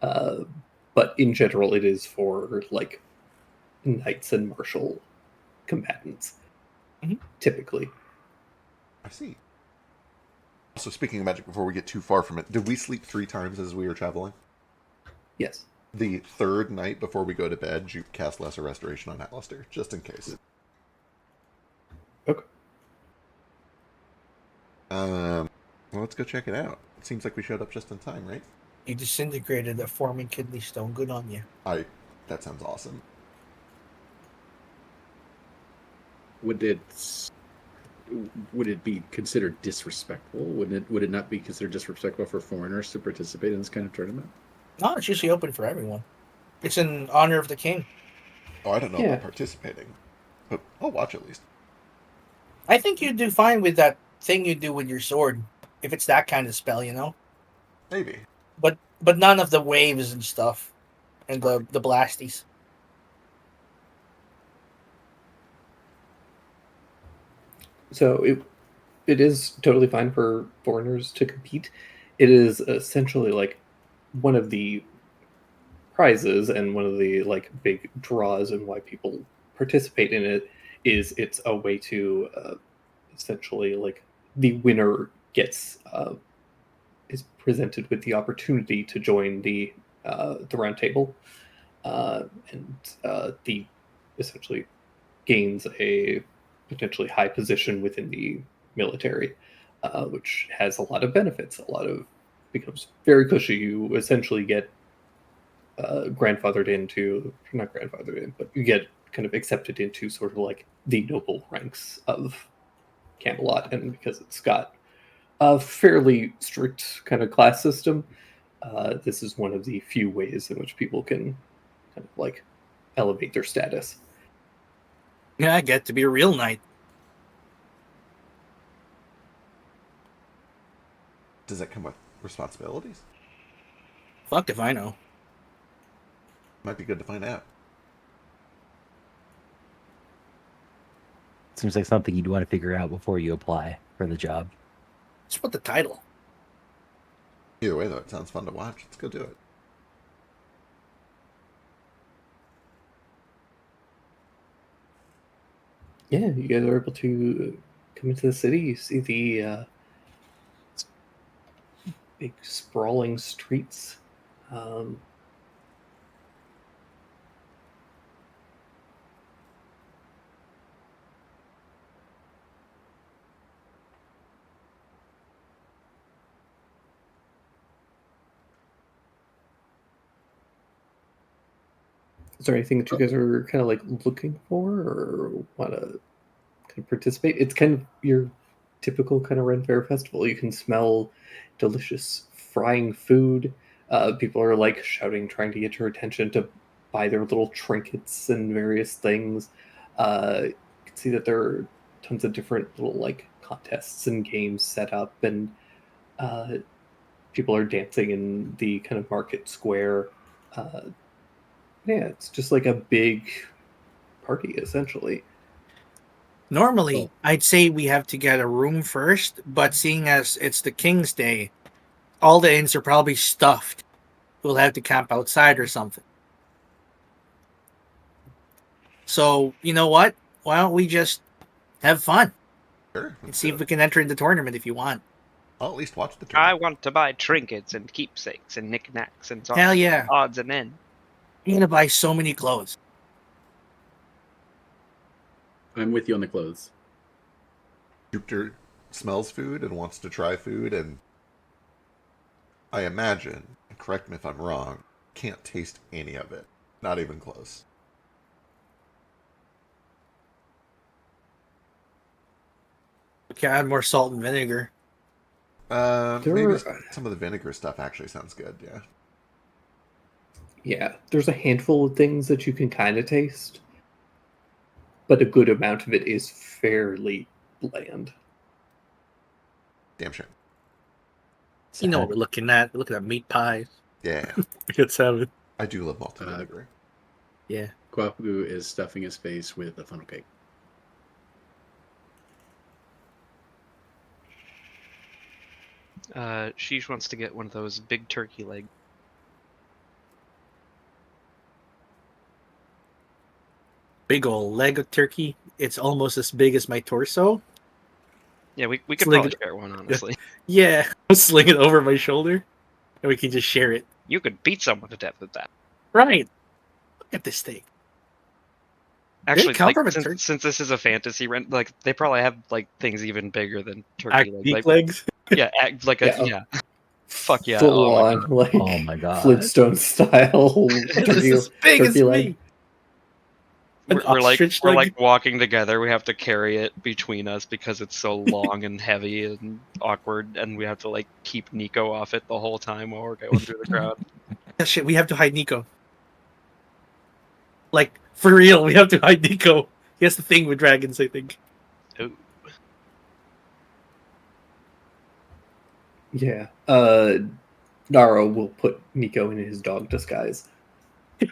but in general, it is for like knights and martial combatants, typically. I see. So speaking of magic, before we get too far from it, did we sleep 3 times as we were traveling? Yes. The third night before we go to bed, you cast Lesser Restoration on Alistair, just in case. Okay. Well, let's go check it out. seems like we showed up just in time, right? You disintegrated a forming kidney stone. Good on you. That sounds awesome. Would it be considered disrespectful? Would it not be considered disrespectful for foreigners to participate in this kind of tournament? No, it's usually open for everyone. It's in honor of the king. Oh, I don't know Yeah. about participating, but I'll watch at least. I think you'd do fine with that thing you do with your sword, if it's that kind of spell, you know. Maybe. But none of the waves and stuff, and the blasties. So it is totally fine for foreigners to compete. It is essentially like one of the prizes and one of the like big draws and why people participate in it is it's a way to essentially like the winner gets is presented with the opportunity to join the round table and the essentially gains a potentially high position within the military, which has a lot of benefits. Becomes very cushy. You essentially get grandfathered into, not grandfathered in, but you get kind of accepted into sort of like the noble ranks of Camelot. And because it's got a fairly strict kind of class system, this is one of the few ways in which people can kind of like elevate their status. Yeah, I get to be a real knight. Does that come with responsibilities? Fuck if I know. Might be good to find out. Seems like something you'd want to figure out before you apply for the job. Just put the title. Either way, though, it sounds fun to watch. Let's go do it. Yeah, you guys are able to come into the city. You see the big sprawling streets. Is there anything that you guys are kind of like looking for or want to kind of participate? It's kind of your typical kind of Ren Fair festival. You can smell delicious frying food. People are like shouting, trying to get your attention to buy their little trinkets and various things. You can see that there are tons of different little like contests and games set up, and people are dancing in the kind of market square. Yeah, it's just like a big party, essentially. Normally, I'd say we have to get a room first, but seeing as it's the King's Day, all the inns are probably stuffed. We'll have to camp outside or something. So, you know what? Why don't we just have fun Sure. and see if we can enter in the tournament if you want? I'll at least watch the I tournament. want to buy trinkets and keepsakes and knickknacks and Hell yeah. odds and ends. You're going to buy so many clothes. I'm with you on the clothes. Jupiter smells food and wants to try food, and I imagine, and correct me if I'm wrong, can't taste any of it. Not even close. We can add more salt and vinegar. Maybe some of the vinegar stuff actually sounds good, yeah. Yeah, there's a handful of things that you can kind of taste, but a good amount of it is fairly bland. Damn shame. You know what we're looking at. We're looking at meat pies. Yeah, Let's have it. I do love malted vinegar. Yeah. Kwaku is stuffing his face with a funnel cake. Sheesh wants to get one of those big turkey legs. Big old leg of turkey. It's almost as big as my torso. Yeah, we could Sling probably it- share one, honestly. Yeah. I'll sling it over my shoulder. And we can just share it. You could beat someone to death with that. Right. Look at this thing. Actually, come like, from a turkey. since this is a fantasy rent, like they probably have like things even bigger than turkey legs. Geek Like, legs. yeah, like a, Yeah. yeah. Fuck yeah! full Oh my on like Oh my god. Flintstone style It's turkey, as big as turkey leg. me. An We're like ostrich we're leg. like walking together. We have to carry it between us because it's so long and heavy and awkward, and we have to like keep Nico off it the whole time while we're going through the crowd. Yeah, shit, we have to hide Nico. Like, for real, we have to hide Nico. He has the thing with dragons, I think. Ooh. Yeah. Naro will put Nico in his dog disguise. Which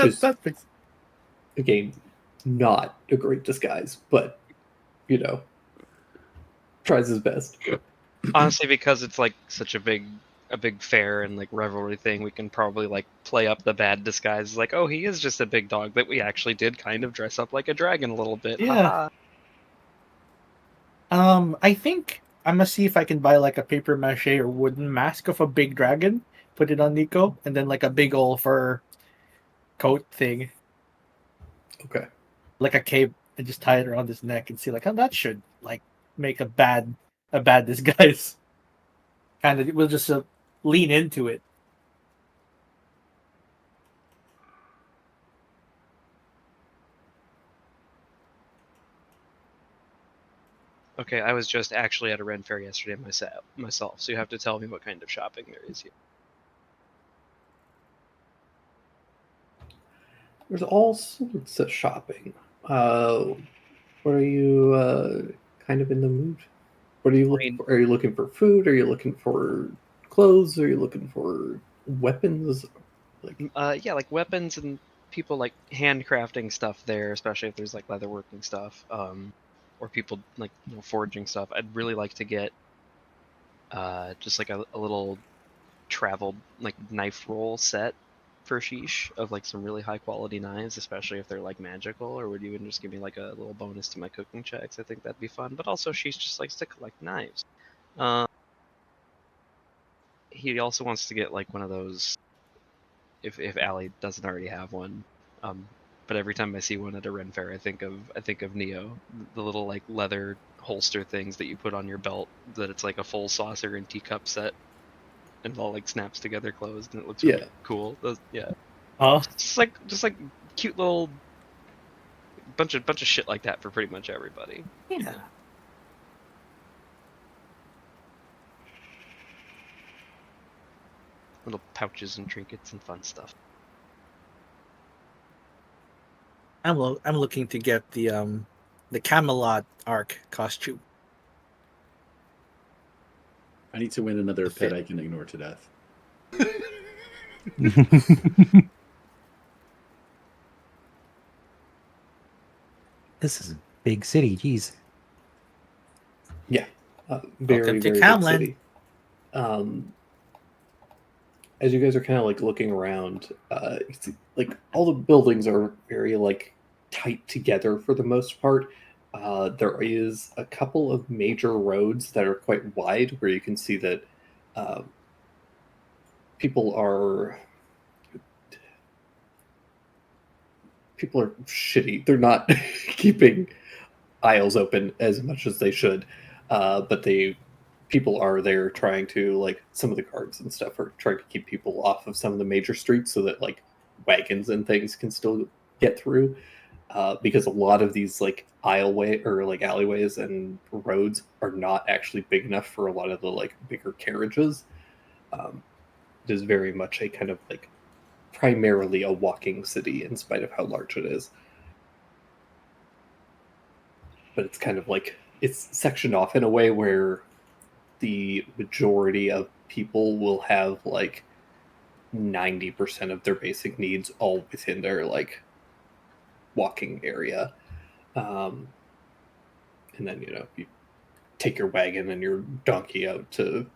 is- That makes Again, not a great disguise, but you know, tries his best. Honestly, because it's like such a big fair and like revelry thing, we can probably like play up the bad disguise. Like, oh, he is just a big dog, but we actually did kind of dress up like a dragon a little bit. Yeah. Haha. I think I'm gonna see if I can buy like a paper mache or wooden mask of a big dragon, put it on Nico, and then like a big old fur coat thing, Okay. like a cape, and just tie it around his neck and see like, oh, that should like make a bad disguise. Kind of, we'll just lean into it. Okay, I was just actually at a Ren Fair yesterday myself, so you have to tell me what kind of shopping there is here. There's all sorts of shopping. What are you kind of in the mood? What are you looking for? Are you looking for food? Are you looking for clothes? Are you looking for weapons? Like, Yeah, like weapons and people like handcrafting stuff there, especially if there's like leatherworking stuff, or people like forging stuff. I'd really like to get just like a little travel like knife roll set for Sheesh of like some really high quality knives, especially if they're like magical, or would you even just give me like a little bonus to my cooking checks? I think that'd be fun. But also Sheesh just likes to collect knives. He also wants to get like one of those if Allie doesn't already have one. But every time I see one at a Ren Fair, I think of Neo, the little like leather holster things that you put on your belt. That it's like a full saucer and teacup set, and it all like snaps together closed, and it looks really cool. Yeah, just like cute little bunch of shit like that for pretty much everybody. Yeah. Little pouches and trinkets and fun stuff. I'm looking to get the Camelot arc costume. I need to win another pet I can ignore to death. This is a big city. Jeez. yeah, Welcome very to very big Camlin. city. As you guys are kind of like looking around, you see, like all the buildings are very like tight together for the most part. There is a couple of major roads that are quite wide where you can see that people are shitty. They're not keeping aisles open as much as they should, but people are there trying to, like, some of the guards and stuff are trying to keep people off of some of the major streets so that like wagons and things can still get through, because a lot of these like alleyways and roads are not actually big enough for a lot of the like bigger carriages. It is very much a kind of like primarily a walking city in spite of how large it is, but it's kind of like it's sectioned off in a way where the majority of people will have like 90% of their basic needs all within their like walking area. And then, you take your wagon and your donkey out to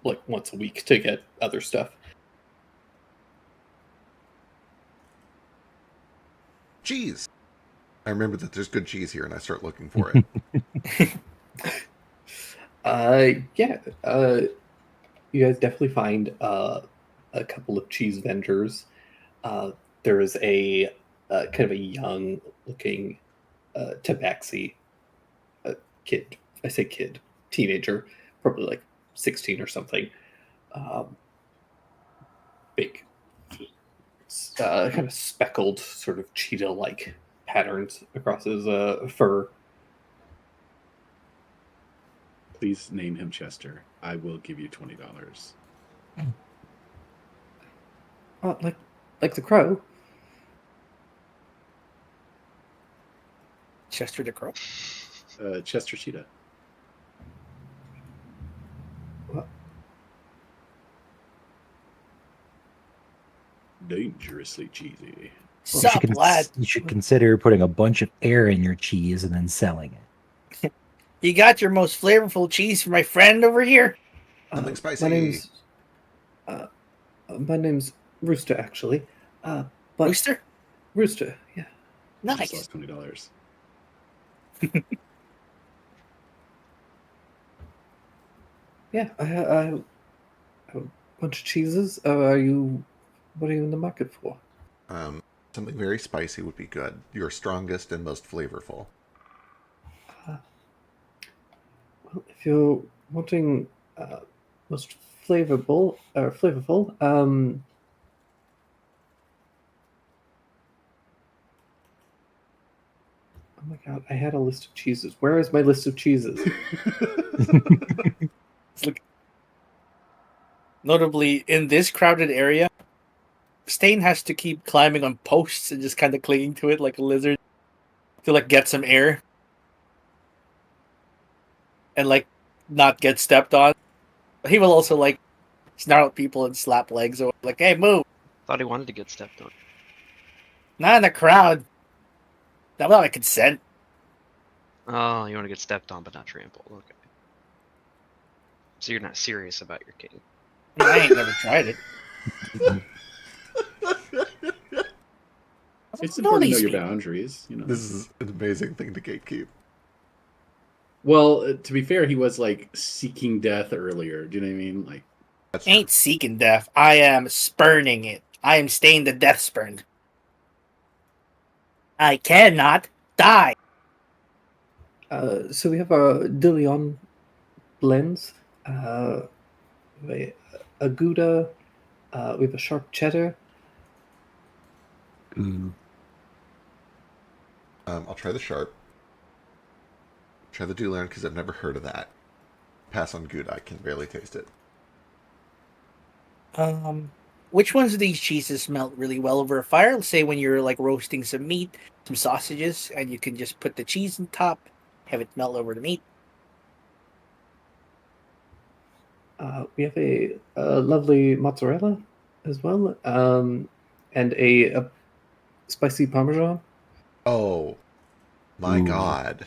like once a week to get other stuff. Cheese. I remember that there's good cheese here, and I start looking for it. You guys definitely find a couple of cheese vendors. There is a kind of a young looking tabaxi kid. I say kid, teenager, probably like 16 or something. Big, kind of speckled, sort of cheetah-like patterns across his fur. Please name him Chester. I will give you $20. Like the crow. Chester the Crow. Chester Cheetah. What? Dangerously cheesy. You Sup, should, lad? you should consider putting a bunch of air in your cheese and then selling it. You got your most flavorful cheese for my friend over here? Something spicy. My name's Rooster, actually. But Rooster? Rooster, yeah. Just Nice. lost $20. Yeah, I have a bunch of cheeses. What are you in the market for? Something very spicy would be good. Your strongest and most flavorful. Well, if you're wanting most flavorful, oh my god, I had a list of cheeses. Where is my list of cheeses? Notably, in this crowded area, Stain has to keep climbing on posts and just kind of clinging to it like a lizard to like get some air and like not get stepped on. He will also like snarl at people and slap legs or like, "Hey, move!" Thought he wanted to get stepped on. Not in the crowd. Not without my consent. Oh, you want to get stepped on but not trampled. Okay. So you're not serious about your king. I ain't never tried it. It's Know important to know these your people. boundaries. This is an amazing thing to gatekeep. Well, to be fair, he was like seeking death earlier. Do you know what I mean? Like, That's Ain't seeking death. I am spurning it. I am staying the death spurned. I cannot die. So we have a Dillion blends, a Gouda, we have a sharp cheddar. Ooh. I'll try the sharp. Try the Dulern because I've never heard of that. Pass on Gouda. I can barely taste it. Which ones of these cheeses melt really well over a fire? Let's say when you're like roasting some meat, some sausages, and you can just put the cheese on top, have it melt over the meat. We have a lovely mozzarella as well, and a spicy Parmesan. Oh, my Ooh. God.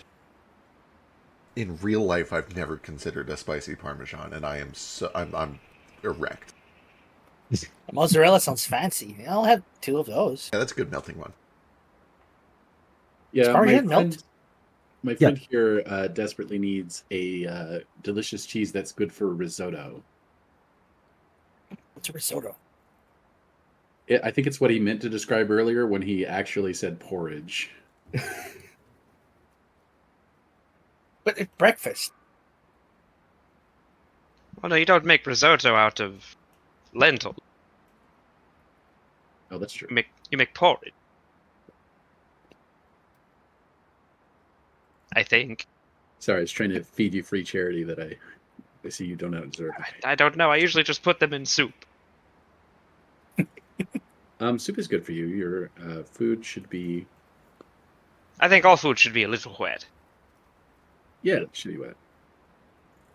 In real life, I've never considered a spicy Parmesan, and I am I'm erect. Mozzarella sounds fancy. I'll have 2 of those. Yeah, that's a good melting one. yeah, Parmesan melt? my Yeah. friend here desperately needs a delicious cheese that's good for risotto. What's a risotto? I think it's what he meant to describe earlier when he actually said porridge. But it's breakfast. Well, no, you don't make risotto out of lentil. Oh, that's true. You make porridge. I think. Sorry, I was trying to feed you free charity that I see you don't deserve. I don't know. I usually just put them in soup. Soup is good for you. Your food should be, I think all food should be a little wet. yeah, it should be wet.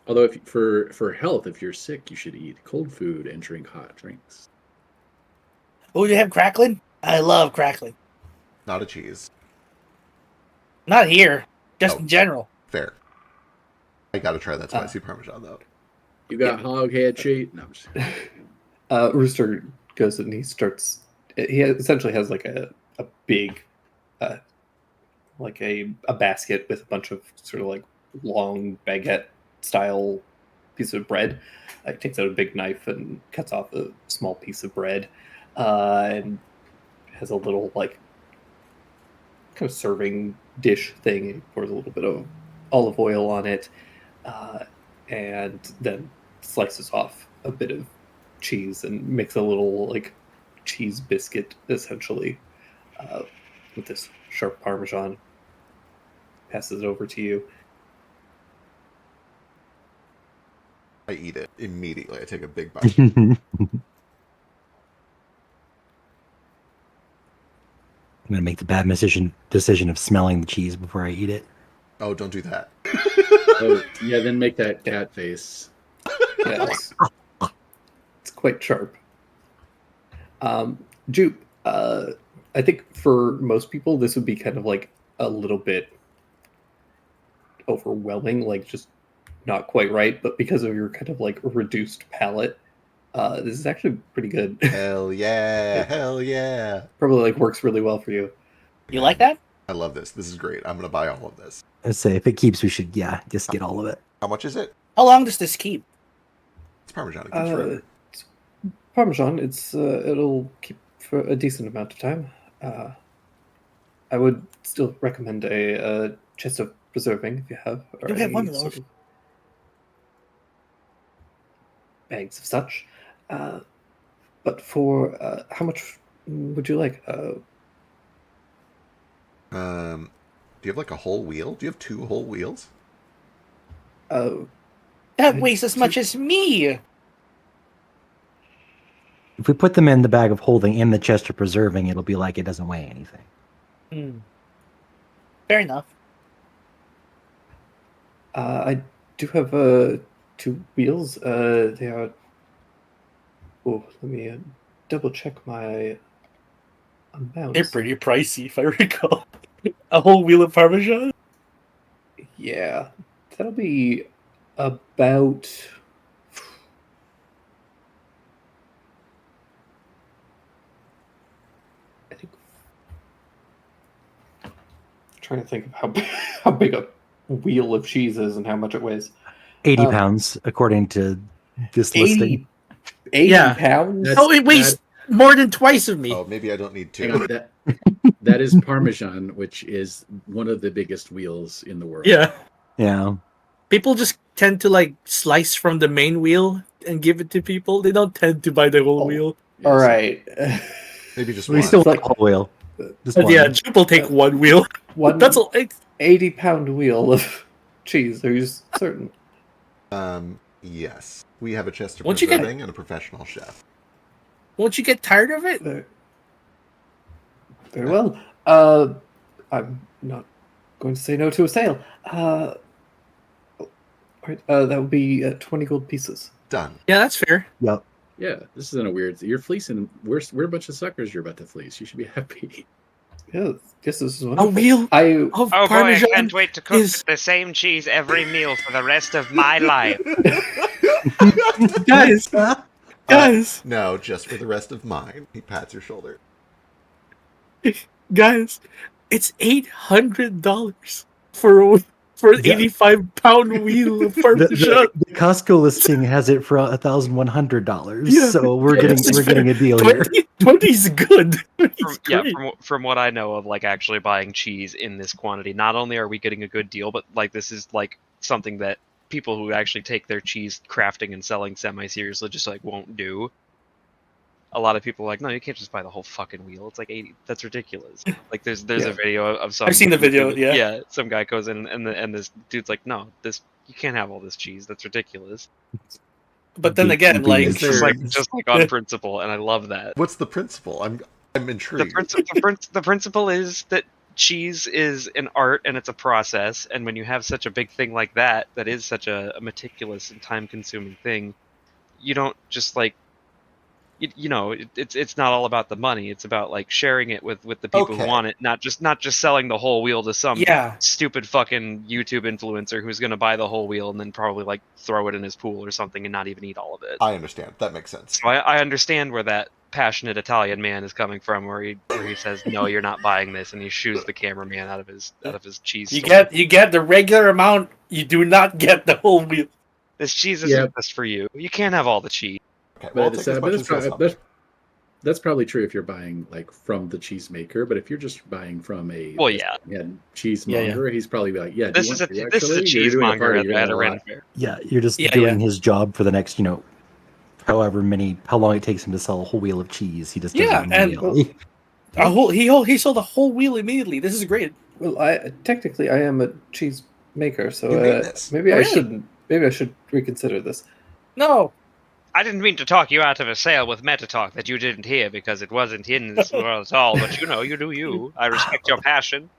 Although, if for health, if you're sick, you should eat cold food and drink hot drinks. Oh, you have crackling? I love crackling. Not a cheese. Not here, just Oh. in general. Fair. I gotta try that spicy Parmesan, though. You got hog head cheat? No, I'm just... Rooster goes and he starts. He essentially has like a big, like a basket with a bunch of sort of like long baguette style piece of bread. He takes out a big knife and cuts off a small piece of bread, and has a little like kind of serving dish thing. He pours a little bit of olive oil on it, and then slices off a bit of cheese and makes a little like cheese biscuit essentially with this sharp Parmesan. Passes it over to you. I eat it immediately. I take a big bite. I'm gonna make the bad decision of smelling the cheese before I eat it. Oh, don't do that. Oh, yeah, then make that cat face. Yeah, it's quite sharp. Jupe, I think for most people this would be kind of like a little bit overwhelming, like just not quite right, but because of your kind of like reduced palate, this is actually pretty good. Hell yeah. Hell yeah. Probably like works really well for you. You like that? I love this. This is great. I'm going to buy all of this. I'd say if it keeps, we should just get all of it. How much is it? How long does this keep? It's Parmesan. It keeps forever. It's Parmesan. It'll keep for a decent amount of time. I would still recommend a chest of preserving if you have. Or You have any one of sort those. bags of such. But for how much would you like? Do you have like a whole wheel? Do you have 2 whole wheels? That weighs as much as me. If we put them in the bag of holding in the chest of preserving, it'll be like it doesn't weigh anything. Hmm. Fair enough. I do have 2 wheels. They are. Oh, let me double check my amounts. They're pretty pricey, if I recall. A whole wheel of Parmesan? Yeah, that'll be about. I think. Trying to think of how big a wheel of cheese is and how much it weighs. 80 Um, pounds, according to this 80, listing. 80 Yeah. pounds? That's- Oh, it weighs more than twice of me. Oh, maybe I don't need 2. Hang on, that is Parmesan, which is one of the biggest wheels in the world. Yeah. Yeah. People just tend to like slice from the main wheel and give it to people. They don't tend to buy the whole Oh. wheel. Yes. All right. Maybe just We one. still It's want like- a whole wheel. Just But one. yeah, Jupe will take one wheel. One That's all. 80-pound wheel of cheese. Are you certain? Yes. We have a chest of Once you get- preserving and a professional chef. Won't you get tired of it? Very well. I'm not going to say no to a sale. All right, that would be 20 gold pieces. Done. Yeah, that's fair. Yep. Yeah, this isn't a weird. You're fleecing. We're a bunch of suckers. You're about to fleece. You should be happy. Yeah, yes, this is A wonderful. wheel I of Oh boy, I Parmesan. can't wait to cook is- the same cheese every meal for the rest of my life. Guys, guys, No, just for the rest of mine. He pats your shoulder. guys, it's $800 for an Yeah. 85-pound wheel of The, Parmesan. the Costco listing has it for $1,100. Yeah. So we're Yeah, getting this is we're getting a deal here. 20's good. 20's Yeah, great. from what I know of, like actually buying cheese in this quantity, not only are we getting a good deal, but like this is like something that people who actually take their cheese crafting and selling semi-seriously just like won't do. A lot of people are like, no, you can't just buy the whole fucking wheel. It's like 80. That's ridiculous. Like there's Yeah. a video of some. I've seen the video, yeah. Yeah, some guy goes in and this dude's like, no, this you can't have all this cheese. That's ridiculous. But then Be- again, be like, It's there- just like on principle, and I love that. What's the principle? I'm The, intrigued. the principle is that cheese is an art and it's a process, and when you have such a big thing like that is such a meticulous and time-consuming thing, you don't just like it's not all about the money. It's about like sharing it with the people Okay. who want it, not just selling the whole wheel to some yeah, stupid fucking YouTube influencer who's gonna buy the whole wheel and then probably like throw it in his pool or something and not even eat all of it. I understand. That makes sense. So I understand where that passionate Italian man is coming from, where he says, "No, you're not buying this," and he shoos the cameraman out of his cheese. you store. get the regular amount. You do not get the whole wheel. This cheese isn't Yeah. just for you. You can't have all the cheese. Okay, well, I'll But take it's, as but much it's as goes pro- up. but That's probably true if you're buying like from the cheesemaker, but if you're just buying from a Well, yeah. cheesemonger, he's probably like, yeah. This is a You're cheesemonger party, at, you're at gonna a want Ren fair. Yeah, you're just Yeah, doing his job for the next, how long it takes him to sell a whole wheel of cheese. He just does Yeah, it and- immediately. He sold a whole wheel immediately. This is great. Well, I am a cheese maker, so You made this. maybe I Really? shouldn't. Maybe I should reconsider this. No. I didn't mean to talk you out of a sale with Metatalk that you didn't hear because it wasn't in this world at all. But you do you. I respect your passion.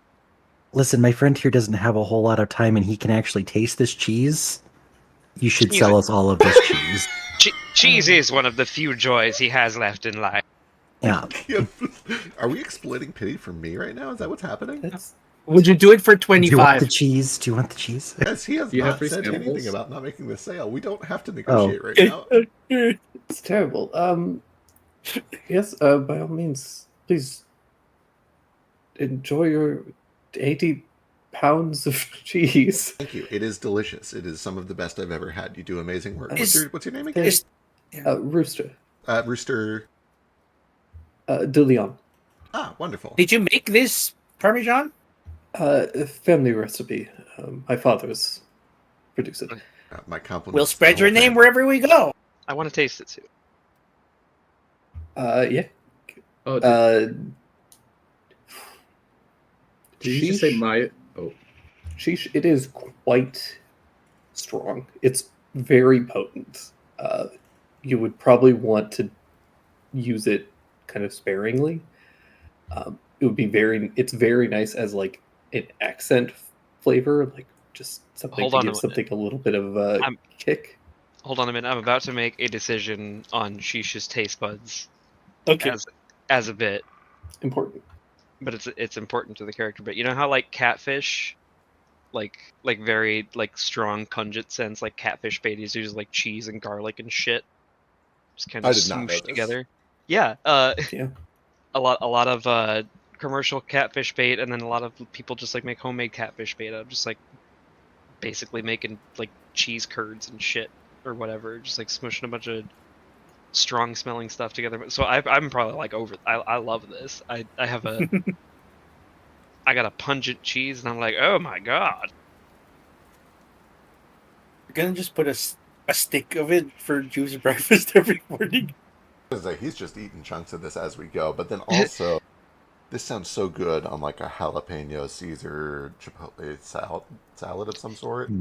Listen, my friend here doesn't have a whole lot of time, and he can actually taste this cheese. You should Cheese sell it. us all of this cheese. Cheese is one of the few joys he has left in life. Yeah. Are we exploiting pity for me right now? Is that what's happening? That's Would you do it for Do you want 25? the cheese? Do you want the cheese? Yes, he has Do you have not free said samples? anything about not making the sale. We don't have to Oh. negotiate right now. it's terrible. Yes. By all means, please enjoy your 80 pounds of cheese. Thank you. It is delicious. It is some of the best I've ever had. You do amazing work. Is- What's your name again? Is- Rooster. Rooster. De Leon. Ah, wonderful. Did you make this Parmesan? A family recipe. My father's produced it. My compliments. We'll to spread the your whole name family. wherever we go. I want to taste it too. Yeah. Oh, did you just say sheesh. my? Oh, Sheesh, it is quite strong. It's very potent. You would probably want to use it kind of sparingly. It would be it's very nice as like an accent flavor, like just something Hold to on a give something a little bit of a I'm- kick. Hold on a minute. I'm about to make a decision on Sheesh's taste buds Okay. as a bit, Important. but it's important to the character. But you know how like catfish, like very like strong pungent scents, like catfish bait is usually like cheese and garlic and shit, just kind I of did not know smooshed this. together. Yeah. Yeah. A lot of commercial catfish bait, and then a lot of people just like make homemade catfish bait. I'm just like basically making like cheese curds and shit or whatever, just like smushing a bunch of strong smelling stuff together. So I'm probably like over. I love this. I have a I got a pungent cheese, and I'm like, oh my god. You're gonna just put a stick of it for Juice's breakfast every morning. He's just eating chunks of this as we go. But then also, this sounds so good on like a jalapeno Caesar chipotle salad of some sort.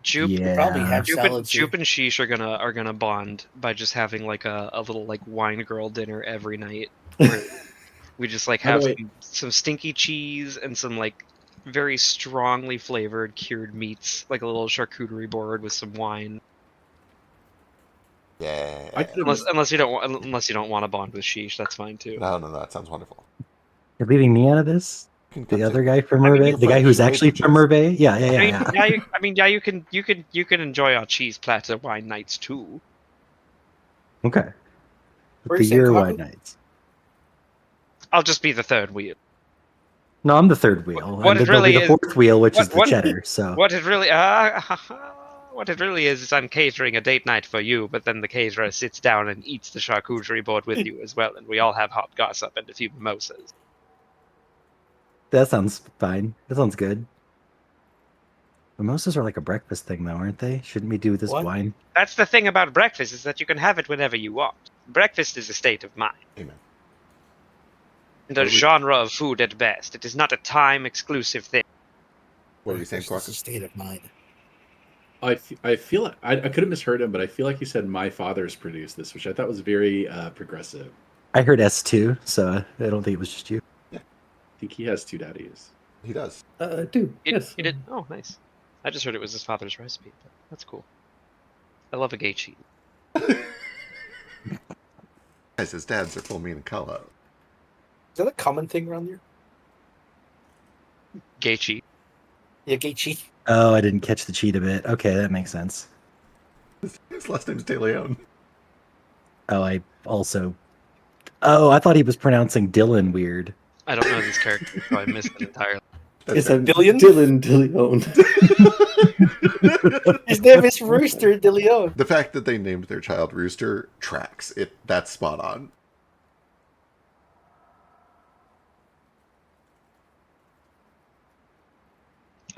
Jupe, Yeah. Probably have Jupe, salads here. Jupe and Sheesh are gonna bond by just having like a little like wine girl dinner every night. Where we just like By the have way- some stinky cheese and some like very strongly flavored cured meats, like a little charcuterie board with some wine. Yeah. I could Unless you don't want to bond with Sheesh, that's fine too. No, that sounds wonderful. You're leaving me out of this? You can The come other to- guy from I mean, Mervay? you're The guy French, who's you actually like from cheese. Mervay? Yeah. You can enjoy our cheese platter wine nights too. Okay. Where The is that year coffee? wide nights. I'll just be the third wheel. No, I'm the third wheel. What and it then there'll be really the is- fourth wheel, which is the what- cheddar. So What it really what it really is I'm catering a date night for you, but then the caterer sits down and eats the charcuterie board with you as well, and we all have hot gossip and a few mimosas. that sounds fine. That sounds good. Mimosas are like a breakfast thing, though, aren't they? Shouldn't we do this What? wine? That's the thing about breakfast, is that you can have it whenever you want. Breakfast is a state of mind. Amen. And a What are we- genre of food at best. It is not a time-exclusive thing. What were you saying, It's just a Quacker? state of mind. I feel like I could have misheard him, but I feel like he said my father's produced this, which I thought was very progressive. I heard S2, so I don't think it was just you. I think he has two daddies. He does. Dude, It, yes. it did. Oh, nice. I just heard it was his father's recipe, but that's cool. I love a gay cheese. Guys, his dads are full mean and color. Is that a common thing around here? Gay cheese. Yeah, gay cheese. Oh, I didn't catch the cheetah bit. Okay, that makes sense. His last name's De Leon. Oh, I also. Oh, I thought he was pronouncing Dylan weird. I don't know this character, so I missed it entirely. It's a Dillion? Dylan De Leon. His name is Rooster De Leon. The fact that they named their child Rooster tracks. That's spot on.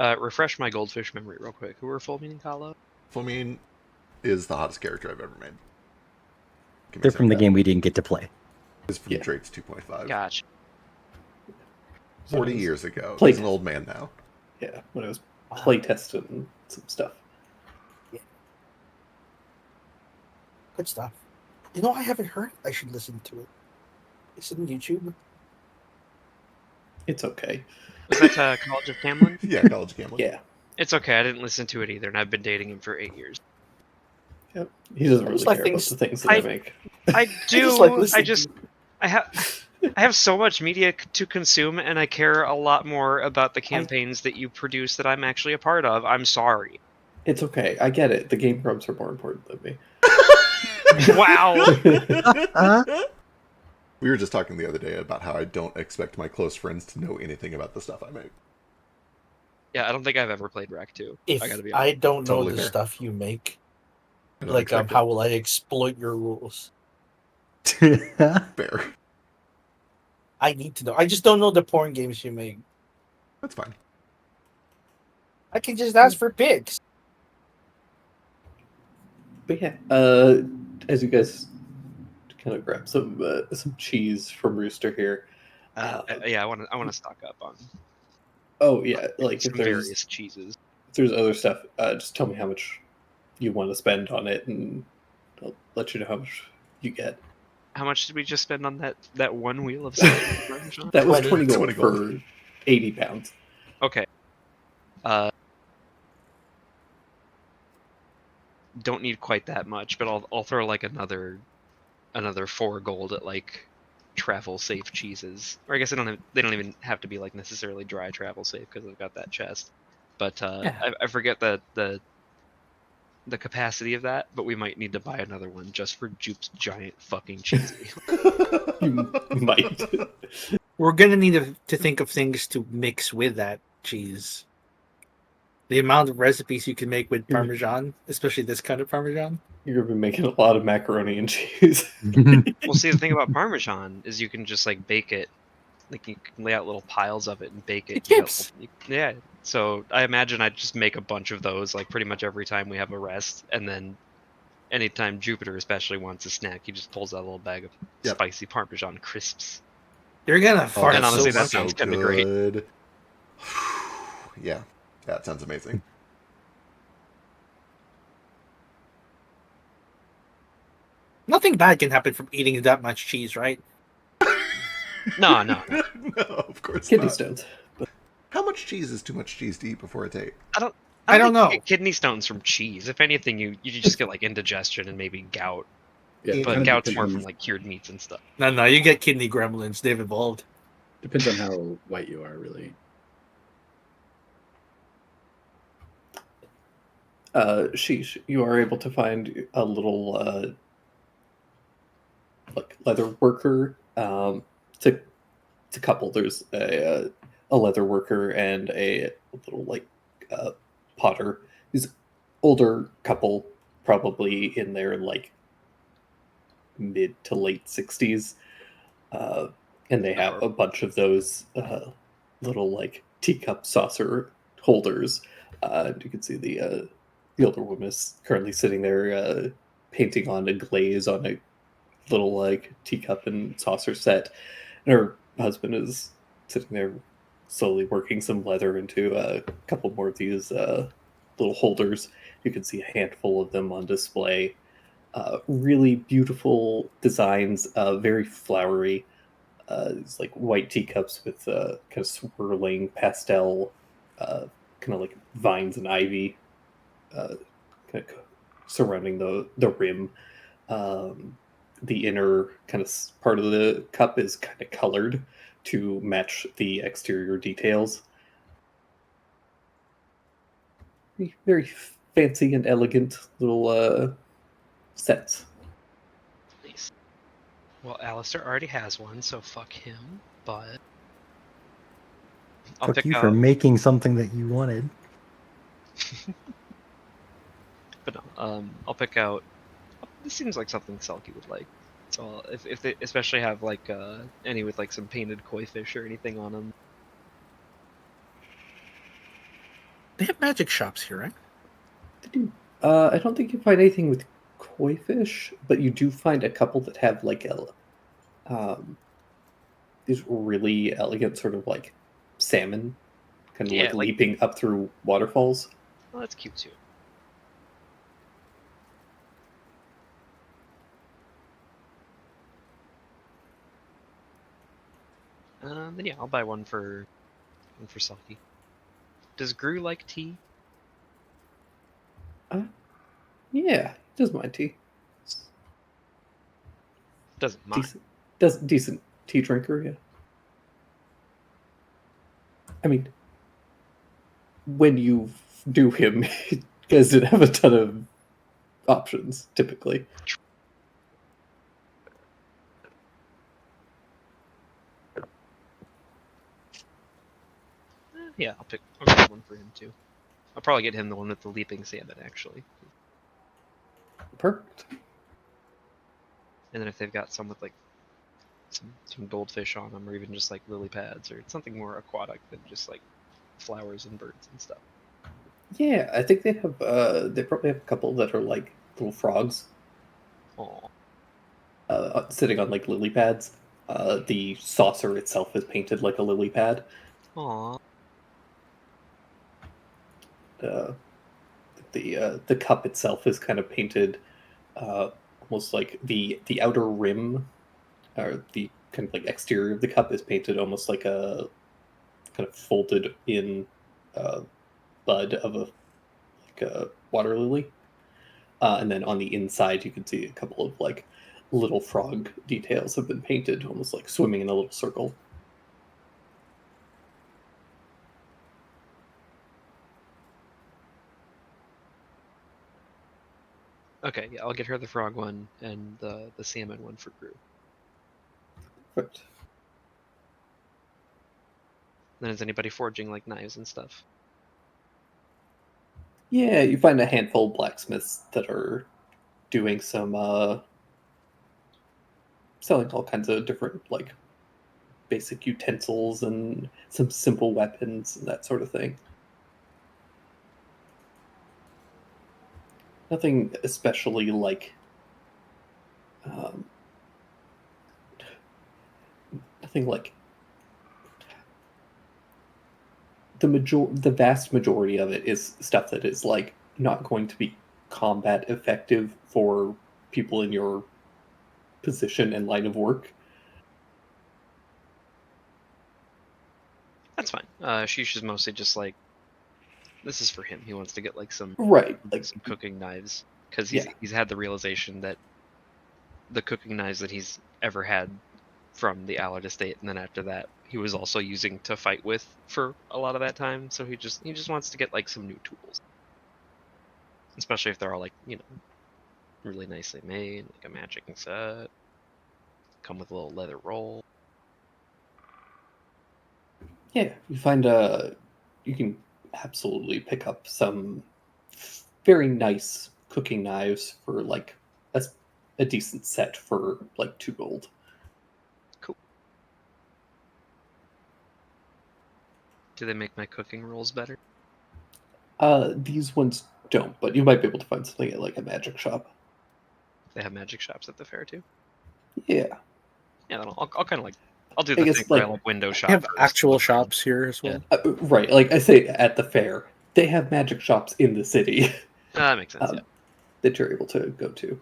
Refresh my goldfish memory real quick. Who were full meaning Kalo? Flamine is the hottest character I've ever made. Give me They're some from the of that. game we didn't get to play. Is from Yeah. Drake's 2.5. Gotcha. 40 years ago. Play He's an old man now. Yeah, when I was playtesting some stuff. Good stuff. You know, I haven't heard. I should listen to it. It's on YouTube. It's okay. Was that College of Camlin? Yeah, College Gambling. Yeah. It's okay. I didn't listen to it either, and I've been dating him for 8 years. Yep. He doesn't I really just like care things- about the things that I I- make. I do. just like listening to I have so much media to consume, and I care a lot more about the campaigns that you produce that I'm actually a part of. I'm sorry. It's okay. I get it. The game grubs are more important than me. Wow. We were just talking the other day about how I don't expect my close friends to know anything about the stuff I make. Yeah, I don't think I've ever played Rack 2. If I gotta be I honest. don't know Totally the fair. stuff you make, I don't like expect how will I exploit your rules? it. Fair. I need to know. I just don't know the porn games you make. That's fine. I can just ask for pics. But yeah, as you guys kind of grab some cheese from Rooster here. Yeah, I want to stock up on Oh yeah, like some if there's various cheeses. other stuff, just tell me how much you want to spend on it, and I'll let you know how much you get. How much did we just spend on that one wheel of salad, Parmesan? That was 20 20 gold 20 gold. for 80 pounds. Okay. Don't need quite that much, but I'll throw like another 4 gold at like travel safe cheeses. Or I guess they don't even have to be like necessarily dry travel safe because I've got that chest. But Yeah. I forget the capacity of that, but we might need to buy another one just for Jupe's giant fucking cheesy. You might. We're gonna need to think of things to mix with that cheese. The amount of recipes you can make with Parmesan, especially this kind of Parmesan. You're gonna be making a lot of macaroni and cheese. Well, see, the thing about Parmesan is you can just like bake it. Like you can lay out little piles of it and bake it. It You got chips. yeah. So I imagine I'd just make a bunch of those, like pretty much every time we have a rest, and then anytime Jupiter especially wants a snack, he just pulls out a little bag of Yep. spicy Parmesan crisps. You're gonna fart and honestly, so that much. sounds kinda great. good. Yeah, that sounds amazing. Nothing bad can happen from eating that much cheese, right? No. No, of course Kidney not. stones. How much cheese is too much cheese to eat before a date? I don't think know. you get kidney stones from cheese. If anything, you just get like indigestion and maybe gout. Yeah, it But kinda gout's depends more on- from like cured meats and stuff. No, you get kidney gremlins. They've evolved. Depends on how white you are, really. Sheesh, you are able to find a little like leather worker. It's a couple. There's a leather worker and a little like potter. These older couple, probably in their like mid to late 60s, and they have a bunch of those little like teacup saucer holders. And you can see the older woman is currently sitting there painting on a glaze on a little like teacup and saucer set, and her husband is sitting there slowly working some leather into a couple more of these little holders. You can see a handful of them on display. Really beautiful designs, very flowery. It's like white teacups with kind of swirling pastel, kind of like vines and ivy, kind of surrounding the rim. The inner kind of part of the cup is kind of colored to match the exterior details. Very fancy and elegant little sets. Nice. Well, Alistair already has one, so fuck him. But I'll Fuck pick you out. for making something that you wanted. But no, I'll pick out. This seems like something Selkie would like. So if they especially have like any with like some painted koi fish or anything on them. They have magic shops here, right? They do. I don't think you find anything with koi fish, but you do find a couple that have like these really elegant sort of like salmon, kind of Yeah, like like- leaping up through waterfalls. Well, that's cute too. Then yeah, I'll buy one for Selkie. Does Gru like tea? Yeah, does mind tea. Doesn't mind. Decent tea drinker. Yeah. I mean, when you do him, you guys didn't have a ton of options typically. Yeah, I'll get one for him too. I'll probably get him the one with the leaping salmon actually. Perfect. And then if they've got some with like some goldfish on them, or even just like lily pads, or something more aquatic than just like flowers and birds and stuff. Yeah, I think they have. They probably have a couple that are like little frogs Oh, sitting on like lily pads. The saucer itself is painted like a lily pad. aw. Uh, the cup itself is kind of painted, almost like the outer rim, or the kind of like exterior of the cup is painted almost like a kind of folded in bud of a water lily. And then on the inside, you can see a couple of like little frog details have been painted, almost like swimming in a little circle. Okay, yeah, I'll get her the frog one and the salmon one for Gru. Perfect. Then is anybody forging like knives and stuff? Yeah, you find a handful of blacksmiths that are doing some selling all kinds of different like basic utensils and some simple weapons and that sort of thing. Nothing especially like nothing like the vast majority of it is stuff that is like not going to be combat effective for people in your position and line of work. That's fine. Sheesh is mostly just like, this is for him. He wants to get like some Right. Like some cooking knives because Yeah. he's had the realization that the cooking knives that he's ever had from the Allard estate, and then after that he was also using to fight with for a lot of that time. So he just wants to get like some new tools, especially if they're all like, you know, really nicely made, like a matching set, come with a little leather roll. yeah, you find you can absolutely pick up some very nice cooking knives for like a decent set for like 2 gold. Cool. Do they make my cooking rolls better? These ones don't, but you might be able to find something at like a magic shop. They have magic shops at the fair too. Yeah. Yeah, then I'll kind of like, I'll do I the guess, thing where I like, like window shop. They have first. actual shops here as well. Right, like I say at the fair, they have magic shops in the city That makes sense. Yeah. that you're able to go to.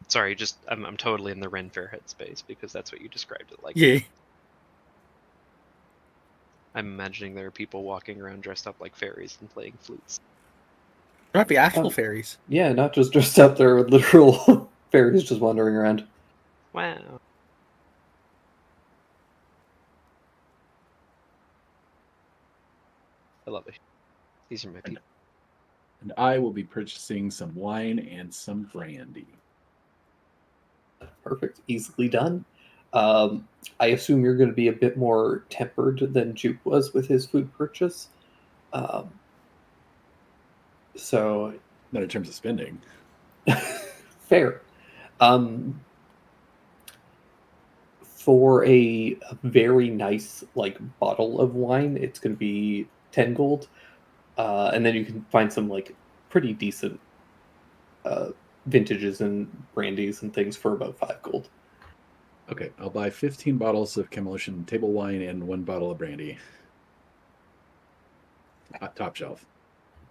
Sorry, just I'm totally in the Ren Fair headspace because that's what you described it like. Yeah. I'm imagining there are people walking around dressed up like fairies and playing flutes. There might be actual Oh. fairies. Yeah, not just dressed up there with literal fairies just wandering around. Wow. I love it. These are my people. And I will be purchasing some wine and some brandy. Perfect, easily done. I assume you're going to be a bit more tempered than Juke was with his food purchase. So Not in terms of spending. fair. For a very nice like bottle of wine, it's going to be 10 gold, and then you can find some like pretty decent vintages and brandies and things for about 5 gold. Okay, I'll buy 15 bottles of Camolution table wine and 1 bottle of brandy. Top shelf.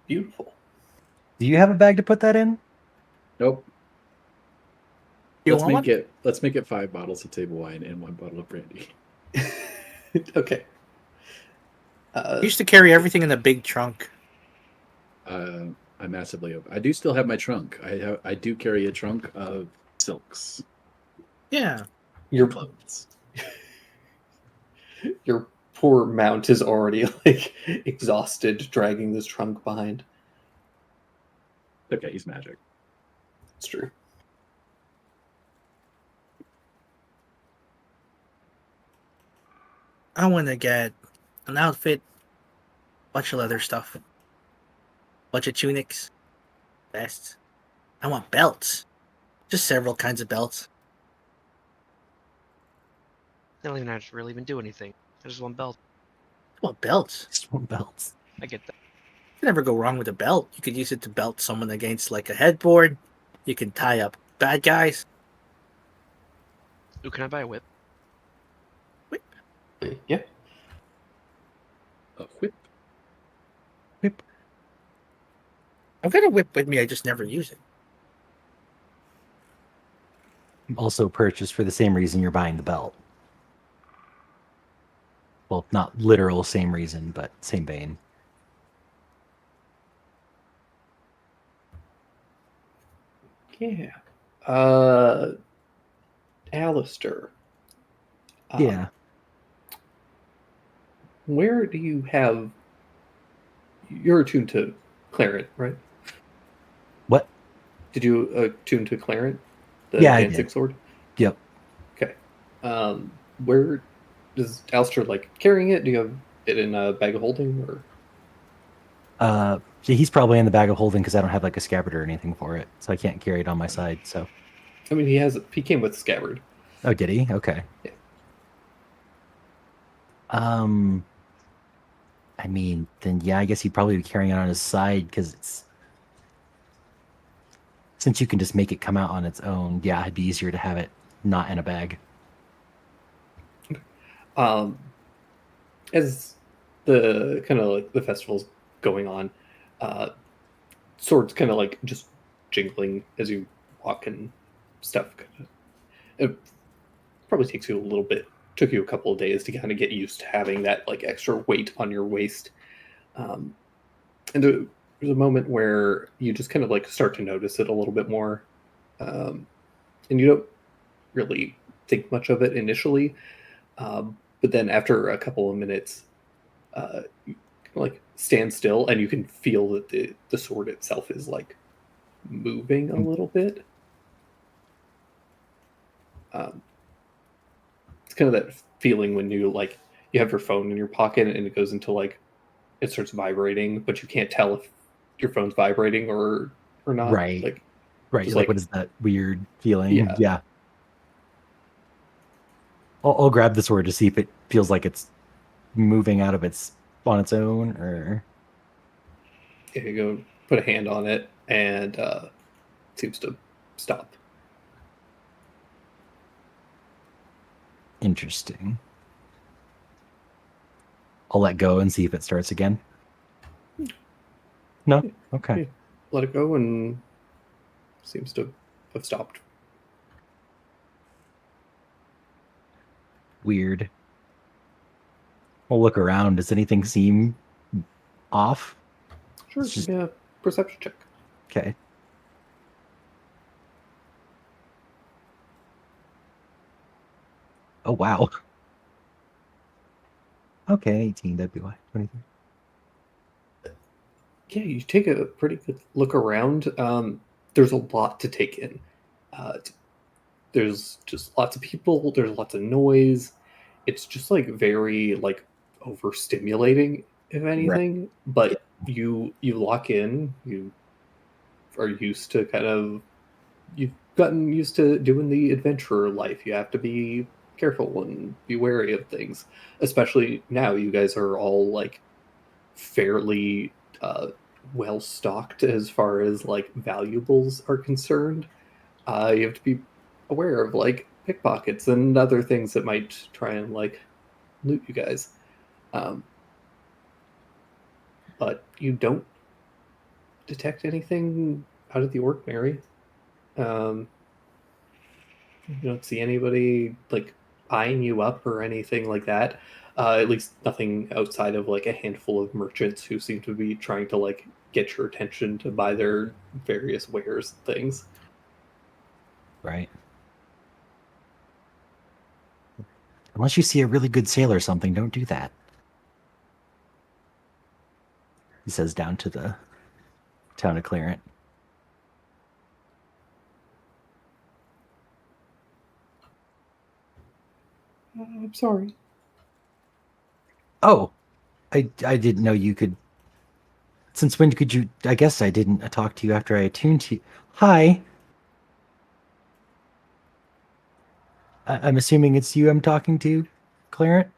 Beautiful. Do you have a bag to put that in? Nope. You let's want make it 5 bottles of table wine and 1 bottle of brandy. Okay. I used to carry everything in a big trunk. I massively hope. I do still have my trunk. I do carry a trunk of silks. Yeah. Your Clothes. your poor mount is already like exhausted dragging this trunk behind. Okay, he's magic. It's true. I want to get an outfit, bunch of leather stuff, bunch of tunics, vests. I want belts. Just several kinds of belts. They don't even really even do anything. There's one belt. I want belts. Just one belts. I get that. You can never go wrong with a belt. You could use it to belt someone against like a headboard. You can tie up bad guys. Ooh, can I buy a whip? Yeah. A whip. I've got a whip with me. I just never use it. Also purchased for the same reason you're buying the belt. Well, not literal same reason, but same vein. Yeah. Alistair. Yeah. Where do you have... You're attuned to Clarent, right? What? Did you attune to Clarent? The Yeah, I dancing did. sword? Yep. Okay. Where does Alistair like carrying it? Do you have it in a bag of holding, or? Yeah, he's probably in the bag of holding because I don't have like a scabbard or anything for it, so I can't carry it on my side. So. I mean, he came with scabbard. Oh, did he? Okay. Yeah. I mean, then yeah, I guess he'd probably be carrying it on his side because it's since you can just make it come out on its own. Yeah, it'd be easier to have it not in a bag. As the kind of like the festival's going on, swords kind of like just jingling as you walk and stuff. It probably takes you a little bit. Took you a couple of days to kind of get used to having that like extra weight on your waist. And there's a moment where you just kind of like start to notice it a little bit more, and you don't really think much of it initially, but then after a couple of minutes, you like stand still and you can feel that the sword itself is like moving a little bit. It's kind of that feeling when you like you have your phone in your pocket and it goes into like it starts vibrating, but you can't tell if your phone's vibrating or not. Right. Like Right. just Like, like- what is that weird feeling? Yeah. I'll grab the sword to see if it feels like it's moving out of its on its own, or you go put a hand on it and it seems to stop. interesting. I'll let go and see if it starts again. No? Okay. Yeah. Let it go and seems to have stopped. Weird. I'll look around. Does anything seem off? Sure, It's just- give me a perception check. Okay. Oh, wow. Okay, 18, that'd be why. 23. Yeah, you take a pretty good look around. There's a lot to take in. There's just lots of people. There's lots of noise. It's just like very like overstimulating, if anything. But you lock in. You are used to you've gotten used to doing the adventurer life. You have to be careful and be wary of things. Especially now, you guys are all like fairly well stocked as far as like valuables are concerned. You have to be aware of like pickpockets and other things that might try and like loot you guys. Um, but you don't detect anything out of the ordinary. Um, you don't see anybody like eyeing you up or anything like that. At least nothing outside of like a handful of merchants who seem to be trying to like get your attention to buy their various wares and things. Right. Unless you see a really good sale or something, don't do that. He says down to the town of Clarent. I'm sorry. Oh, I didn't know you could. Since when could you? I guess I didn't talk to you after I attuned to you. Hi. I'm assuming it's you I'm talking to, Clarent?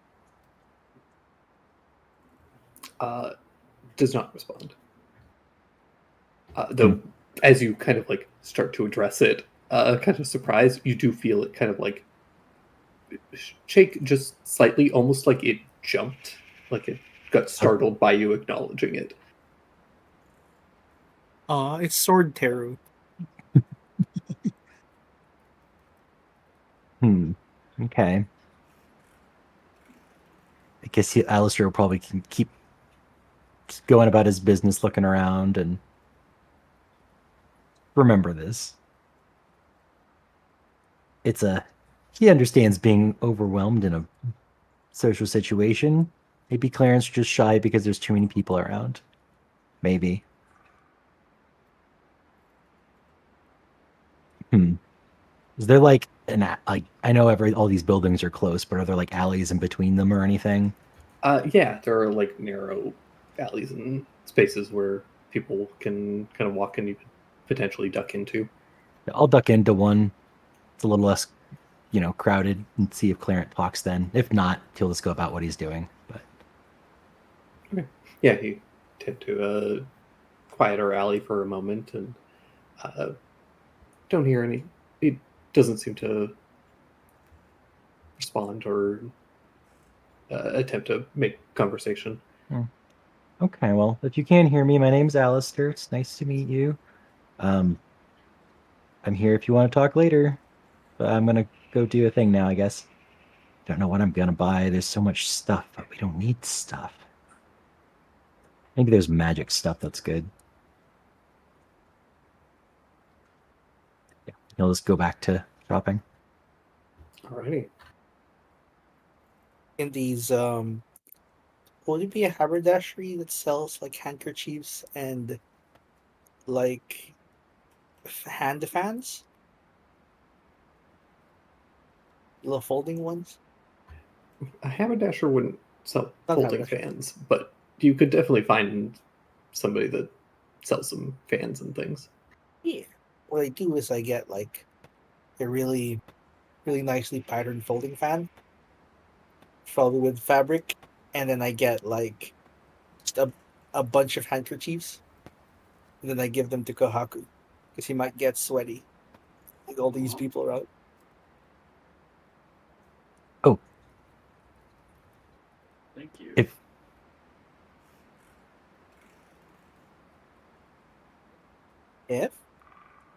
Does not respond. Though, as you kind of like start to address it, kind of surprised, you do feel it kind of like shake just slightly, almost like it jumped, like it got startled by you acknowledging it. It's Sword Teru. Okay. I guess Alistair will probably keep going about his business, looking around, and remember this. He understands being overwhelmed in a social situation. Maybe Clarence just shy because there's too many people around. Maybe. Is there like I know all these buildings are close, but are there like alleys in between them or anything? Yeah, there are like narrow alleys and spaces where people can kind of walk and you could potentially duck into. I'll duck into one. It's a little less, crowded, and see if Clarence talks then. If not, he'll just go about what he's doing. But Okay. Yeah, you tend to a quieter alley for a moment and don't hear any. It doesn't seem to respond or attempt to make conversation. okay, well, if you can hear me, my name's Alistair. It's nice to meet you. I'm here if you want to talk later. But I'm gonna go do a thing now, I guess. Don't know what I'm gonna buy. There's so much stuff, but we don't need stuff. Maybe there's magic stuff that's good. Yeah, he'll just go back to shopping. Alrighty. In these, would it be a haberdashery that sells like handkerchiefs and like hand fans? The folding ones? A haberdasher wouldn't sell Not folding haberdasher. fans, but you could definitely find somebody that sells some fans and things. Yeah. What I do is I get like a really, really nicely patterned folding fan, probably with fabric, and then I get like just a bunch of handkerchiefs, and then I give them to Kohaku because he might get sweaty with all these people around. Oh, Thank you.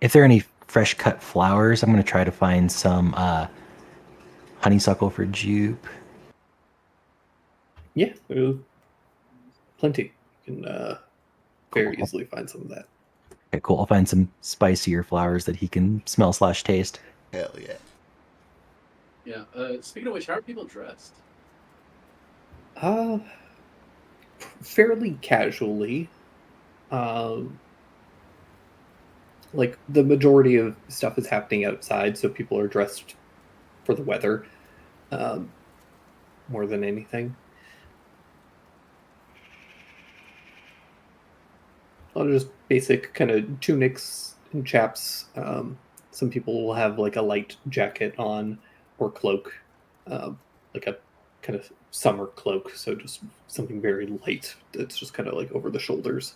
If there are any fresh cut flowers, I'm gonna try to find some honeysuckle for Jupe. Yeah, there's plenty. You can very Cool. easily find some of that. Okay, cool. I'll find some spicier flowers that he can smell/taste. Hell yeah. Yeah. Speaking of which, how are people dressed? Fairly casually. Like the majority of stuff is happening outside, so people are dressed for the weather more than anything. A lot of just basic kind of tunics and chaps. Some people will have like a light jacket on or cloak. like a kind of summer cloak, so just something very light that's just kind of like over the shoulders.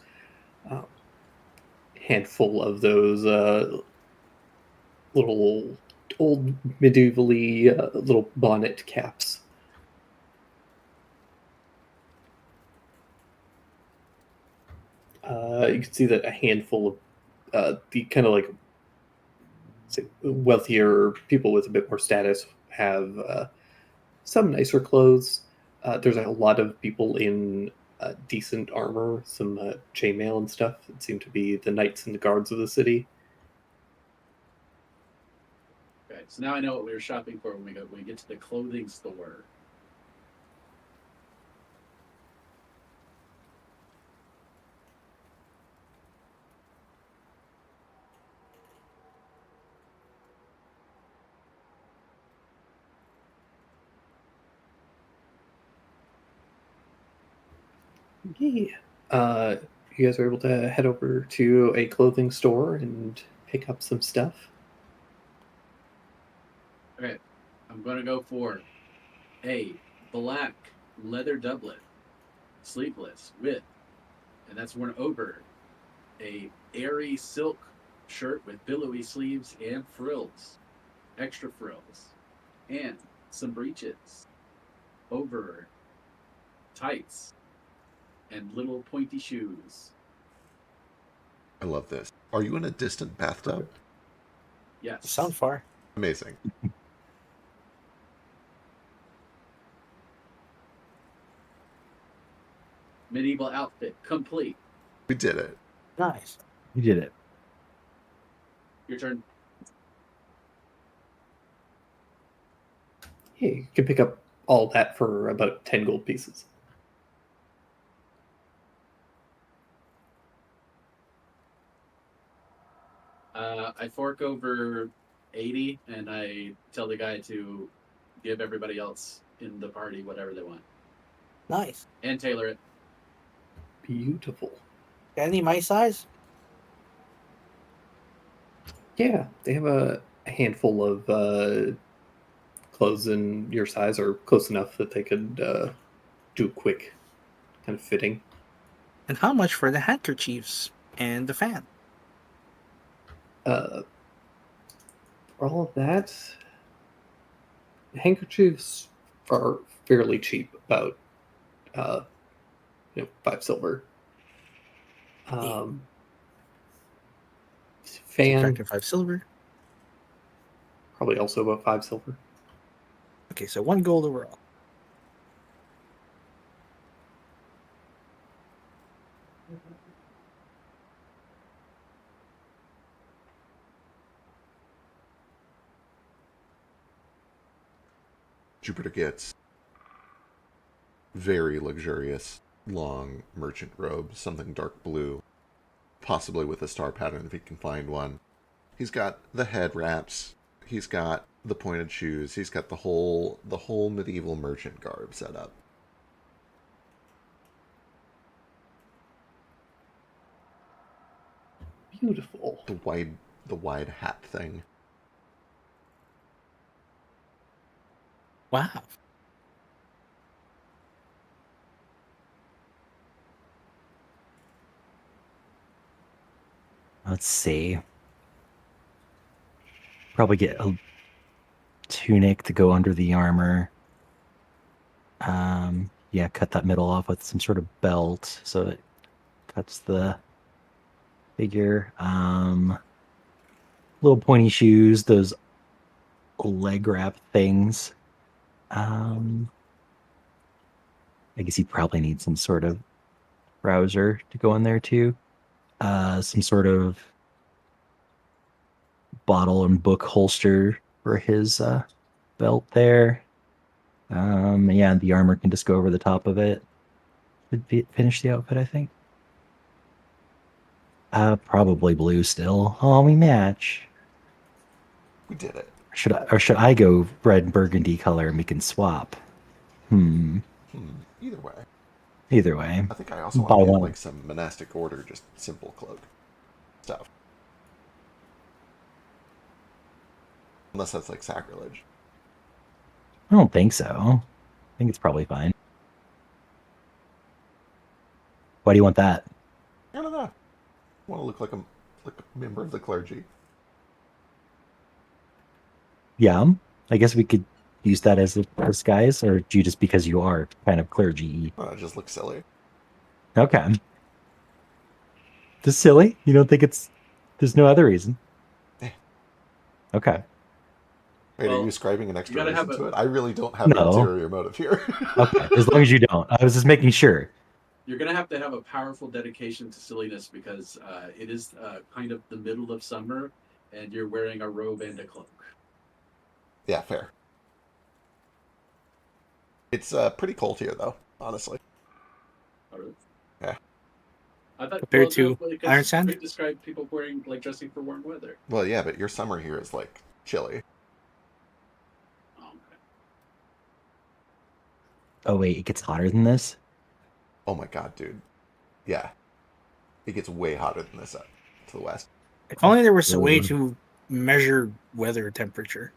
Handful of those little old medievally little bonnet caps. You can see that a handful of the kind of like say, wealthier people with a bit more status have some nicer clothes. There's a lot of people in decent armor, some chainmail and stuff that seem to be the knights and the guards of the city. Okay, so now I know what we were shopping for when we get to the clothing store. Yeah. You guys are able to head over to a clothing store and pick up some stuff. Okay, I'm gonna go for a black leather doublet, sleeveless, with, and that's worn over a airy silk shirt with billowy sleeves and frills, extra frills, and some breeches over tights and little pointy shoes. I love this. Are you in a distant bathtub? Yes. Sound far. Amazing. Medieval outfit complete. We did it. Nice. You did it. Your turn. Yeah, you can pick up all that for about 10 gold pieces. I fork over 80 and I tell the guy to give everybody else in the party whatever they want Nice. and tailor it. Beautiful. Got any my size? Yeah, they have a handful of clothes in your size, or close enough that they could do a quick kind of fitting. And how much for the handkerchiefs and the fan? For all of that, handkerchiefs are fairly cheap, about 5 silver. Fan Subtracting 5 silver. probably also about 5 silver. Okay, so 1 gold overall. Jupiter gets very luxurious, long merchant robe, something dark blue, possibly with a star pattern if he can find one. He's got the head wraps, he's got the pointed shoes, he's got the whole medieval merchant garb set up. Beautiful. The wide hat thing. Wow. Let's see. Probably get a tunic to go under the armor. Yeah, cut that middle off with some sort of belt so it cuts the figure. Little pointy shoes, those leg wrap things. I guess you probably need some sort of trouser to go in there too. Some sort of bottle and book holster for his belt there. Yeah, the armor can just go over the top of it. Finish the outfit, I think. Probably blue still. Oh, we match. We did it. Should I go red burgundy color and we can swap? Either way. Either way. I think I also Buy want to get one. like some monastic order, just simple cloak stuff. Unless that's like sacrilege. I don't think so. I think it's probably fine. Why do you want that? I don't know. I want to look like a member of the clergy. Yeah, I guess we could use that as a disguise, or do you just because you are kind of clergy? It just looks silly. Okay. Just silly? You don't think there's no other reason? Eh. Okay. Wait, are Well, you ascribing an extra gotta reason have to it? I really don't have an No. ulterior motive here. Okay. As long as you don't. I was just making sure. You're going to have a powerful dedication to silliness because it is kind of the middle of summer and you're wearing a robe and a cloak. Yeah, fair. It's pretty cold here, though, honestly. Oh, really? Yeah. I thought Compared to because Iron Sand? We described people wearing like dressing for warm weather. Well, yeah, but your summer here is like chilly. Oh, okay. Oh wait, it gets hotter than this? Oh my god, dude. Yeah. It gets way hotter than this up to the west. If only there was a way Mm. to measure weather temperature.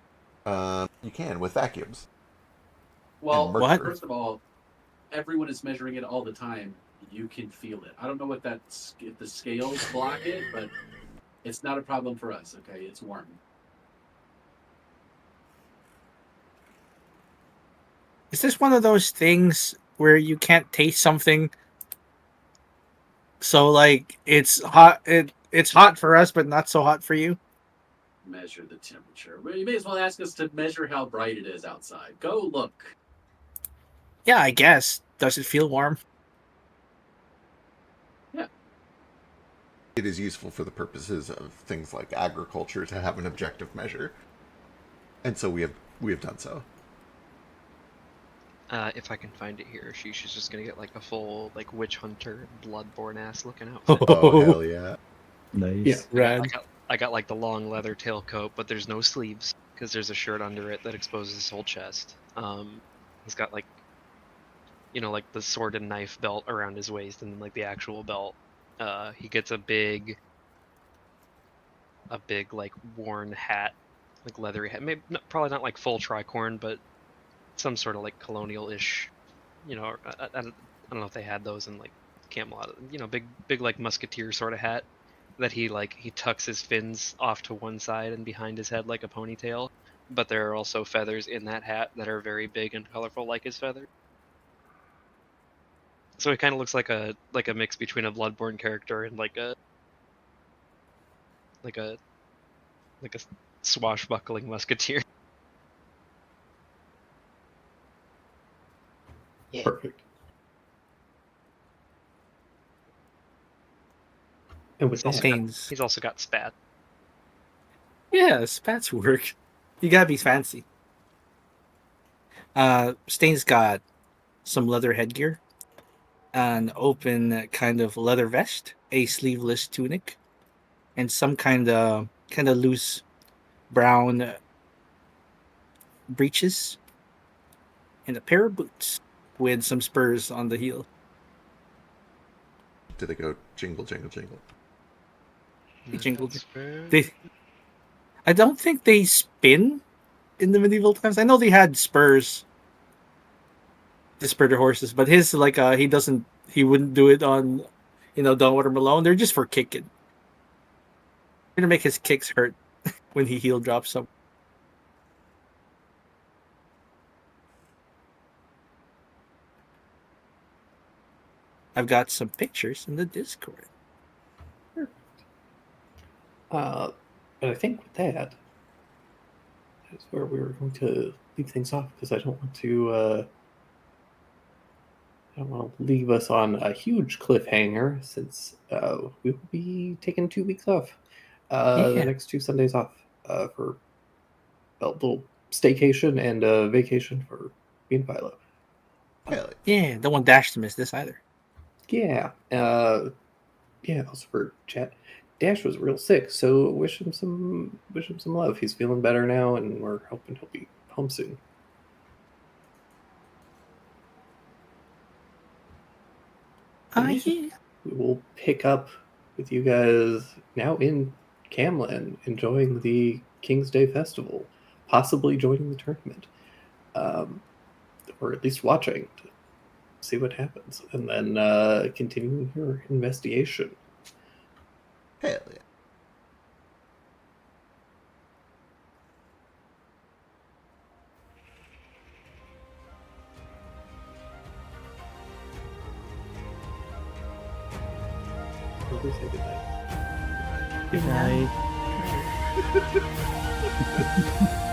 You can with vacuums. Well, What? first of all, everyone is measuring it all the time. You can feel it. I don't know if the scales block it, but it's not a problem for us. Okay, it's warm. Is this one of those things where you can't taste something? So like it's hot. It's hot for us, but not so hot for you. Measure the temperature. Well, you may as well ask us to measure how bright it is outside. Go look. Yeah, I guess. Does it feel warm? It is useful for the purposes of things like agriculture to have an objective measure. And so we have done so. If I can find it here, she's just gonna get like a full like witch hunter, bloodborne ass looking outfit. Oh, hell yeah. Nice. Yeah, rad. I got like the long leather tailcoat, but there's no sleeves because there's a shirt under it that exposes his whole chest. He's got like, like the sword and knife belt around his waist, and then like the actual belt. He gets a big like worn hat, like leathery hat. Maybe probably not like full tricorn, but some sort of like colonial-ish. I don't know if they had those in like Camelot. Big like musketeer sort of hat that he tucks his fins off to one side and behind his head like a ponytail. But there are also feathers in that hat that are very big and colorful like his feather. So he kind of looks like a mix between a Bloodborne character and like a swashbuckling musketeer. Yeah. Perfect. And with that, Stains. He's also got spat. Yeah, spats work. You gotta be fancy. Stain's got some leather headgear, an open kind of leather vest, a sleeveless tunic, and some kind of loose brown breeches, and a pair of boots with some spurs on the heel. Did they go jingle, jingle, jingle? They jingled. I don't think they spin in the medieval times. I know they had spurs to spur their horses, but his he wouldn't do it on Dawnwater Malone. They're just for kicking. They're gonna make his kicks hurt when he heel drops some. I've got some pictures in the Discord. but I think with that is where we were going to leave things off because I don't want to leave us on a huge cliffhanger since we will be taking 2 weeks off. The next 2 Sundays off for a little staycation and vacation for me and Philo. Yeah, don't want Dash to miss this either. Yeah. Also for chat. Dash was real sick, so wish him some love. He's feeling better now, and we're hoping he'll be home soon. Yeah. We will pick up with you guys now in Camlin, enjoying the King's Day Festival, possibly joining the tournament. or at least watching to see what happens, and then continuing your investigation. Hell yeah. Everybody say goodnight. Good night.